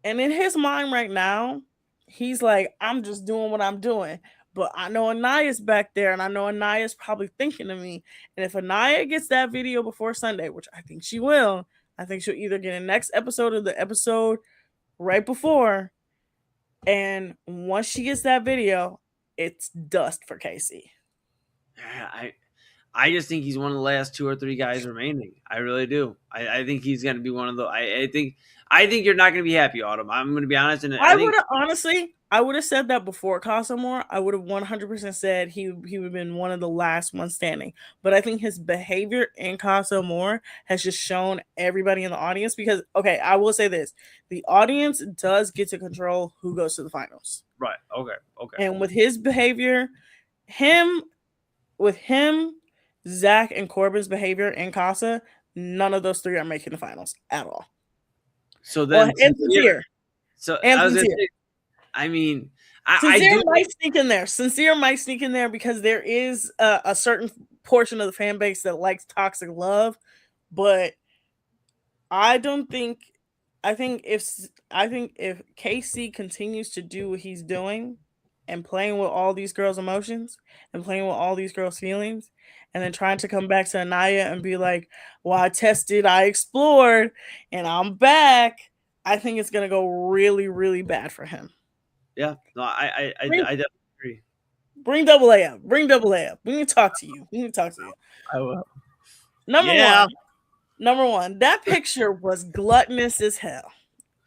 in his mind right now, he's like, I'm just doing what I'm doing. But I know Anaya's back there, and I know Anaya's probably thinking of me. And if Anaya gets that video before Sunday, which I think she will, I think she'll either get a next episode or the episode right before. And once she gets that video, it's dust for Casey. I just think he's one of the last 2 or 3 guys remaining. I really do. I think he's going to be one of the. I think you're not going to be happy, Autumn. I'm going to be honest. And I would have said that before Casa more. I would have 100% said he would have been one of the last ones standing. But I think his behavior in Casa more has just shown everybody in the audience, because, okay, I will say this. The audience does get to control who goes to the finals. Right. Okay. And with his behavior, Zach and Corbin's behavior in Casa, none of those 3 are making the finals at all. So then, Sincere. Sincere might sneak in there. Sincere might sneak in there because there is a certain portion of the fan base that likes toxic love, but I think if KC continues to do what he's doing and playing with all these girls' emotions and playing with all these girls' feelings, and then trying to come back to Anaya and be like, well, I tested, I explored, and I'm back, I think it's going to go really, really bad for him. Yeah. No, I definitely agree. Bring Double A up. We need to talk to you. I will. Number one, that picture was gluttonous as hell.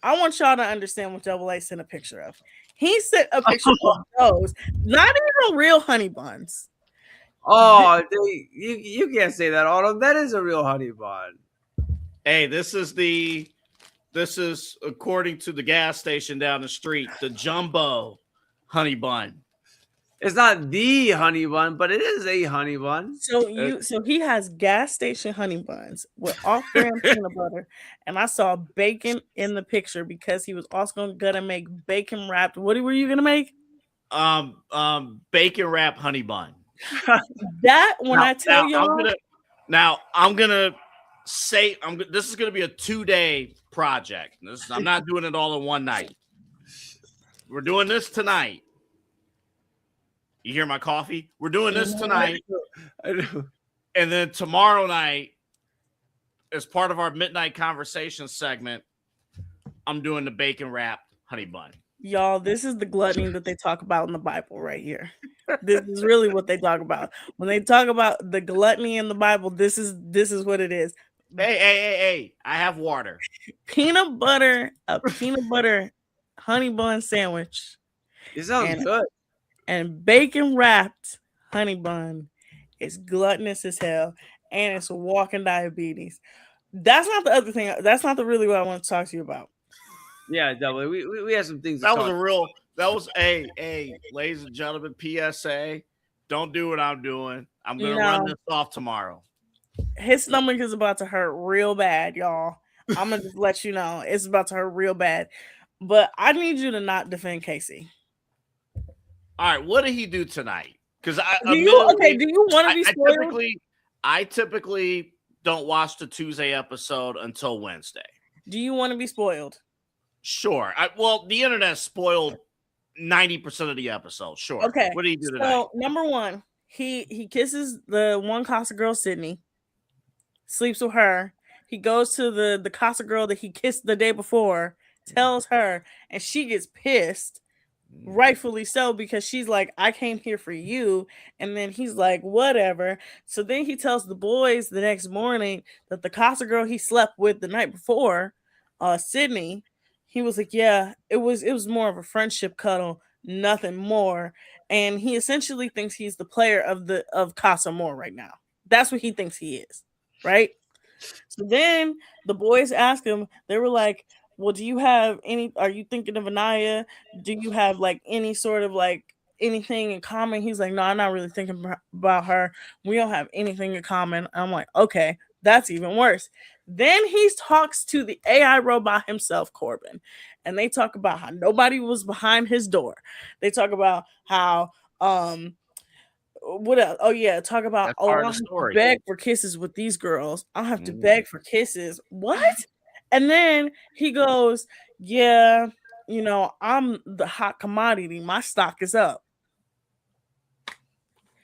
I want y'all to understand what Double A sent a picture of. He sent a picture of those, not even real honey buns. Oh, you can't say that, Autumn. That is a real honey bun. Hey, this is according to the gas station down the street, the jumbo honey bun. It's not the honey bun, but it is a honey bun. So he has gas station honey buns with off-brand peanut butter, and I saw bacon in the picture because he was also gonna make bacon wrapped. What were you gonna make? Bacon wrapped honey bun. That when I tell you, I'm gonna say this is gonna be a 2-day project. I'm not doing it all in one night. We're doing this tonight. You hear my coffee? We're doing this tonight. I do. And then tomorrow night, as part of our midnight conversation segment, I'm doing the bacon wrapped honey bun. Y'all, this is the gluttony that they talk about in the Bible right here. This is really what they talk about. When they talk about the gluttony in the Bible, this is what it is. Hey, I have water. A peanut butter honey bun sandwich. It sounds good. And bacon wrapped honey bun is gluttonous as hell, and it's walking diabetes. That's not the other thing. That's not really what I want to talk to you about. Yeah, Double. We have some things. That was a ladies and gentlemen, PSA. Don't do what I'm doing. I'm gonna run this off tomorrow. His stomach is about to hurt real bad, y'all. I'm gonna just let you know it's about to hurt real bad. But I need you to not defend Casey. All right, what did he do tonight? Because do you want to be spoiled? I typically don't watch the Tuesday episode until Wednesday. Do you want to be spoiled? Sure. The internet spoiled 90% of the episode. Sure. Okay. What did he do tonight? So, number one, he kisses the one Casa girl, Sydney, sleeps with her. He goes to the Casa girl that he kissed the day before, tells her, and she gets pissed. Rightfully so, because she's like, I came here for you. And then he's like, whatever. So then he tells the boys the next morning that the Casa girl he slept with the night before, Sydney, he was like, yeah, it was more of a friendship cuddle, nothing more. And he essentially thinks he's the player of Casa More right now. That's what he thinks he is, right? So then the boys ask him, they were like, well, are you thinking of Anaya? Do you have like any sort of like anything in common? He's like, no, I'm not really thinking about her. We don't have anything in common. I'm like, okay, that's even worse. Then he talks to the AI robot himself, Corbin, and they talk about how nobody was behind his door. They talk about how, what else? Oh yeah, talk about That's part I of the have to story. beg for kisses with these girls. I have to beg for kisses. What? And then he goes, yeah, I'm the hot commodity. My stock is up.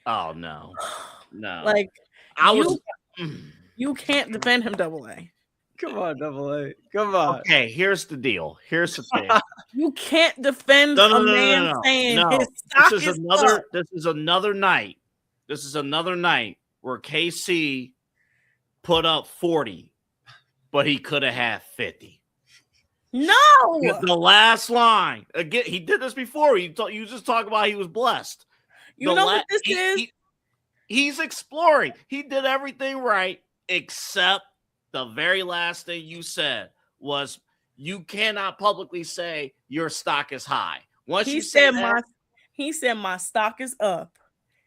Oh no. Like I you, was you can't defend him, Double A. Come on, Double A. Come on. okay. Here's the deal. Here's the thing. You can't defend a man saying his stock is up. This is another night. This is another night where KC put up 40, but he could have had 50. No, the last line again. He did this before. You just talk about he was blessed. You know what this is? He's exploring. He did everything right except the very last thing you said was you cannot publicly say your stock is high. Once he you said that, he said my stock is up.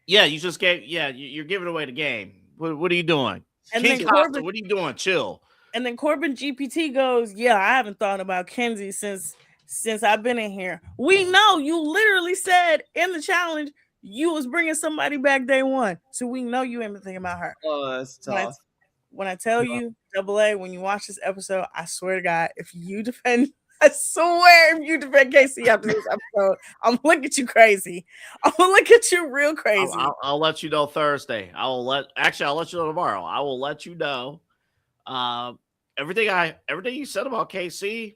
Yeah, you just gave. Yeah, you're giving away the game. What are you doing? And King then Costa, what are you doing? Chill. And then Corbin GPT goes, yeah, I haven't thought about Kenzie since I've been in here. We know you literally said in the challenge you was bringing somebody back day one. So we know you ain't been thinking about her. Oh, that's tough. When I tell you, Double A, when you watch this episode, I swear to God, if you defend Casey after this episode, I'm gonna look at you crazy. I'm gonna look at you real crazy. I'll let you know Thursday. I'll let you know tomorrow. I will let you know. Everything you said about KC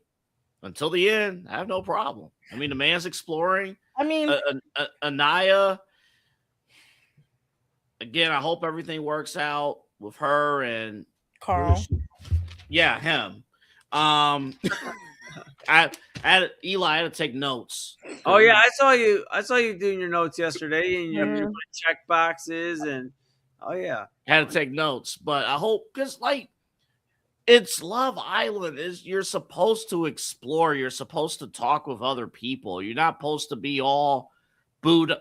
until the end, I have no problem. I mean, the man's exploring. I mean, Anaya. Again, I hope everything works out with her and Carl. Yeah, him. I had to take notes. Oh yeah, I saw you doing your notes yesterday, and you're check boxes, and oh yeah, I had to take notes. But I hope because it's Love Island. You're supposed to explore. You're supposed to talk with other people. You're not supposed to be all booed.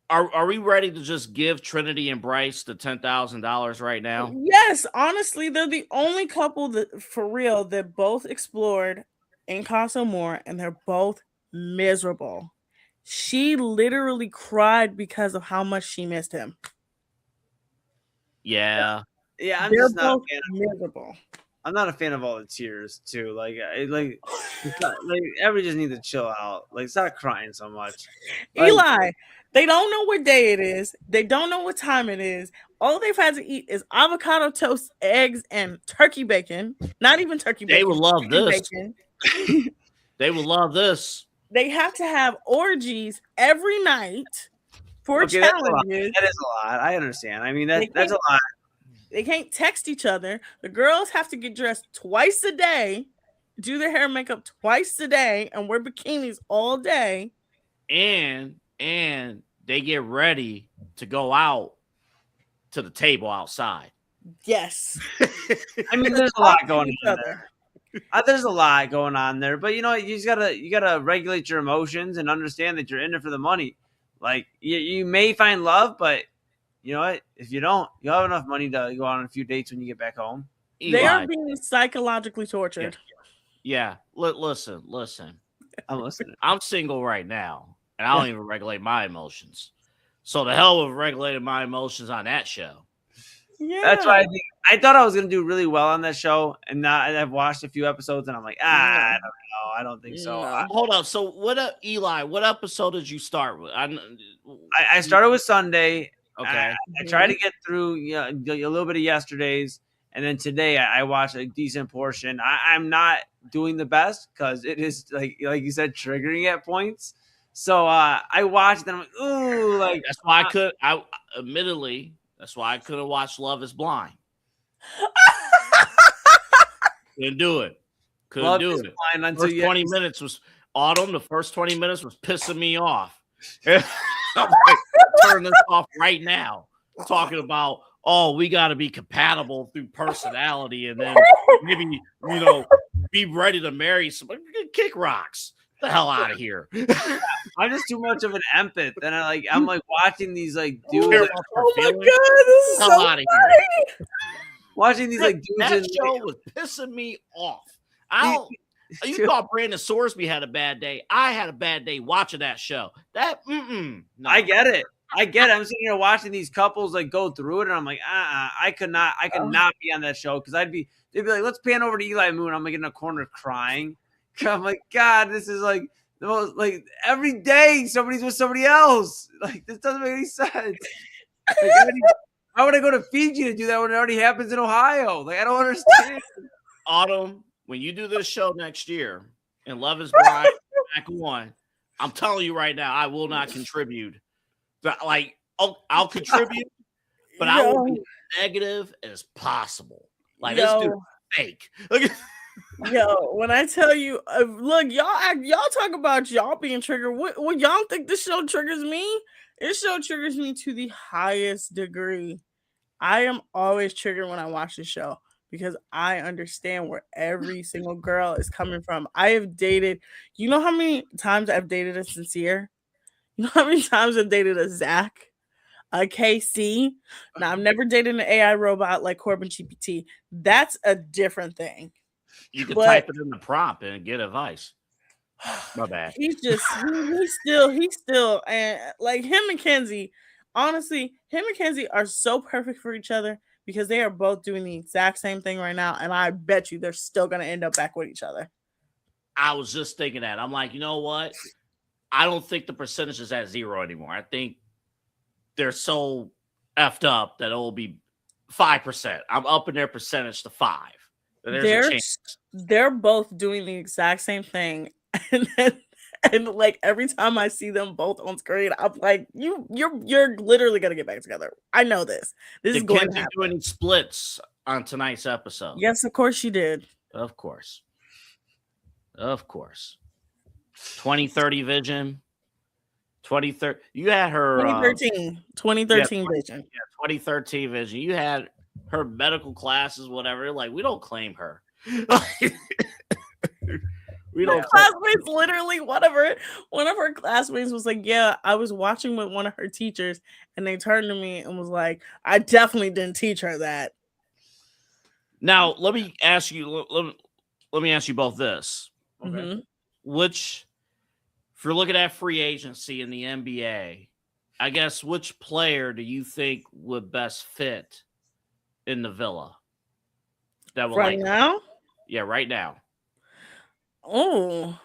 Are we ready to just give Trinity and Bryce the $10,000 right now? Yes, honestly, they're the only couple that for real that both explored in Casa More, and they're both miserable. She literally cried because of how much she missed him. Yeah, I'm they're just not both miserable. I'm not a fan of all the tears too. Like everybody just needs to chill out. Like, stop crying so much. Eli, they don't know what day it is. They don't know what time it is. All they've had to eat is avocado toast, eggs, and turkey bacon. Not even turkey bacon. They would love this. They would love this. They have to have orgies every night for challenges. That is a lot. I understand. I mean, that's a lot. They can't text each other. The girls have to get dressed twice a day, do their hair and makeup twice a day, and wear bikinis all day. And they get ready to go out to the table outside. Yes. I mean, there's a lot going on there. There's a lot going on there, but you just gotta regulate your emotions and understand that you're in it for the money. Like you may find love, but you know what? If you don't, you'll have enough money to go on a few dates when you get back home. They are being psychologically tortured. Yeah. Listen. I'm listening. I'm single right now, and I don't even regulate my emotions. So the hell with regulating my emotions on that show. Yeah. That's why I thought I was gonna do really well on that show, and now I've watched a few episodes, and I'm like, I don't know, I don't think so. Hold up. So Eli? What episode did you start with? I started with Sunday. Okay. I tried to get through a little bit of yesterday's, and then today I watched a decent portion. I'm not doing the best because it is like you said, triggering at points. So I watched and I'm like, ooh, like that's why I admittedly, that's why I couldn't watch Love is Blind. Couldn't do it. Couldn't do it. First 20 minutes was Autumn. The first 20 minutes was pissing me off. I'm like, turn this off right now. Talking about, we got to be compatible through personality, and then maybe be ready to marry somebody. Kick rocks. Get the hell out of here. I'm just too much of an empath, and I'm like watching these like dudes. Oh my god, this is so out of here. Watching these like dudes. That show was pissing me off. You thought Brandon Sorsby had a bad day. I had a bad day watching that show. No. I get it. I'm sitting here watching these couples like go through it, and I'm like, I could not be on that show because they'd be like, let's pan over to Eli Moon. I'm like in a corner crying. I'm like, God, this is like the most like every day somebody's with somebody else. Like this doesn't make any sense. Like, why would I go to Fiji to do that when it already happens in Ohio? Like I don't understand. Autumn, when you do this show next year and Love is Blind back one, I'm telling you right now, I will not contribute. Like I'll contribute, but I will be as negative as possible. Like this dude fake. Yo, when I tell you, look, y'all talk about y'all being triggered. What y'all think this show triggers me? This show triggers me to the highest degree. I am always triggered when I watch the show because I understand where every single girl is coming from. I have dated, you know how many times I've dated a Sincere? You know how many times I've dated a Zach, a KC? Now, I've never dated an AI robot like Corbin GPT. That's a different thing. You can type it in the prompt and get advice. My bad. He's still, and like him and Kenzie, honestly, him and Kenzie are so perfect for each other because they are both doing the exact same thing right now. And I bet you they're still going to end up back with each other. I was just thinking that. I'm like, you know what? I don't think the percentage is at 0 anymore. I think they're so effed up that it will be 5%. I'm upping their percentage to 5. They're both doing the exact same thing. And like every time I see them both on screen, I'm like, you're literally gonna get back together. I know this. This is going to happen. Do any splits on tonight's episode? Yes, of course she did. Of course. 2030 vision. 2030. You had her 2013 vision. Yeah, 2013 vision. You had her medical classes, whatever. Like, we don't claim her. We don't. Classmates, literally, one of her classmates was like, "Yeah, I was watching with one of her teachers, and they turned to me and was like, I definitely didn't teach her that." Now, let me ask you. Let me ask you both this. Okay. Mm-hmm. Which, if you're looking at free agency in the NBA, I guess which player do you think would best fit in the Villa? That will now? Yeah, right now. Oh,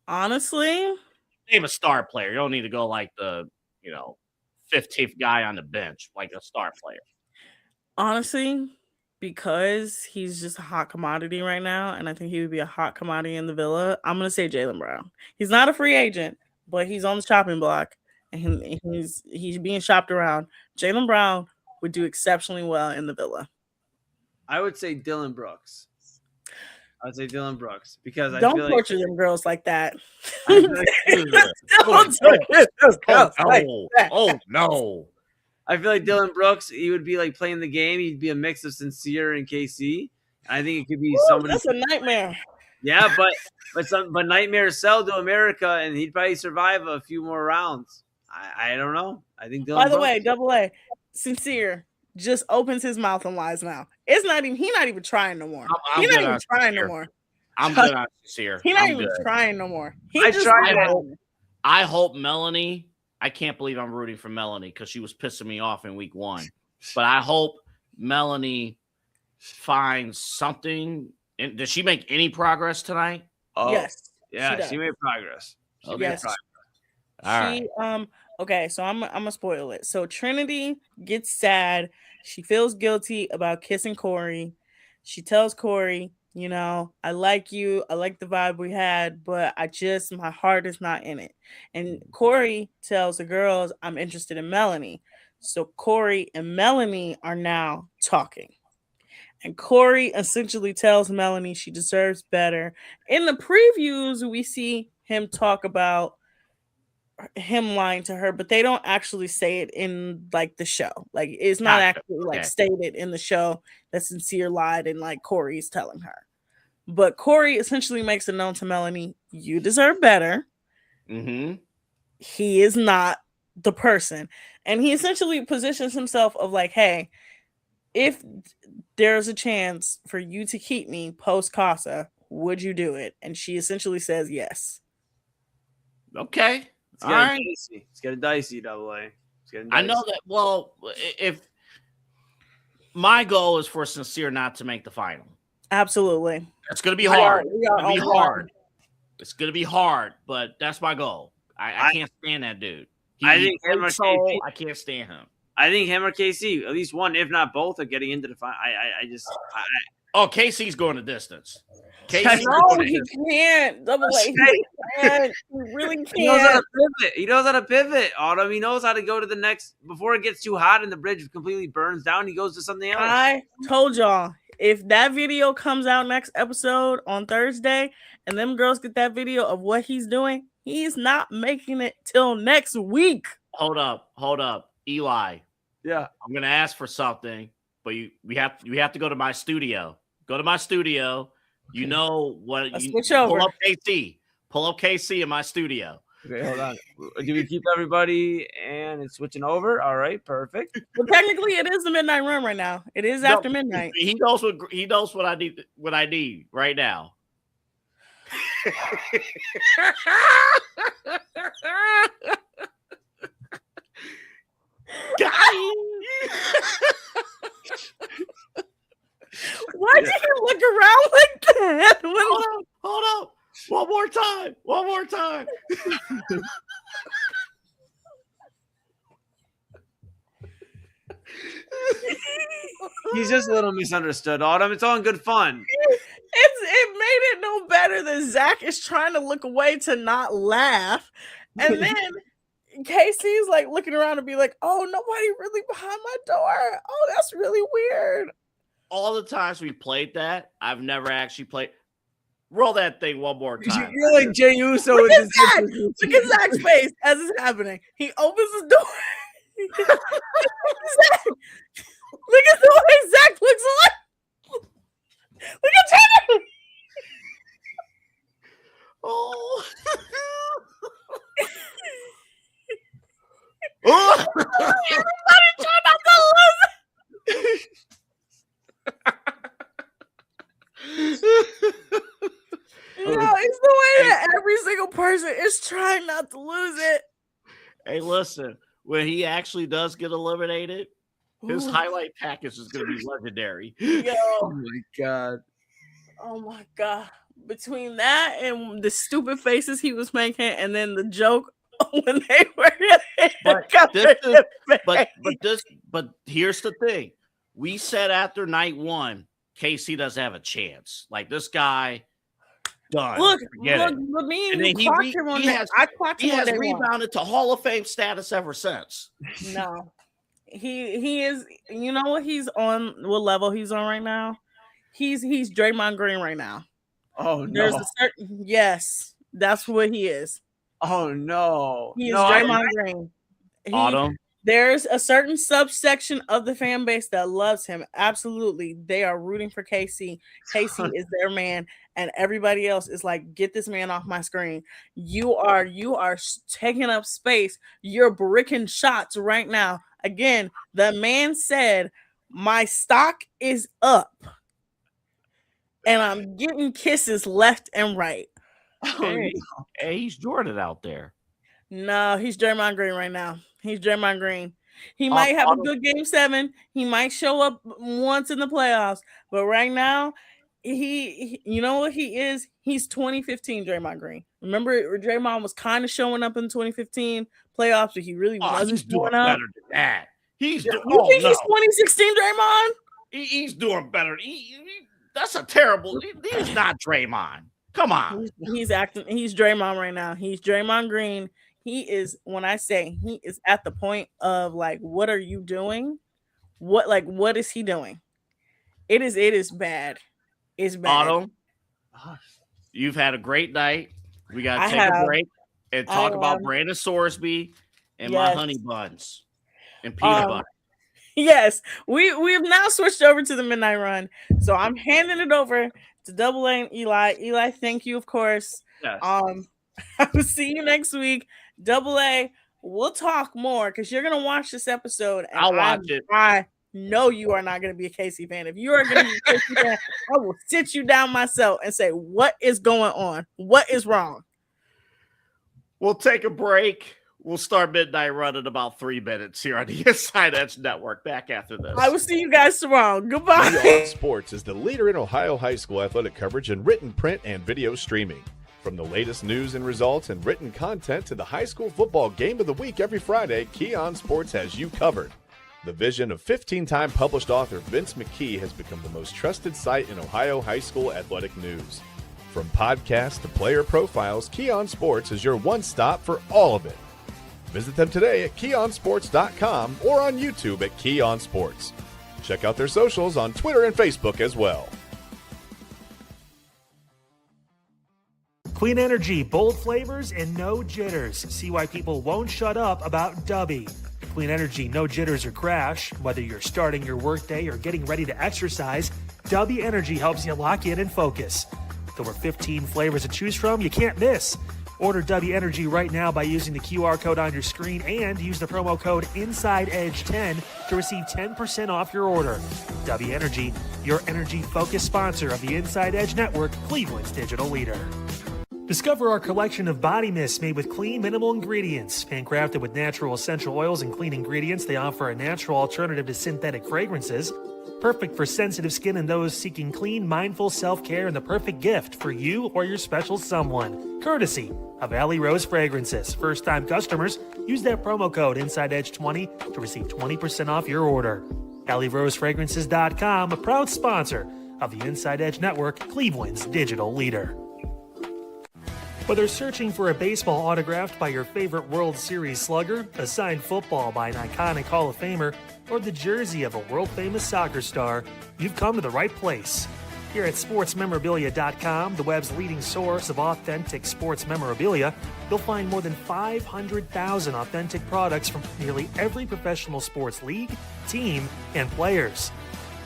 honestly, name a star player. You don't need to go like the 15th guy on the bench, like a star player. Honestly, because he's just a hot commodity right now, and I think he would be a hot commodity in the Villa, I'm gonna say Jaylen Brown. He's not a free agent, but he's on the chopping block, and he's being shopped around. Jaylen Brown would do exceptionally well in the Villa. I would say Dylan Brooks. I'd say Dylan Brooks because I don't feel torture them girls like that. Oh no! I feel like Dylan Brooks, he would be like playing the game. He'd be a mix of Sincere and KC. I think it could be somebody. That's a nightmare. Yeah, but nightmares sell to America, and he'd probably survive a few more rounds. I don't know. I think Dylan. By the way, Double A, Sincere just opens his mouth and lies now. He's not even trying no more. He's not even trying no more. I'm good on Sincere. He's not even trying no more. I hope Melanie. I can't believe I'm rooting for Melanie because she was pissing me off in week 1. But I hope Melanie finds something. Did she make any progress tonight? Oh, yes. Yeah, she made progress. Okay, so I'm gonna spoil it. So Trinity gets sad. She feels guilty about kissing Corey. She tells Corey, you know, I like you. I like the vibe we had, but my heart is not in it. And Corey tells the girls, I'm interested in Melanie. So Corey and Melanie are now talking. And Corey essentially tells Melanie she deserves better. In the previews, we see him talk about him lying to her, but they don't actually say it in like the show. Like it's not actually like stated in the show that Sincere lied and like Corey's telling her. But Corey essentially makes it known to Melanie, you deserve better. Mm-hmm. He is not the person. And he essentially positions himself of like, hey, if there's a chance for you to keep me post Casa, would you do it? And she essentially says yes. Okay. It's getting dicey. It's getting dicey, Double A. I know that. Well, if my goal is for Sincere not to make the final. Absolutely. It's going to be hard. It's going to be hard. It's going to be hard, but that's my goal. I can't stand that dude. I think him or KC. I can't stand him. I think him or KC, at least one, if not both, are getting into the final. Oh, KC's going the distance. KC, no, he can't. Double A, he can't. He really can't. He knows how to pivot, Autumn. He knows how to go to the next before it gets too hot and the bridge completely burns down. He goes to something else. I told y'all, if that video comes out next episode on Thursday and them girls get that video of what he's doing, he's not making it till next week. Hold up. Eli. Yeah. I'm going to ask for something, but we have to go to my studio. Go to my studio. You know what? Switch over. Pull up KC in my studio. Okay, hold on. Do we keep everybody and it's switching over? All right, perfect. Well, technically, it is the midnight run right now. It is after midnight. He knows what I need. What I need right now. Why did you look around like that? Hold up. One more time. He's just a little misunderstood, Autumn. It's all in good fun. It made it no better that Zach is trying to look away to not laugh. And then Casey's like looking around and be like, oh, nobody really behind my door. Oh, that's really weird. All the times we played that, I've never actually played. Roll that thing one more time. You're like Jey Uso. Look at Zach. Look at Zach's face as it's happening. He opens his door. Zach. Look at the way Zach looks like. Look at Tanner. Oh. Everybody try not to lose it. No, it's the way that every single person is trying not to lose it. Hey, listen, when he actually does get eliminated, his highlight package is going to be legendary. Yo. Oh my god. Oh my god. Between that and the stupid faces he was making and then the joke when they were but here's the thing. We said after night one, KC doesn't have a chance. Like this guy done. Look, me and you clocked him on that. I clocked him on that. He has rebounded to Hall of Fame status ever since. No. He is, you know what he's on, what level he's on right now? He's Draymond Green right now. Oh no. There's a certain, yes, that's what he is. Oh no. He is Draymond Green. Autumn. There's a certain subsection of the fan base that loves him. Absolutely. They are rooting for KC. KC is their man. And everybody else is like, get this man off my screen. You are taking up space. You're bricking shots right now. Again, the man said, my stock is up. And I'm getting kisses left and right. Hey, he's Jordan out there. No, he's Draymond Green right now. He's Draymond Green. He might have a good game 7. He might show up once in the playoffs. But right now, he you know what he is? He's 2015 Draymond Green. Remember, Draymond was kind of showing up in 2015 playoffs, but he really wasn't doing up. Better than that. He's you think he's 2016 Draymond? He's doing better. That's a terrible. He's not Draymond. Come on. He's acting. He's Draymond right now. He's Draymond Green. He is. When I say he is at the point of like, what are you doing? What is he doing? It is bad. It's bad. Autumn, you've had a great night. We got to take a break and talk about Brandon Sorsby and my honey buns and peanut butter. Yes, we have now switched over to the midnight run. So I'm handing it over to Double A and Eli. Eli, thank you, of course. Yes. I will see you next week. Double A, we'll talk more because you're gonna watch this episode. And I'll watch it. I know you are not gonna be a Casey fan. If you are gonna be a Casey fan, I will sit you down myself and say, what is going on? What is wrong? We'll take a break. We'll start Midnight Run in about 3 minutes here on the Inside Edge Network. Back after this. I will see you guys tomorrow. Goodbye. Key On Sports is the leader in Ohio high school athletic coverage in written, print, and video streaming. From the latest news and results and written content to the high school football game of the week every Friday, Key On Sports has you covered. The vision of 15-time published author Vince McKee has become the most trusted site in Ohio high school athletic news. From podcasts to player profiles, Key On Sports is your one stop for all of it. Visit them today at keyonsports.com or on YouTube at Key On Sports. Check out their socials on Twitter and Facebook as well. Clean energy, bold flavors, and no jitters. See why people won't shut up about Dubby. Clean energy, no jitters or crash. Whether you're starting your workday or getting ready to exercise, Dubby Energy helps you lock in and focus. With over 15 flavors to choose from, you can't miss. Order Dubby Energy right now by using the QR code on your screen and use the promo code InsideEdge10 to receive 10% off your order. Dubby Energy, your energy-focused sponsor of the Inside Edge Network, Cleveland's digital leader. Discover our collection of body mists made with clean, minimal ingredients. Handcrafted with natural essential oils and clean ingredients, they offer a natural alternative to synthetic fragrances. Perfect for sensitive skin and those seeking clean, mindful self-care, and the perfect gift for you or your special someone. Courtesy of Alley Rose Fragrances. First-time customers, use that promo code InsideEdge20 to receive 20% off your order. AlleyRoseFragrances.com, a proud sponsor of the Inside Edge Network, Cleveland's digital leader. Whether searching for a baseball autographed by your favorite World Series slugger, a signed football by an iconic Hall of Famer, or the jersey of a world-famous soccer star, you've come to the right place. Here at SportsMemorabilia.com, the web's leading source of authentic sports memorabilia, you'll find more than 500,000 authentic products from nearly every professional sports league, team, and players.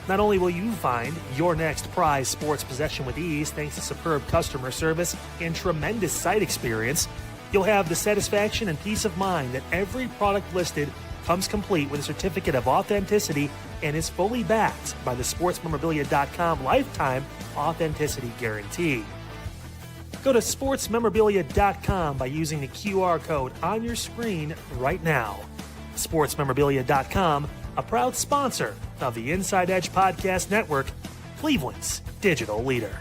Not only will you find your next prized sports possession with ease thanks to superb customer service and tremendous site experience, you'll have the satisfaction and peace of mind that every product listed comes complete with a certificate of authenticity and is fully backed by the SportsMemorabilia.com lifetime authenticity guarantee. Go to SportsMemorabilia.com by using the QR code on your screen right now. SportsMemorabilia.com, a proud sponsor of the Inside Edge Podcast Network, Cleveland's digital leader.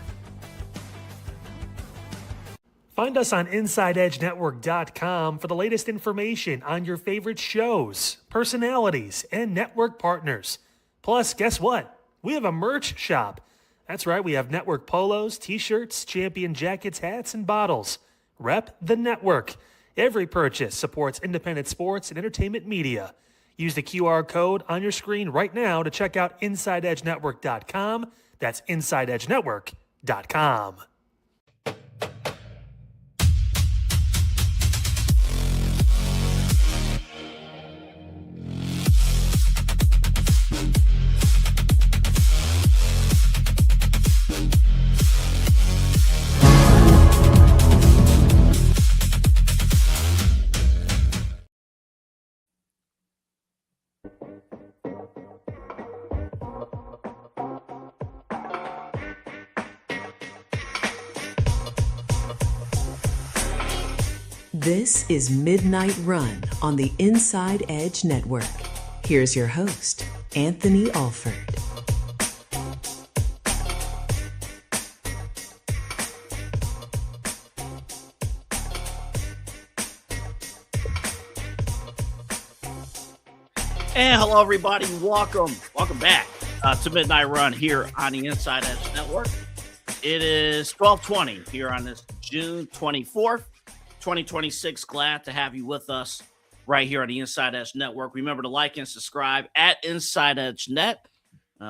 Find us on InsideEdgeNetwork.com for the latest information on your favorite shows, personalities, and network partners. Plus, guess what? We have a merch shop. That's right, we have network polos, t-shirts, champion jackets, hats, and bottles. Rep the network. Every purchase supports independent sports and entertainment media. Use the QR code on your screen right now to check out InsideEdgeNetwork.com. That's InsideEdgeNetwork.com. This is Midnight Run on the Inside Edge Network. Here's your host, Anthony Alford. And hello, everybody. Welcome back to Midnight Run here on the Inside Edge Network. It is 12:20 here on this June 24th, 2026. Glad to have you with us right here on the Inside Edge Network. Remember to like and subscribe at Inside Edge Net.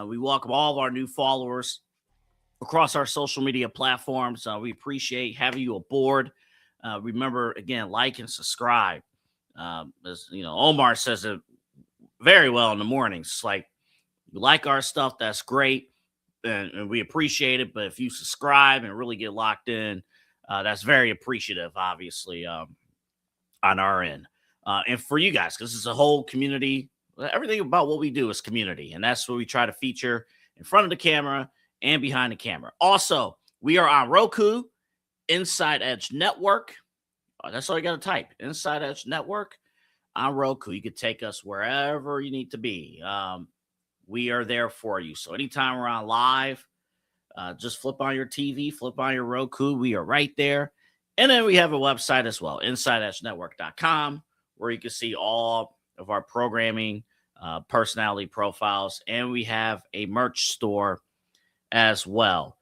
We welcome all of our new followers across our social media platforms. We appreciate having you aboard. Remember, again, like and subscribe. As you know, Omar says it very well in the mornings. It's like, you like our stuff, that's great, and we appreciate it. But if you subscribe and really get locked in, that's very appreciative, obviously, on our end. And for you guys, because it's a whole community. Everything about what we do is community, and that's what we try to feature in front of the camera and behind the camera. Also, we are on Roku, Inside Edge Network. That's all you got to type, Inside Edge Network on Roku. You could take us wherever you need to be. We are there for you. So anytime we're on live, just flip on your TV, flip on your Roku. We are right there. And then we have a website as well, InsideEdgeNetwork.com, where you can see all of our programming, personality profiles, and we have a merch store as well.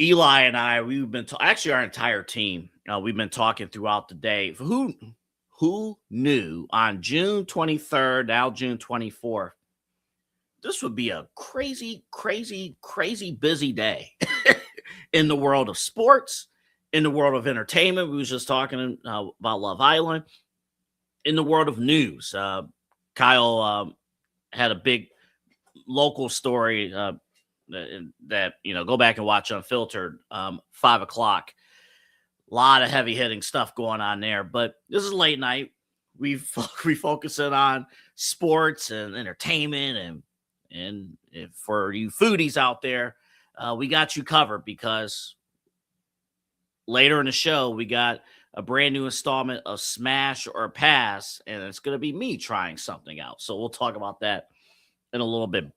Eli and I, we've been actually our entire team. We've been talking throughout the day. Who knew on June 23rd, now June 24th, this would be a crazy, crazy, crazy busy day in the world of sports, in the world of entertainment. We was just talking about Love Island. In the world of news, Kyle had a big local story that, go back and watch Unfiltered, 5 o'clock. A lot of heavy hitting stuff going on there, but this is late night. We focus it on sports and entertainment, and if for you foodies out there, we got you covered, because later in the show, we got a brand new installment of Smash or Pass, and it's going to be me trying something out. So we'll talk about that in a little bit.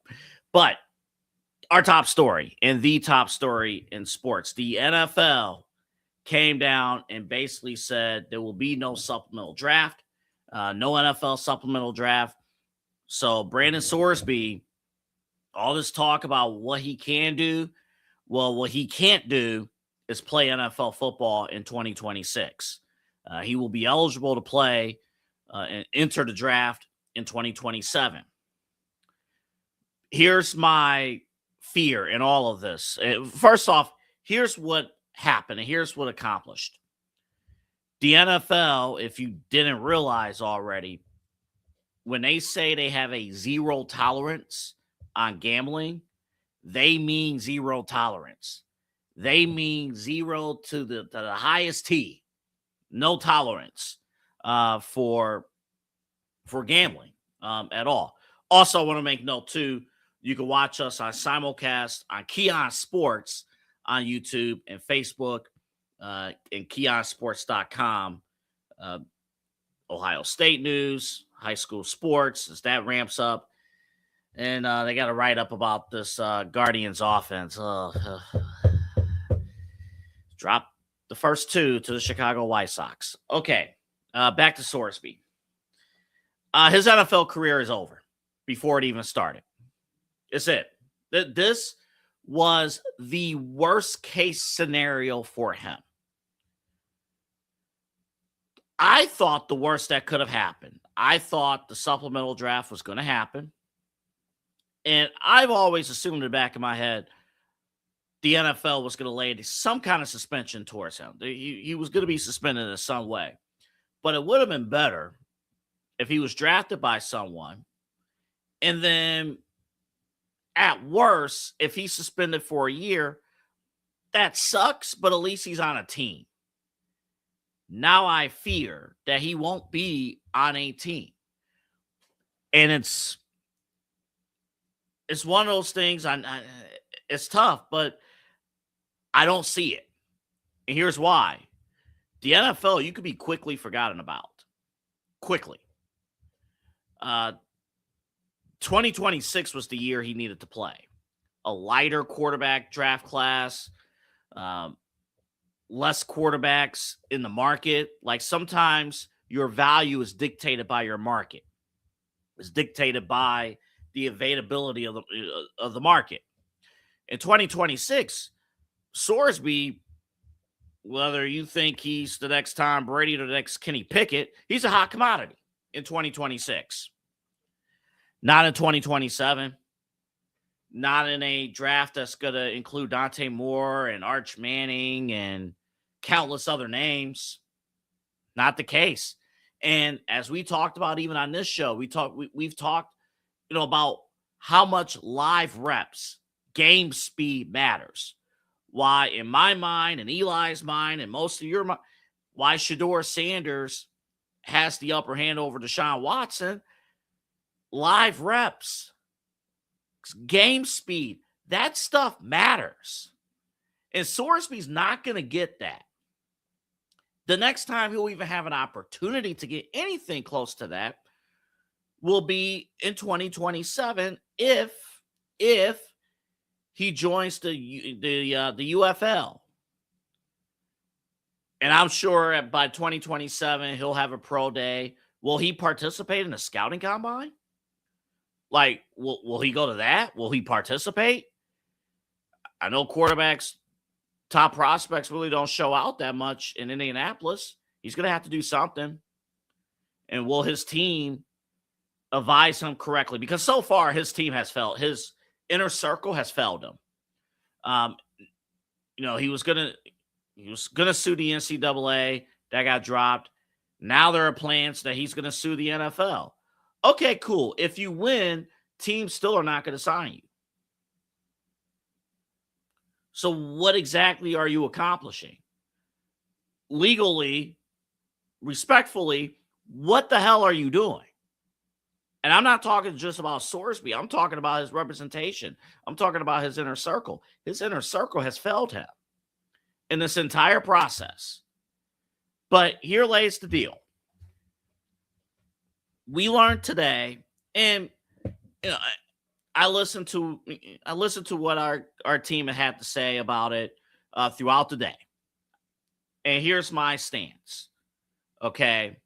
But our top story, and the top story in sports, the NFL came down and basically said there will be no supplemental draft, no NFL supplemental draft. So Brandon Sorsby, all this talk about what he can do, well, what he can't do is play NFL football in 2026. He will be eligible to play and enter the draft in 2027. Here's my fear in all of this. First off, here's what happened and here's what accomplished. The NFL, if you didn't realize already, when they say they have a zero tolerance on gambling, they mean zero tolerance. They mean zero to the highest T. No tolerance for gambling at all. Also, I want to make note, too, you can watch us on simulcast on Keon Sports on YouTube and Facebook and KeonSports.com. Ohio State news, high school sports, as that ramps up. And they got a write-up about this Guardians offense. Drop the first 2 to the Chicago White Sox. Okay, back to Sorsby. His NFL career is over before it even started. It's it. This was the worst case scenario for him. I thought the worst that could have happened. I thought the supplemental draft was going to happen. And I've always assumed in the back of my head the NFL was going to lay some kind of suspension towards him. He was going to be suspended in some way. But it would have been better if he was drafted by someone, and then at worst, if he's suspended for a year, that sucks, but at least he's on a team. Now I fear that he won't be on a team. And it's one of those things, it's tough, but I don't see it. And here's why. The NFL, you could be quickly forgotten about. Quickly. 2026 was the year he needed to play. A lighter quarterback draft class, less quarterbacks in the market. Like, sometimes your value is dictated by your market. It's dictated by the availability of the market. In 2026, Sorsby, whether you think he's the next Tom Brady or the next Kenny Pickett, he's a hot commodity in 2026. Not in 2027. Not in a draft that's going to include Dante Moore and Arch Manning and countless other names. Not the case. And as we talked about even on this show, we've talked, about how much live reps, game speed matters. Why, in my mind and Eli's mind and most of your mind, why Shedeur Sanders has the upper hand over Deshaun Watson. Live reps, game speed, that stuff matters. And Sorsby's not going to get that. The next time he'll even have an opportunity to get anything close to that will be in 2027 if he joins the UFL. And I'm sure by 2027 he'll have a pro day. Will he participate in a scouting combine? Like, will he go to that? Will he participate? I know quarterbacks, top prospects really don't show out that much in Indianapolis. He's going to have to do something. And will his team advise him correctly? Because so far his team has failed. His inner circle has failed him. He was gonna sue the NCAA. That got dropped. Now there are plans that he's gonna sue the NFL. Okay, cool. If you win, teams still are not going to sign you. So what exactly are you accomplishing? Legally, respectfully, what the hell are you doing? And I'm not talking just about Sorsby. I'm talking about his representation. I'm talking about his inner circle. His inner circle has failed him in this entire process. But here lays the deal. We learned today, and I listened to what our team had to say about it throughout the day. And here's my stance. Okay.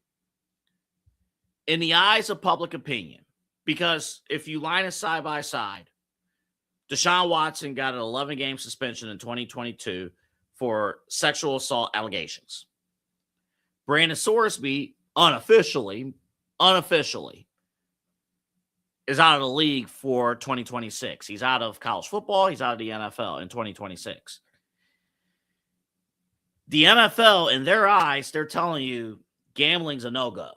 In the eyes of public opinion, because if you line it side by side, Deshaun Watson got an 11-game suspension in 2022 for sexual assault allegations. Brandon Sorsby unofficially is out of the league for 2026. He's out of college football. He's out of the NFL in 2026. The NFL, in their eyes, they're telling you gambling's a no-go.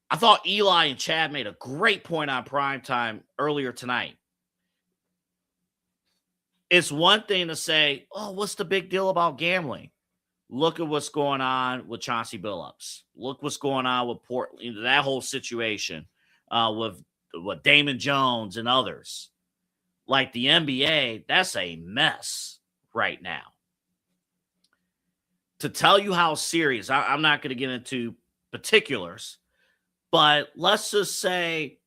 I thought Eli and Chad made a great point on Primetime earlier tonight. It's one thing to say, oh, what's the big deal about gambling? Look at what's going on with Chauncey Billups. Look what's going on with Portland, that whole situation with Damon Jones and others. Like the NBA, that's a mess right now. To tell you how serious, I'm not going to get into particulars, but let's just say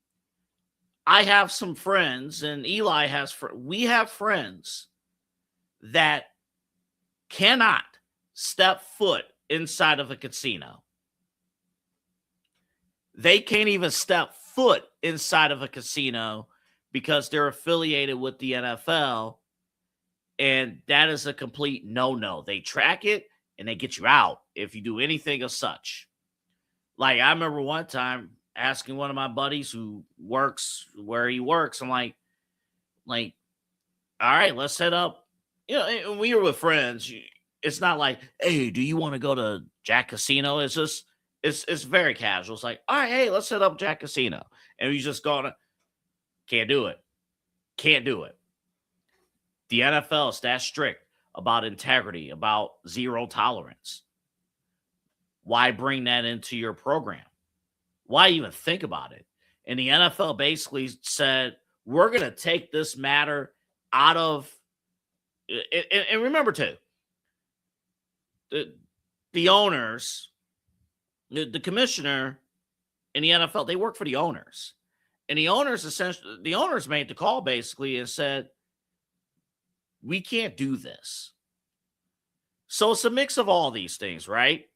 I have some friends and Eli has we have friends that cannot step foot inside of a casino. They can't even step foot inside of a casino because they're affiliated with the NFL, and that is a complete no-no. They track it, and they get you out if you do anything of such. Like, I remember one time asking one of my buddies who works where he works, I'm like, all right, let's set up. When we were with friends, it's not like, hey, do you want to go to Jack Casino? It's just, it's very casual. It's like, all right, hey, let's set up Jack Casino. And we just can't do it. Can't do it. The NFL is that strict about integrity, about zero tolerance. Why bring that into your program? Why even think about it? And the NFL basically said, we're going to take this matter out of, and remember too, the owners, the commissioner in the NFL, they work for the owners. And the owners made the call basically and said, we can't do this. So it's a mix of all these things, right?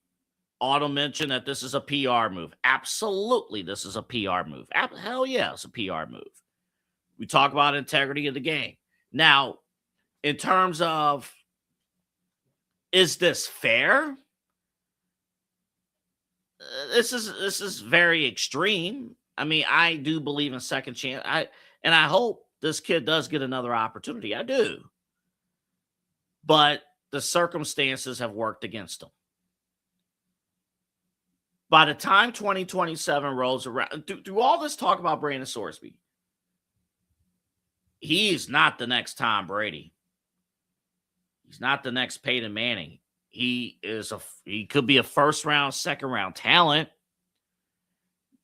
Otto mentioned that this is a PR move. Absolutely, this is a PR move. Hell yeah, it's a PR move. We talk about integrity of the game. Now, in terms of, is this fair? This is very extreme. I mean, I do believe in second chance. I hope this kid does get another opportunity. I do. But the circumstances have worked against him. By the time 2027 rolls around, through all this talk about Brandon Sorsby, he's not the next Tom Brady. He's not the next Peyton Manning. He could be a first round, second round talent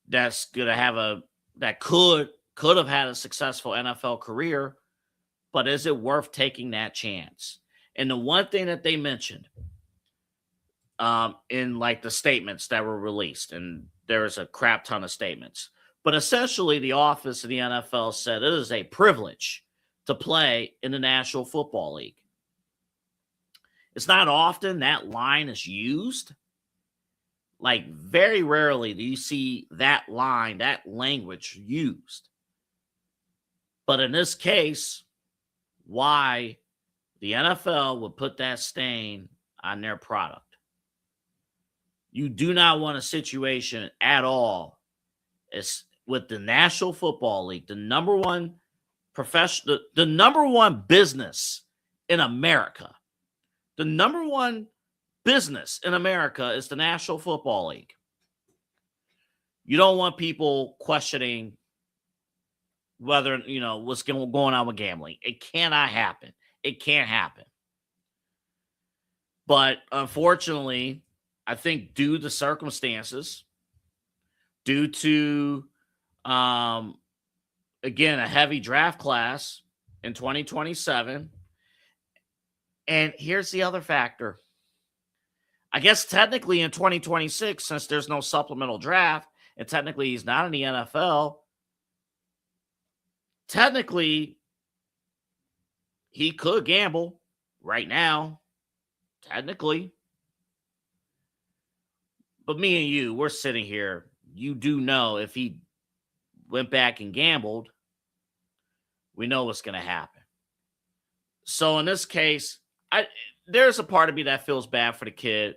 that's gonna have that could have had a successful NFL career, but is it worth taking that chance? And the one thing that they mentioned in like the statements that were released, and there's a crap ton of statements, but essentially the office of the NFL said it is a privilege to play in the National Football League. It's not often that line is used. Like, very rarely do you see that line, that language used. But in this case, why the NFL would put that stain on their product. You do not want a situation at all as with the National Football League, the number one professional, the number one business in America. The number one business in America is the National Football League. You don't want people questioning whether, what's going on with gambling. It cannot happen. It can't happen. But unfortunately, I think due to circumstances, due to, again, a heavy draft class in 2027, and here's the other factor. I guess technically in 2026, since there's no supplemental draft, and technically he's not in the NFL, technically he could gamble right now. Technically. But me and you, we're sitting here. You do know if he went back and gambled, we know what's going to happen. So in this case, there's a part of me that feels bad for the kid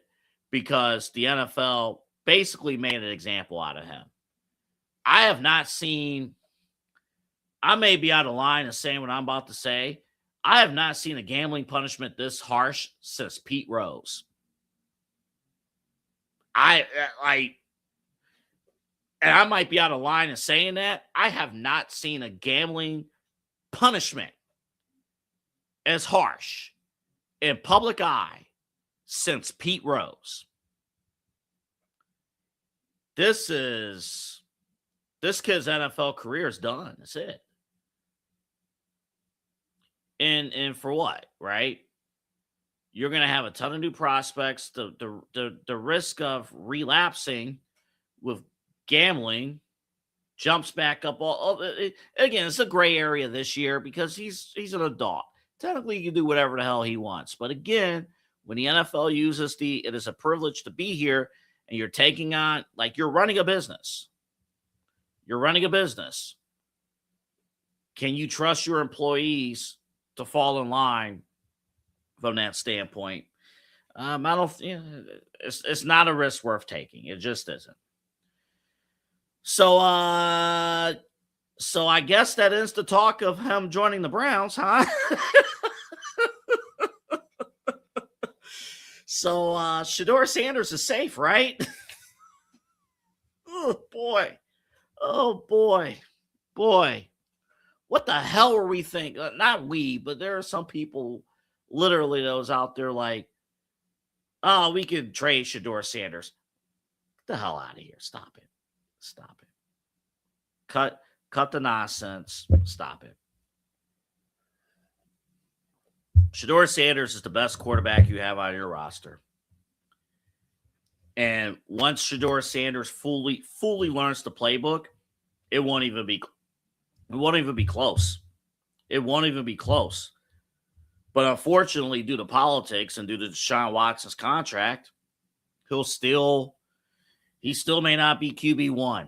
because the NFL basically made an example out of him. I have not seen, I may be out of line in saying what I'm about to say. I have not seen a gambling punishment this harsh since Pete Rose. And I might be out of line in saying that. I have not seen a gambling punishment as harsh in public eye since Pete Rose. This kid's NFL career is done. That's it. And for what, right? You're going to have a ton of new prospects. The risk of relapsing with gambling jumps back up. Again, it's a gray area this year because he's an adult. Technically, he can do whatever the hell he wants. But again, when the NFL uses it is a privilege to be here, and you're taking on, like, you're running a business. You're running a business. Can you trust your employees to fall in line from that standpoint? I don't. It's not a risk worth taking. It just isn't. So I guess that ends the talk of him joining the Browns, huh? So Shedeur Sanders is safe, right? Oh boy. What the hell were we thinking? Not we, but there are some people literally that was out there like, oh, we could trade Shedeur Sanders. Get the hell out of here. Stop it. Cut the nonsense. Stop it. Shedeur Sanders is the best quarterback you have on your roster. And once Shedeur Sanders fully learns the playbook, it won't even be close. It won't even be close. But unfortunately, due to politics and due to Deshaun Watson's contract, he still may not be QB1.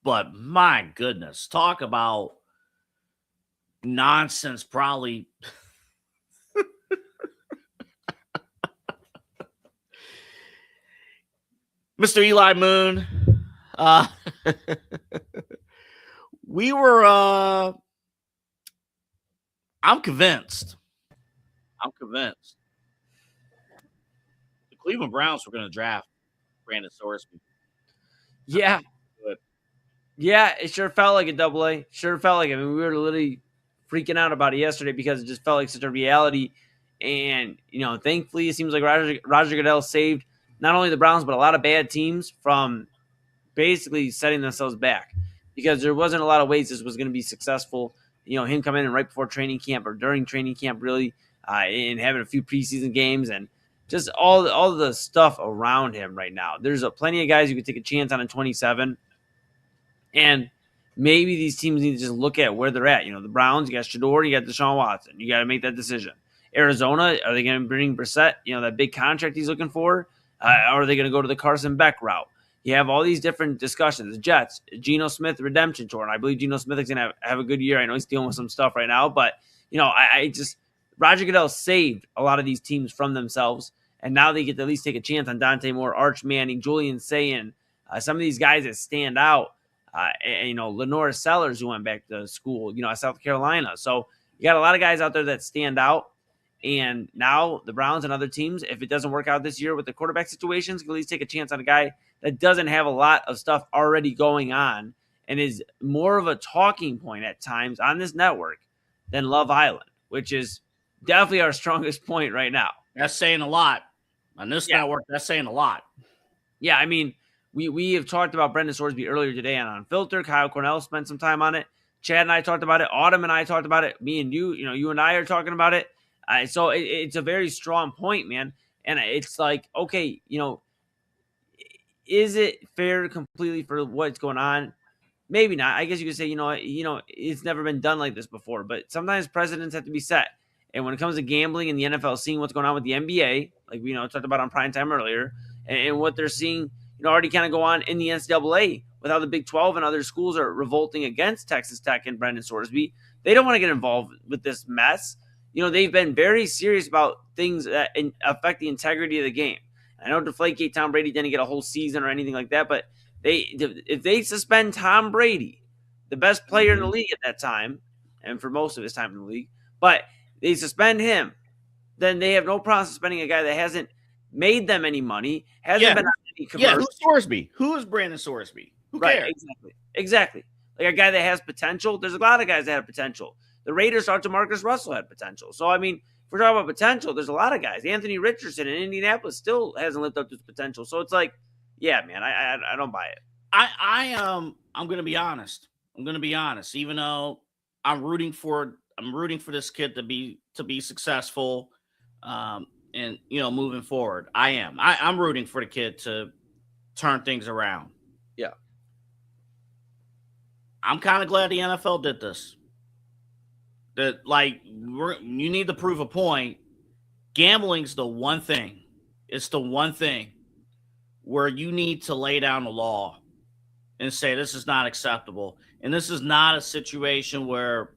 But my goodness, talk about nonsense, probably. Mr. Eli Moon, we were, I'm convinced. The Cleveland Browns were going to draft Brandon Sorsby. Yeah. Yeah, it sure felt like a double A. Sure felt like it. I mean, we were literally freaking out about it yesterday because it just felt like such a reality. And, thankfully, it seems like Roger Goodell saved not only the Browns, but a lot of bad teams from basically setting themselves back, because there wasn't a lot of ways this was going to be successful. Him coming in right before training camp or during training camp, really, and having a few preseason games and just all the stuff around him right now. There's plenty of guys you could take a chance on in 27. And maybe these teams need to just look at where they're at. The Browns, you got Shador, you got Deshaun Watson. You got to make that decision. Arizona, are they going to bring Brissett, that big contract he's looking for? Or are they going to go to the Carson Beck route? You have all these different discussions. The Jets, Geno Smith redemption tour. And I believe Geno Smith is going to have a good year. I know he's dealing with some stuff right now. But, Roger Goodell saved a lot of these teams from themselves. And now they get to at least take a chance on Dante Moore, Arch Manning, Julian Sayin, some of these guys that stand out. Lenore Sellers, who went back to school, at South Carolina. So you got a lot of guys out there that stand out. And now the Browns and other teams, if it doesn't work out this year with the quarterback situations, can at least take a chance on a guy that doesn't have a lot of stuff already going on and is more of a talking point at times on this network than Love Island, which is definitely our strongest point right now. That's saying a lot. On this network, that's saying a lot. Yeah, I mean, we have talked about Brendan Sorsby earlier today on Unfiltered. Kyle Cornell spent some time on it. Chad and I talked about it. Autumn and I talked about it. Me and you, you and I are talking about it. So it's a very strong point, man. And it's like, okay, is it fair completely for what's going on? Maybe not. I guess you could say, it's never been done like this before. But sometimes precedents have to be set. And when it comes to gambling and the NFL, seeing what's going on with the NBA, like we talked about on Primetime earlier, and what they're seeing, already kind of go on in the NCAA with how the Big 12 and other schools are revolting against Texas Tech and Brendan Sorsby. They don't want to get involved with this mess. They've been very serious about things that affect the integrity of the game. I know Deflategate Tom Brady didn't get a whole season or anything like that, but if they suspend Tom Brady, the best player in the league at that time, and for most of his time in the league, but they suspend him, then they have no problem suspending a guy that hasn't made them any money, hasn't been on any commercial. Yeah, who's Sorsby? Who is Brandon Sorsby? Who cares? Right, exactly. Like a guy that has potential. There's a lot of guys that have potential. The Raiders thought DeMarcus Russell had potential. So, I mean, if we're talking about potential, there's a lot of guys. Anthony Richardson in Indianapolis still hasn't lived up to his potential. So it's like, yeah, man, I don't buy it. I'm going to be honest. Even though I'm rooting for this kid to be successful, and moving forward. I'm rooting for the kid to turn things around. Yeah. I'm kind of glad the NFL did this. That you need to prove a point. Gambling's the one thing. It's the one thing where you need to lay down the law and say this is not acceptable. And this is not a situation where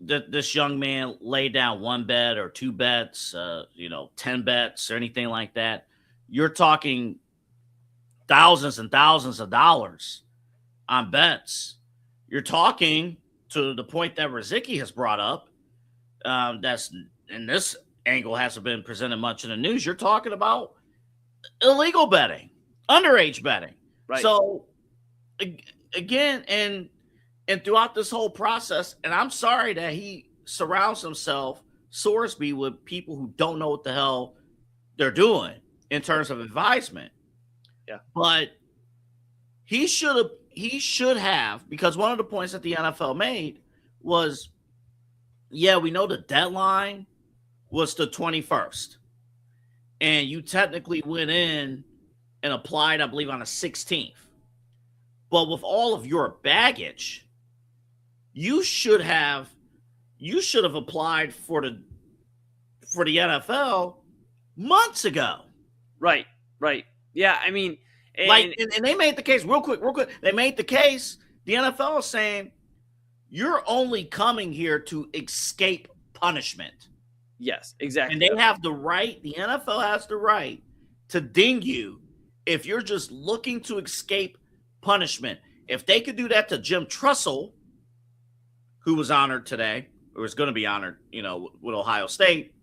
this young man laid down one bet or two bets, 10 bets or anything like that. You're talking thousands and thousands of dollars on bets. You're talking to the point that Rizicki has brought up. That's in this angle hasn't been presented much in the news. You're talking about illegal betting, underage betting. Right. So again, and throughout this whole process, and I'm sorry that he surrounds himself, Sorsby, with people who don't know what the hell they're doing in terms of advisement. Yeah. But he should have, because one of the points that the NFL made was, yeah, we know the deadline was the 21st. And you technically went in and applied, I believe, on the 16th. But with all of your baggage, you should have applied for the NFL months ago. Right. Yeah, I mean, And they made the case real quick. They made the case. The NFL is saying you're only coming here to escape punishment. Yes, exactly. And they have the right. The NFL has the right to ding you if you're just looking to escape punishment. If they could do that to Jim Tressel, who was honored today, or was going to be honored, with Ohio State,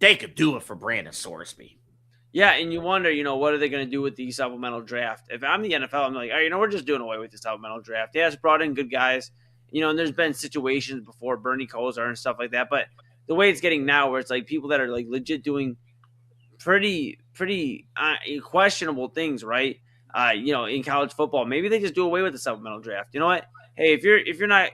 they could do it for Brandon Sorsby. Yeah, and you wonder, what are they going to do with the supplemental draft? If I'm the NFL, I'm like, we're just doing away with the supplemental draft. Yeah, it's brought in good guys, and there's been situations before, Bernie Kosar and stuff like that. But the way it's getting now, where it's like people that are like legit doing pretty questionable things, right? In college football, maybe they just do away with the supplemental draft. You know what? Hey, if you're not,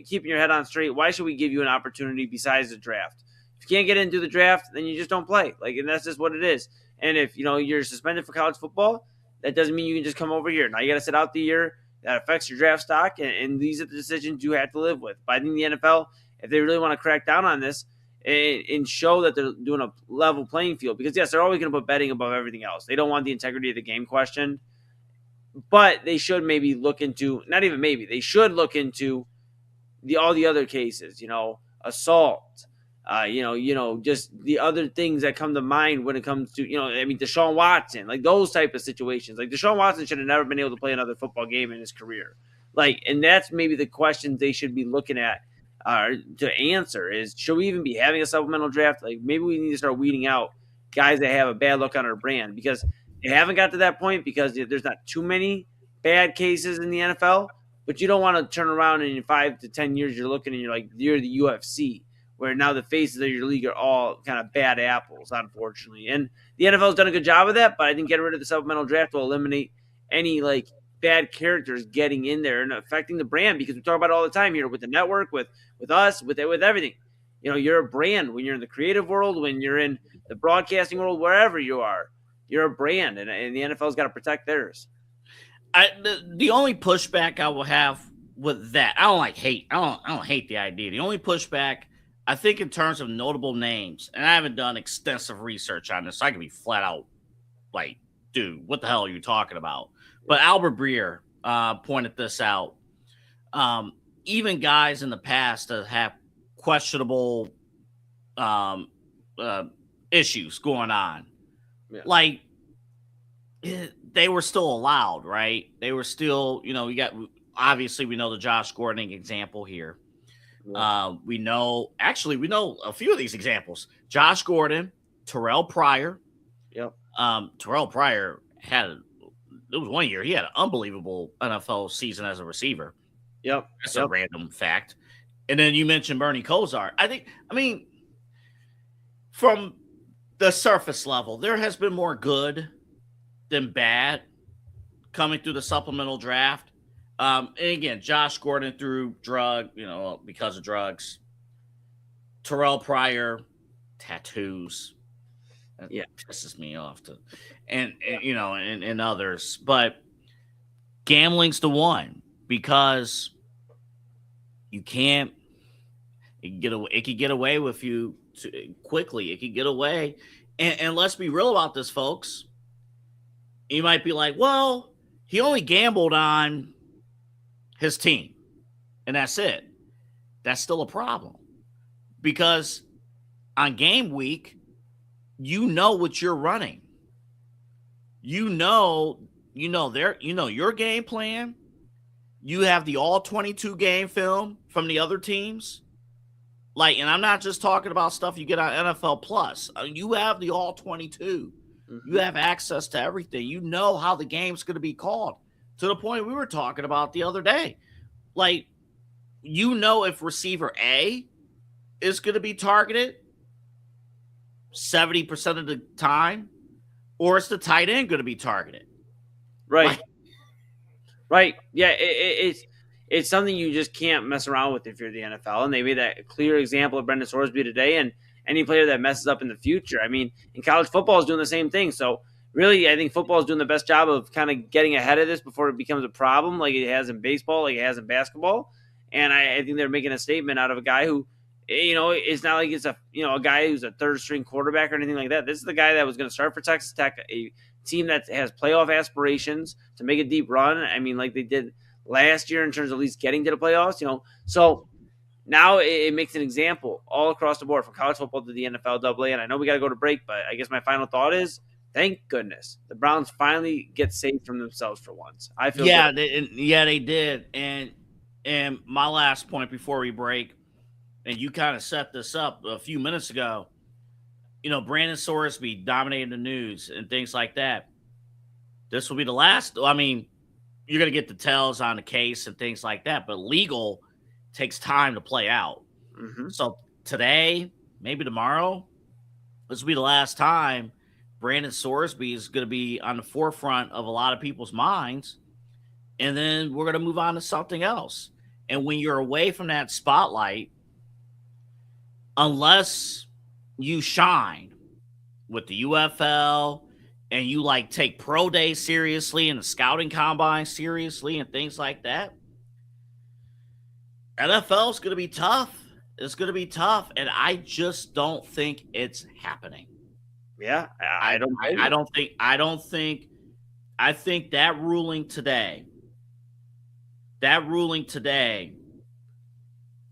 keeping your head on straight, why should we give you an opportunity besides the draft? If you can't get into the draft, then you just don't play. And that's just what it is. And if, you're suspended for college football, that doesn't mean you can just come over here. Now you got to sit out the year. That affects your draft stock. And these are the decisions you have to live with. But I think the NFL, if they really want to crack down on this and show that they're doing a level playing field, because yes, they're always going to put betting above everything else. They don't want the integrity of the game questioned. But they should maybe look into, not even maybe, they should look into all the other cases, assault, just the other things that come to mind when it comes to, Deshaun Watson, like those type of situations. Like Deshaun Watson should have never been able to play another football game in his career. And that's maybe the questions they should be looking at to answer is, should we even be having a supplemental draft? Like maybe we need to start weeding out guys that have a bad look on our brand, because they haven't got to that point because there's not too many bad cases in the NFL, but you don't want to turn around and in 5 to 10 years you're looking and you're like, you're the UFC, where now the faces of your league are all kind of bad apples, unfortunately. And the NFL's done a good job of that, but I think getting rid of the supplemental draft will eliminate any bad characters getting in there and affecting the brand, because we talk about it all the time here with the network, with us, with everything. You're a brand when you're in the creative world, when you're in the broadcasting world, wherever you are. You're a brand, and the NFL's got to protect theirs. The only pushback I will have with that, I don't hate the idea. The only pushback, I think, in terms of notable names, and I haven't done extensive research on this, so I can be flat out like, dude, what the hell are you talking about? But Albert Breer pointed this out. Even guys in the past that have questionable issues going on, they were still allowed, right? They were still, we know the Josh Gordon example here. We know a few of these examples. Josh Gordon, Terrell Pryor. Yep. Terrell Pryor there was 1 year he had an unbelievable NFL season as a receiver. Yep. That's a random fact. And then you mentioned Bernie Kosar. From the surface level, there has been more good than bad coming through the supplemental draft. And again, Josh Gordon through because of drugs. Terrell Pryor, tattoos. That pisses me off and others. But gambling's the one, because you can't. It can get away with you quickly. It can get away, and let's be real about this, folks. You might be like, well, he only gambled on his team, and that's it. That's still a problem, because on game week, what you're running. You know your game plan. You have the all 22 game film from the other teams. And I'm not just talking about stuff you get on NFL Plus. You have the all 22. Mm-hmm. You have access to everything. You know how the game's going to be called, to the point we were talking about the other day. If receiver A is going to be targeted 70% of the time, or is the tight end going to be targeted? Right. Right. Yeah, it's something you just can't mess around with if you're the NFL. And they made that clear example of Brendan Sorsby today, and any player that messes up in the future. In college football is doing the same thing. So really, I think football is doing the best job of kind of getting ahead of this before it becomes a problem, like it has in baseball, like it has in basketball. And I think they're making a statement out of a guy who, it's not like it's a guy who's a third string quarterback or anything like that. This is the guy that was going to start for Texas Tech, a team that has playoff aspirations to make a deep run. I mean, like they did last year in terms of at least getting to the playoffs, So now it makes an example all across the board from college football to the NFL AA. And I know we got to go to break, but I guess my final thought is, thank goodness the Browns finally get saved from themselves for once. I feel they did. And my last point before we break, and you kind of set this up a few minutes ago, Brandon Sorsby dominating the news and things like that. This will be the last. I mean, you're going to get details on the case and things like that, but legal takes time to play out. Mm-hmm. So today, maybe tomorrow, this will be the last time Brandon Sorsby is going to be on the forefront of a lot of people's minds. And then we're going to move on to something else. And when you're away from that spotlight, unless you shine with the UFL and you take pro day seriously and the scouting combine seriously and things like that, NFL is going to be tough. It's going to be tough. And I just don't think it's happening. Yeah. I think that ruling today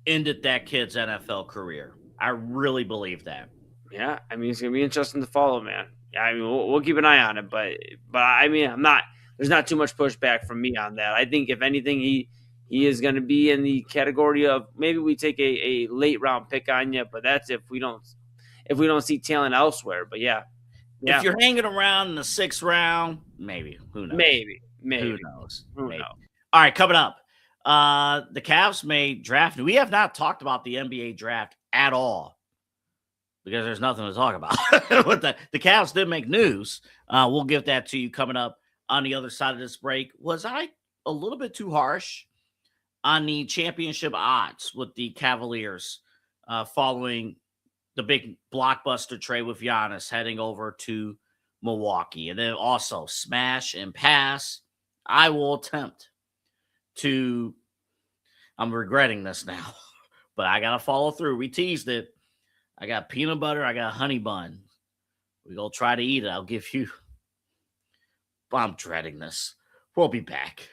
ended that kid's NFL career. I really believe that. Yeah, I mean, it's going to be interesting to follow, man. I mean, we'll keep an eye on it, but I mean, there's not too much pushback from me on that. I think if anything, he is going to be in the category of maybe we take a late round pick on you, but that's if we don't see talent elsewhere. But yeah. If you're hanging around in the 6th round, maybe. Who knows? Maybe. Who knows? Who knows? All right, coming up. The Cavs may draft. We have not talked about the NBA draft at all because there's nothing to talk about. The Cavs did make news. We'll give that to you coming up on the other side of this break. Was I a little bit too harsh on the championship odds with the Cavaliers following the big blockbuster trade with Giannis heading over to Milwaukee? And then also smash and pass. I will attempt to, I'm regretting this now, but I got to follow through. We teased it. I got peanut butter. I got honey bun. We're going to try to eat it. I'll give you, I'm dreading this. We'll be back.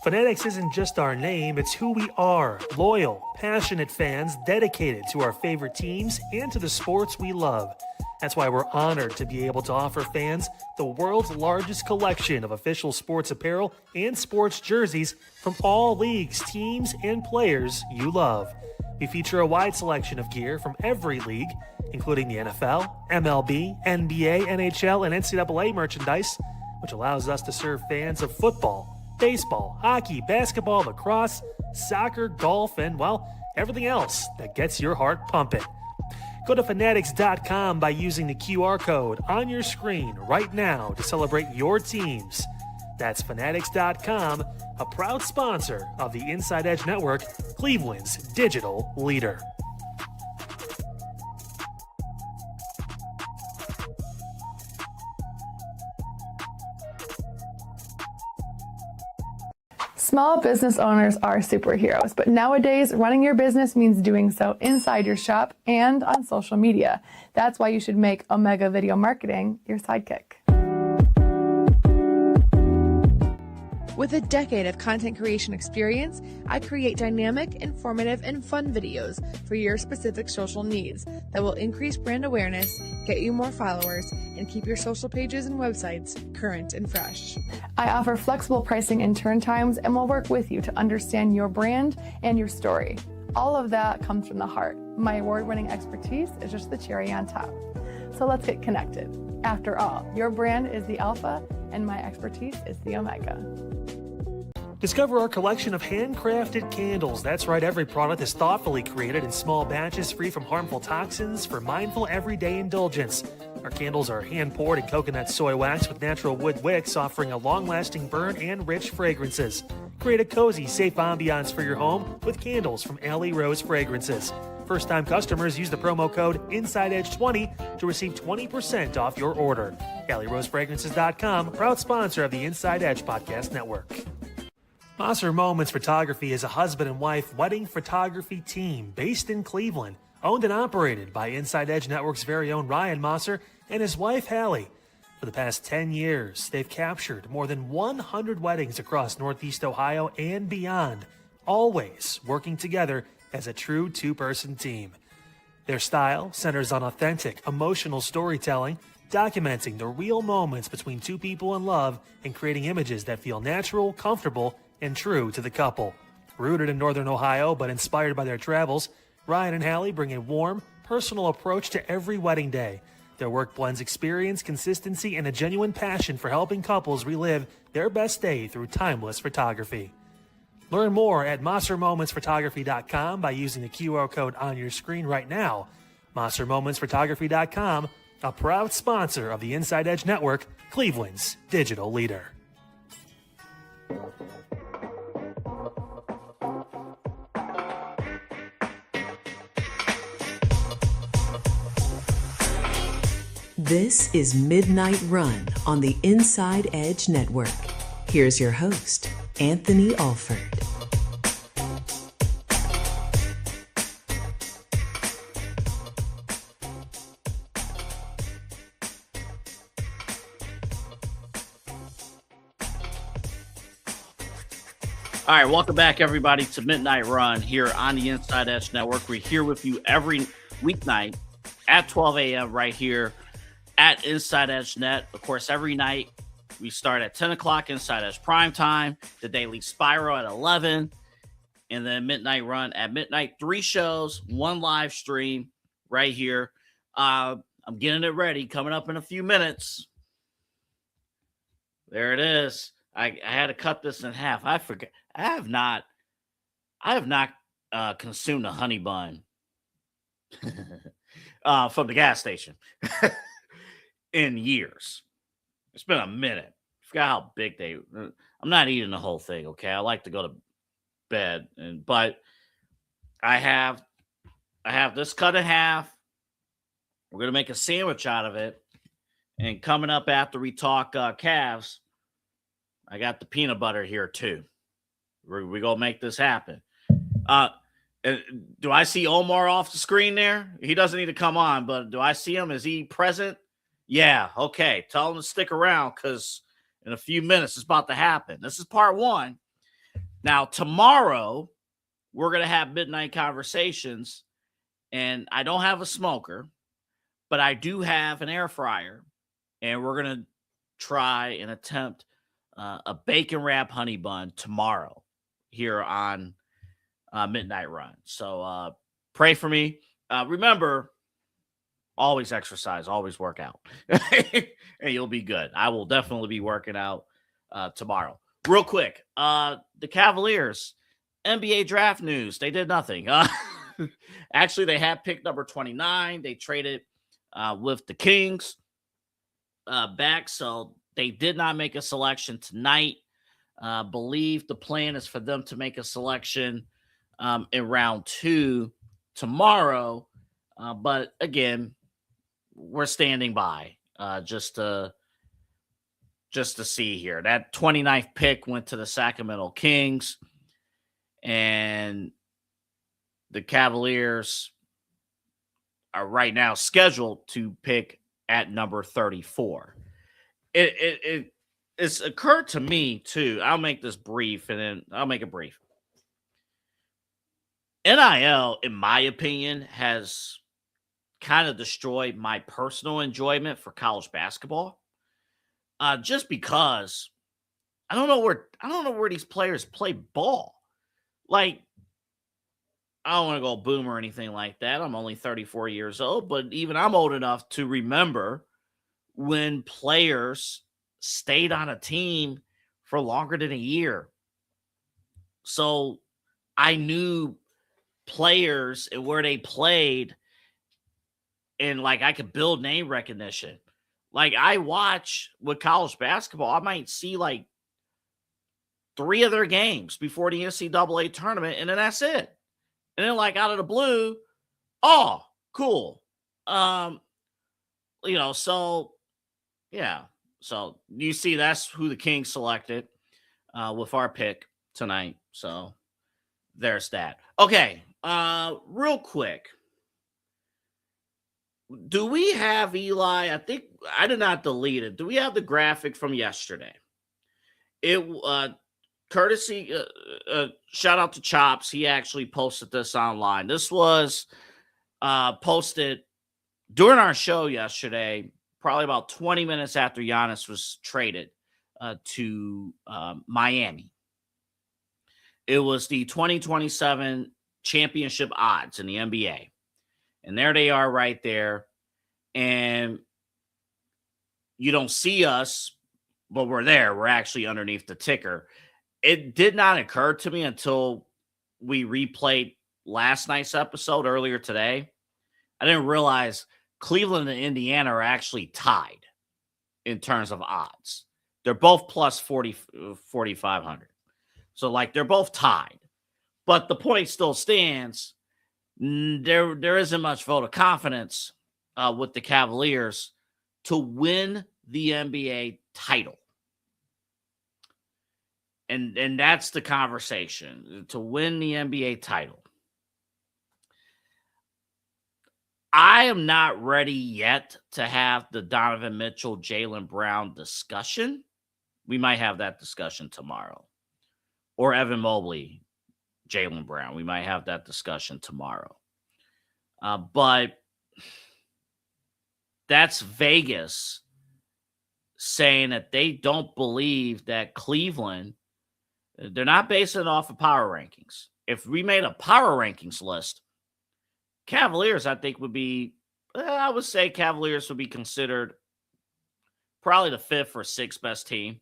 Fanatics isn't just our name, it's who we are. Loyal, passionate fans dedicated to our favorite teams and to the sports we love. That's why we're honored to be able to offer fans the world's largest collection of official sports apparel and sports jerseys from all leagues, teams, and players you love. We feature a wide selection of gear from every league, including the NFL, MLB, NBA, NHL, and NCAA merchandise, which allows us to serve fans of football, baseball, hockey, basketball, lacrosse, soccer, golf, and, well, everything else that gets your heart pumping. Go to fanatics.com by using the QR code on your screen right now to celebrate your teams. That's fanatics.com, a proud sponsor of the Inside Edge Network, Cleveland's digital leader. Small business owners are superheroes, but nowadays running your business means doing so inside your shop and on social media. That's why you should make Omega Video Marketing your sidekick. With a decade of content creation experience, I create dynamic, informative, and fun videos for your specific social needs that will increase brand awareness, get you more followers, and keep your social pages and websites current and fresh. I offer flexible pricing and turn times and will work with you to understand your brand and your story. All of that comes from the heart. My award-winning expertise is just the cherry on top. So let's get connected. After all, your brand is the alpha and my expertise is the omega. Discover our collection of handcrafted candles. That's right, every product is thoughtfully created in small batches free from harmful toxins for mindful everyday indulgence. Our candles are hand-poured in coconut soy wax with natural wood wicks, offering a long-lasting burn and rich fragrances. Create a cozy, safe ambiance for your home with candles from Alley Rose Fragrances. First-time customers use the promo code InsideEdge20 to receive 20% off your order. AlleyRoseFragrances.com, proud sponsor of the Inside Edge Podcast Network. Mosser Moments Photography is a husband and wife wedding photography team based in Cleveland, owned and operated by Inside Edge Network's very own Ryan Mosser and his wife, Hallie. For the past 10 years, they've captured more than 100 weddings across Northeast Ohio and beyond, always working together as a true two-person team. Their style centers on authentic, emotional storytelling, documenting the real moments between two people in love and creating images that feel natural, comfortable, and true to the couple. Rooted in Northern Ohio but inspired by their travels, Ryan and Hallie bring a warm, personal approach to every wedding day. Their work blends experience, consistency, and a genuine passion for helping couples relive their best day through timeless photography. Learn more at MosserMomentsPhotography.com by using the QR code on your screen right now. MosserMomentsPhotography.com, a proud sponsor of the Inside Edge Network, Cleveland's digital leader. This is Midnight Run on the Inside Edge Network. Here's your host, Anthony Alford. All right, welcome back, everybody, to Midnight Run here on the Inside Edge Network. We're here with you every weeknight at 12 a.m. right here at Inside Edge Net. Of course, every night we start at 10 o'clock, Inside Edge Primetime, the Daily Spiral at 11, and then Midnight Run at midnight. 3 shows, 1 live stream right here. I'm getting it ready, coming up in a few minutes. There it is. I had to cut this in half. I forget. I have not consumed a honey bun from the gas station in years. It's been a minute. I forgot how big they. I'm not eating the whole thing. Okay, I like to go to bed, but I have this cut in half. We're gonna make a sandwich out of it, and coming up after we talk Cavs, I got the peanut butter here too. We're going to make this happen. Do I see Omar off the screen there? He doesn't need to come on, but do I see him? Is he present? Yeah, okay. Tell him to stick around because in a few minutes it's about to happen. This is part 1. Now, tomorrow, we're going to have midnight conversations, and I don't have a smoker, but I do have an air fryer, and we're going to try and attempt a bacon wrap honey bun tomorrow here on Midnight Run. So pray for me. Remember, always exercise, always work out, and you'll be good. I will definitely be working out tomorrow. Real quick, the Cavaliers, NBA draft news. They did nothing. Actually, they had pick number 29. They traded with the Kings back, so they did not make a selection tonight. Believe the plan is for them to make a selection in round 2 tomorrow. But again, we're standing by just to see here. That 29th pick went to the Sacramento Kings, and the Cavaliers are right now scheduled to pick at number 34. It's occurred to me too. I'll make this brief, and then I'll make it brief. NIL, in my opinion, has kind of destroyed my personal enjoyment for college basketball. Just because I don't know where these players play ball. Like, I don't want to go boom or anything like that. I'm only 34 years old, but even I'm old enough to remember when players stayed on a team for longer than a year. So I knew players and where they played, and like I could build name recognition. Like, I watch with college basketball, I might see like 3 of their games before the NCAA tournament, and then that's it. And then, like, out of the blue, oh, cool. So yeah. So you see, that's who the Kings selected with our pick tonight. So there's that. Okay. Real quick. Do we have Eli? I think I did not delete it. Do we have the graphic from yesterday? It courtesy shout out to Chops. He actually posted this online. This was posted during our show yesterday, probably about 20 minutes after Giannis was traded to Miami. It was the 2027 championship odds in the NBA. And there they are right there. And you don't see us, but we're there. We're actually underneath the ticker. It did not occur to me until we replayed last night's episode earlier today. I didn't realize Cleveland and Indiana are actually tied in terms of odds. They're both plus 4,500. So, like, they're both tied. But the point still stands. There isn't much vote of confidence with the Cavaliers to win the NBA title. And that's the conversation, to win the NBA title. I am not ready yet to have the Donovan Mitchell, Jaylen Brown discussion. We might have that discussion tomorrow. Or Evan Mobley, Jaylen Brown. We might have that discussion tomorrow. But that's Vegas saying that they don't believe that Cleveland, they're not basing it off of power rankings. If we made a power rankings list, Cavaliers, I think, would be, I would say Cavaliers would be considered probably the 5th or 6th best team.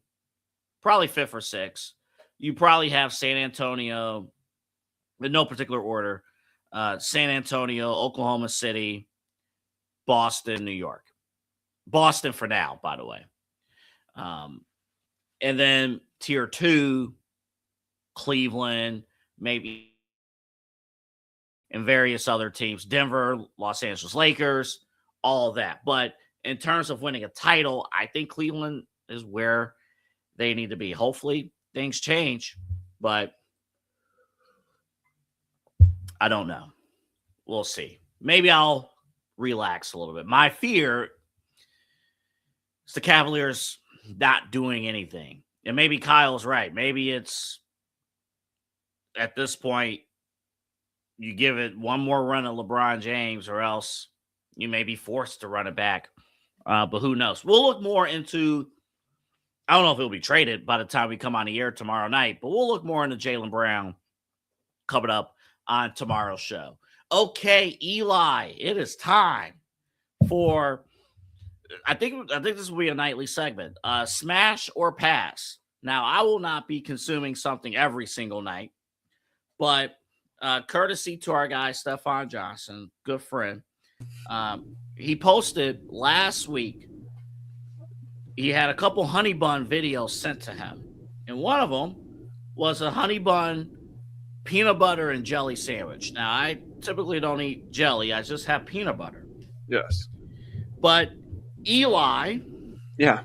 Probably 5th or 6th. You probably have San Antonio, in no particular order, San Antonio, Oklahoma City, Boston, New York. Boston for now, by the way. And then tier 2, Cleveland, maybe, and various other teams, Denver, Los Angeles Lakers, all of that. But in terms of winning a title, I think Cleveland is where they need to be. Hopefully things change, but I don't know. We'll see. Maybe I'll relax a little bit. My fear is the Cavaliers not doing anything. And maybe Kyle's right. Maybe it's, at this point, you give it one more run at LeBron James, or else you may be forced to run it back. But who knows? We'll look more into, I don't know if it'll be traded by the time we come on the air tomorrow night, but we'll look more into Jaylen Brown coming up on tomorrow's show. Okay, Eli, it is time for, I think this will be a nightly segment, smash or pass. Now, I will not be consuming something every single night, but courtesy to our guy, Stefan Johnson, good friend, he posted last week, he had a couple honey bun videos sent to him. And one of them was a honey bun peanut butter and jelly sandwich. Now, I typically don't eat jelly. I just have peanut butter. Yes. But Eli. Yeah.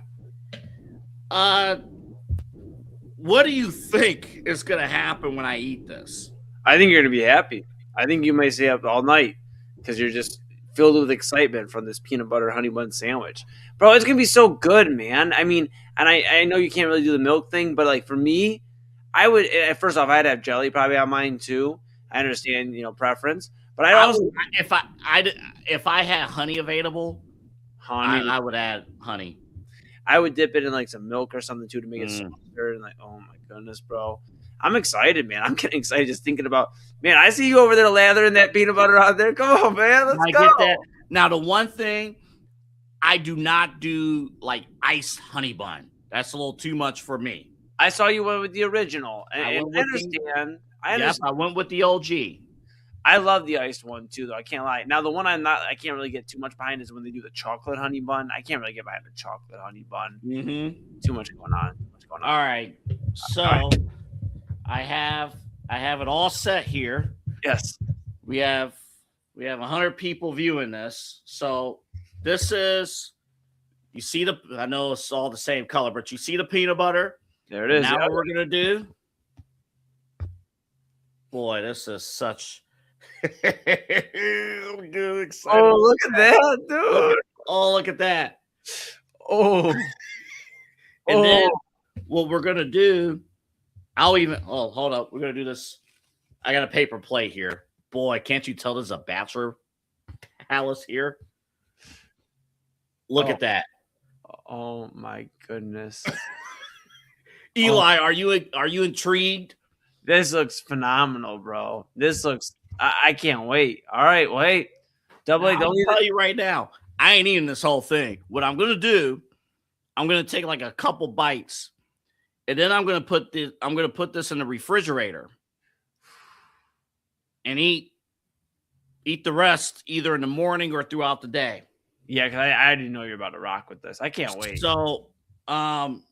What do you think is going to happen when I eat this? I think you're going to be happy. I think you may stay up all night because you're just filled with excitement from this peanut butter honey bun sandwich. Bro, it's going to be so good, man. I mean, and I know you can't really do the milk thing, but like for me, I would, first off, I'd have jelly probably on mine too. I understand, preference, but if I had honey available, I would add honey. I would dip it in like some milk or something too to make it softer. And like, oh my goodness, bro. I'm excited, man. I'm getting excited just thinking about, man, I see you over there lathering that peanut butter out there. Come on, man. Let's go. Get that. Now, the one thing, I do not do like iced honey bun. That's a little too much for me. I saw you went with the original. I understand. I went with the OG. I love the iced one too, though. I can't lie. Now, the one I can't really get too much behind is when they do the chocolate honey bun. I can't really get behind the chocolate honey bun. Mm-hmm. Too much going on. All right. So I have it all set here. Yes. We have 100 people viewing this. So this is, you see I know it's all the same color, but you see the peanut butter. There it is. Now what we're going to do. Boy, this Good, excited. Oh, look at that, dude. Look at that. Oh. And then what we're going to do, hold up. We're going to do this. I got a paper plate here. Boy, can't you tell this is a bachelor palace here? Look at that. Oh my goodness. Eli, are you intrigued? This looks phenomenal, bro. This looks I can't wait. All right, wait. Double A, I'll tell you right now, I ain't eating this whole thing. What I'm gonna do, I'm gonna take like a couple bites, and then I'm gonna put this in the refrigerator and eat the rest either in the morning or throughout the day. Yeah, because I already know you're about to rock with this. I can't wait. So, and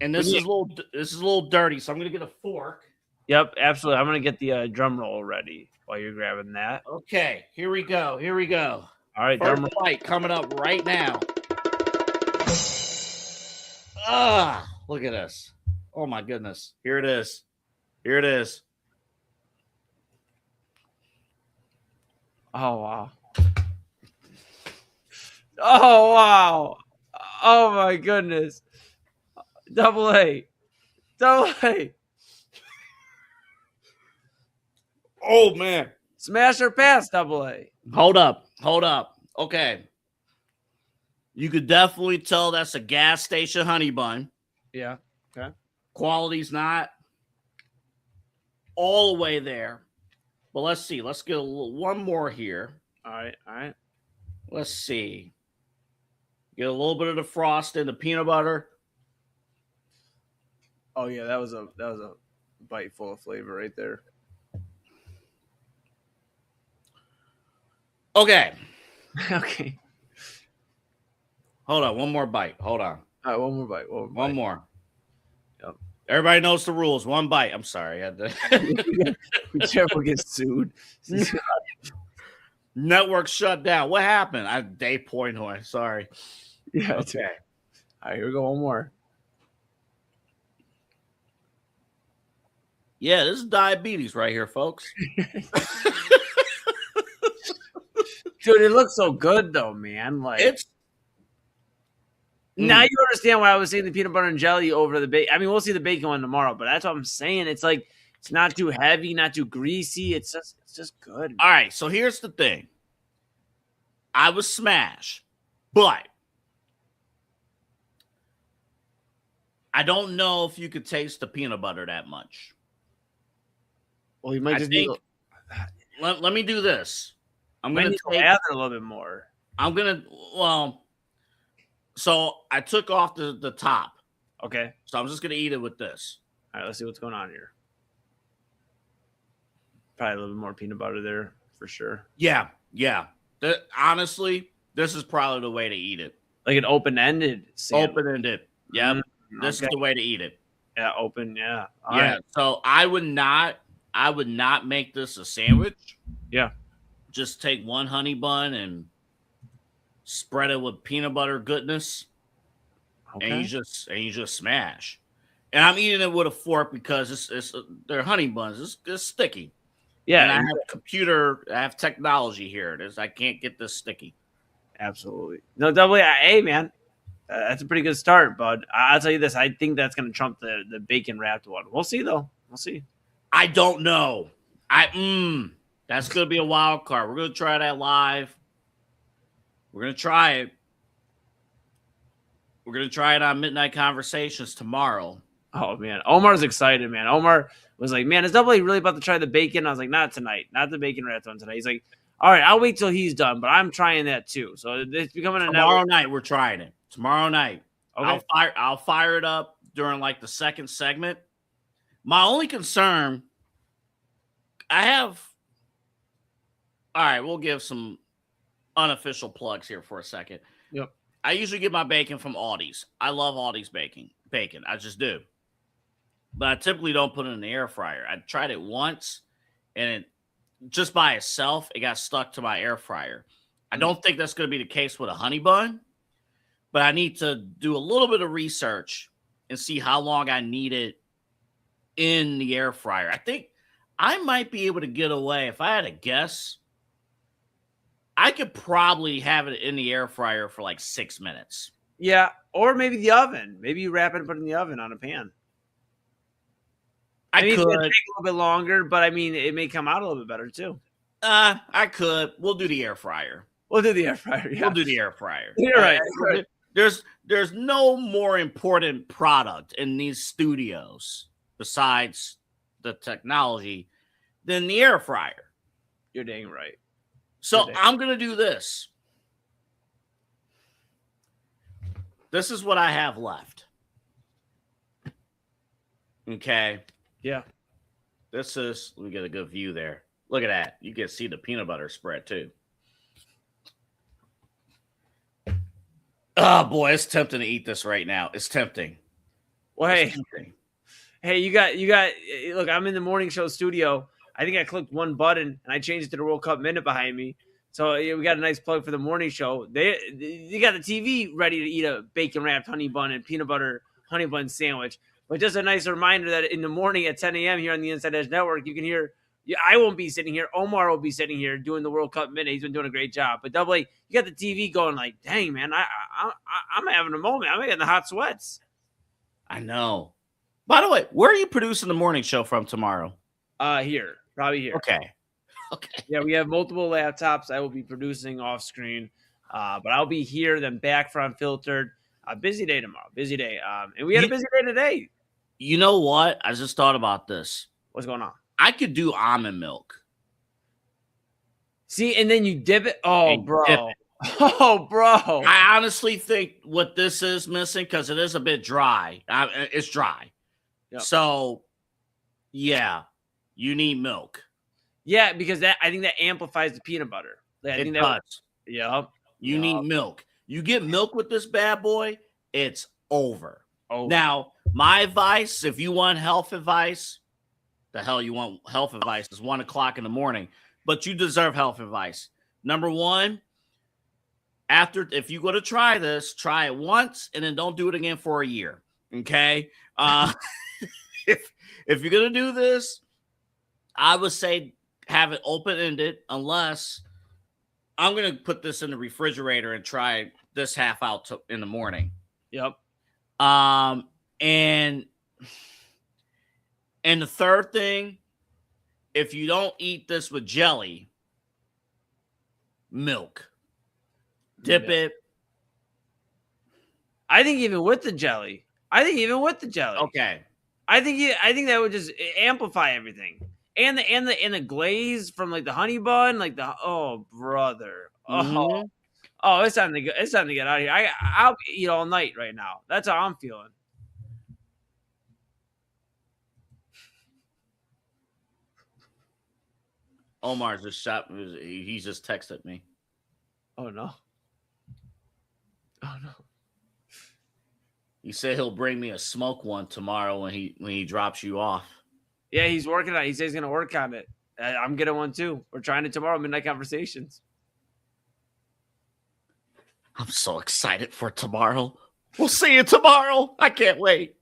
this is a little dirty, so I'm gonna get a fork. Yep, absolutely. I'm gonna get the drum roll ready while you're grabbing that. Okay, here we go. All right, first bite coming up right now. Look at this. Oh my goodness. Here it is. Oh wow. Oh wow. Oh my goodness. Double A. Oh man. Smash or pass, Double A. Hold up. Okay. You could definitely tell that's a gas station honey bun. Yeah. Okay. Quality's not all the way there. But let's see. Let's get one more here. All right. Let's see. Get a little bit of the frost in the peanut butter. Oh yeah, that was a bite full of flavor right there. Okay. Okay. Hold on. One more bite. Hold on. All right, one more bite. One more. Yep. Everybody knows the rules. One bite. I'm sorry. I had to... Be careful, get sued. Network shut down. What happened? Dave Pointoy. Sorry. Yeah. Okay. All right, here we go. One more. Yeah, this is diabetes right here, folks. Dude, it looks so good though, man. Like It's now you understand why I was saying the peanut butter and jelly over the bacon. I mean, we'll see the bacon one tomorrow, but that's what I'm saying. It's like it's not too heavy, not too greasy. It's just good. all right. So here's the thing. I was smashed, but I don't know if you could taste the peanut butter that much. Well, you might Let me do this. I'm going to add a little bit more. So I took off the top. Okay. So I'm just going to eat it with this. All right, let's see what's going on here. Probably a little bit more peanut butter there for sure. Yeah. Honestly, this is probably the way to eat it. Like an open-ended sandwich. Open-ended. Yeah. This is the way to eat it. Yeah, open, yeah. All yeah. right. So I would not make this a sandwich. Yeah. Just take one honey bun and spread it with peanut butter goodness. Okay. And you just smash. And I'm eating it with a fork because they're honey buns. It's sticky. Yeah. And I have technology here. I can't get this sticky. Absolutely. No, Double A. Hey, man. That's a pretty good start, bud. I'll tell you this. I think that's going to trump the bacon wrapped one. We'll see, though. We'll see. I don't know. That's going to be a wild card. We're going to try that live. We're going to try it. We're going to try it on Midnight Conversations tomorrow. Oh, man. Omar's excited, man. Omar was like, man, is Double A really about to try the bacon? I was like, not tonight. Not the bacon wrapped one tonight. He's like, all right, I'll wait till he's done, but I'm trying that too. So it's becoming tomorrow night. We're trying it. Tomorrow night. Okay. I'll fire it up during like the second segment. My only concern, all right, we'll give some unofficial plugs here for a second. Yep. I usually get my bacon from Aldi's. I love Aldi's bacon. I just do. But I typically don't put it in the air fryer. I tried it once, and just by itself, it got stuck to my air fryer. I don't think that's going to be the case with a honey bun, but I need to do a little bit of research and see how long I need it in the air fryer. I might be able to get away. If I had a guess, I could probably have it in the air fryer for like 6 minutes. Yeah, or maybe the oven. Maybe you wrap it and put it in the oven on a pan. I mean, could. It's gonna take a little bit longer, but I mean, it may come out a little bit better too. I could. We'll do the air fryer. We'll do the air fryer. Yeah. We'll do the air fryer. You're right. There's no more important product in these studios besides the technology than the air fryer. You're dang right. So I'm going to do this. This is what I have left. Okay. Yeah. Let me get a good view there. Look at that. You can see the peanut butter spread too. Oh boy, it's tempting to eat this right now. It's tempting. Well, hey, you got. Look, I'm in the morning show studio. I think I clicked one button and I changed it to the World Cup minute behind me. So we got a nice plug for the morning show. They got the TV ready to eat a bacon wrapped honey bun and peanut butter honey bun sandwich. But just a nice reminder that in the morning at 10 a.m. here on the Inside Edge Network, you can hear. I won't be sitting here. Omar will be sitting here doing the World Cup minute. He's been doing a great job. But Double A, you got the TV going like, dang, man, I'm having a moment. I'm getting the hot sweats. I know. By the way, where are you producing the morning show from tomorrow? Here. Probably here. Okay. Yeah, we have multiple laptops. I will be producing off screen. But I'll be here, then back for Unfiltered. Busy day tomorrow. Busy day. And we had a busy day today. You know what? I just thought about this. What's going on? I could do almond milk. See, and then you dip it. Oh, bro. Dip it. Oh, bro. I honestly think what this is missing, because it is a bit dry. It's dry. Yep. So, yeah, you need milk. Yeah, because I think that amplifies the peanut butter. It does. Yep. You need milk. You get milk with this bad boy, it's over. Oh. Now, my advice, if you want health advice, the hell you want health advice is 1 o'clock in the morning, but you deserve health advice. Number one, if you go to try this, try it once and then don't do it again for a year. Okay. If you're going to do this, I would say have it open-ended, unless I'm going to put this in the refrigerator and try this half out in the morning. Yep. And the third thing, if you don't eat this with jelly, milk. Dip it. I think even with the jelly. Okay. I think that would just amplify everything. And the glaze from like the honey bun, like oh brother. Mm-hmm. Oh, it's time to get out of here. I'll eat all night right now. That's how I'm feeling. Omar's just shot. He just texted me. Oh no. Oh no. He said he'll bring me a smoke one tomorrow when he drops you off. Yeah, he's working on it. He says he's gonna work on it. I'm getting one too. We're trying it tomorrow, Midnight Conversations. I'm so excited for tomorrow. We'll see you tomorrow. I can't wait.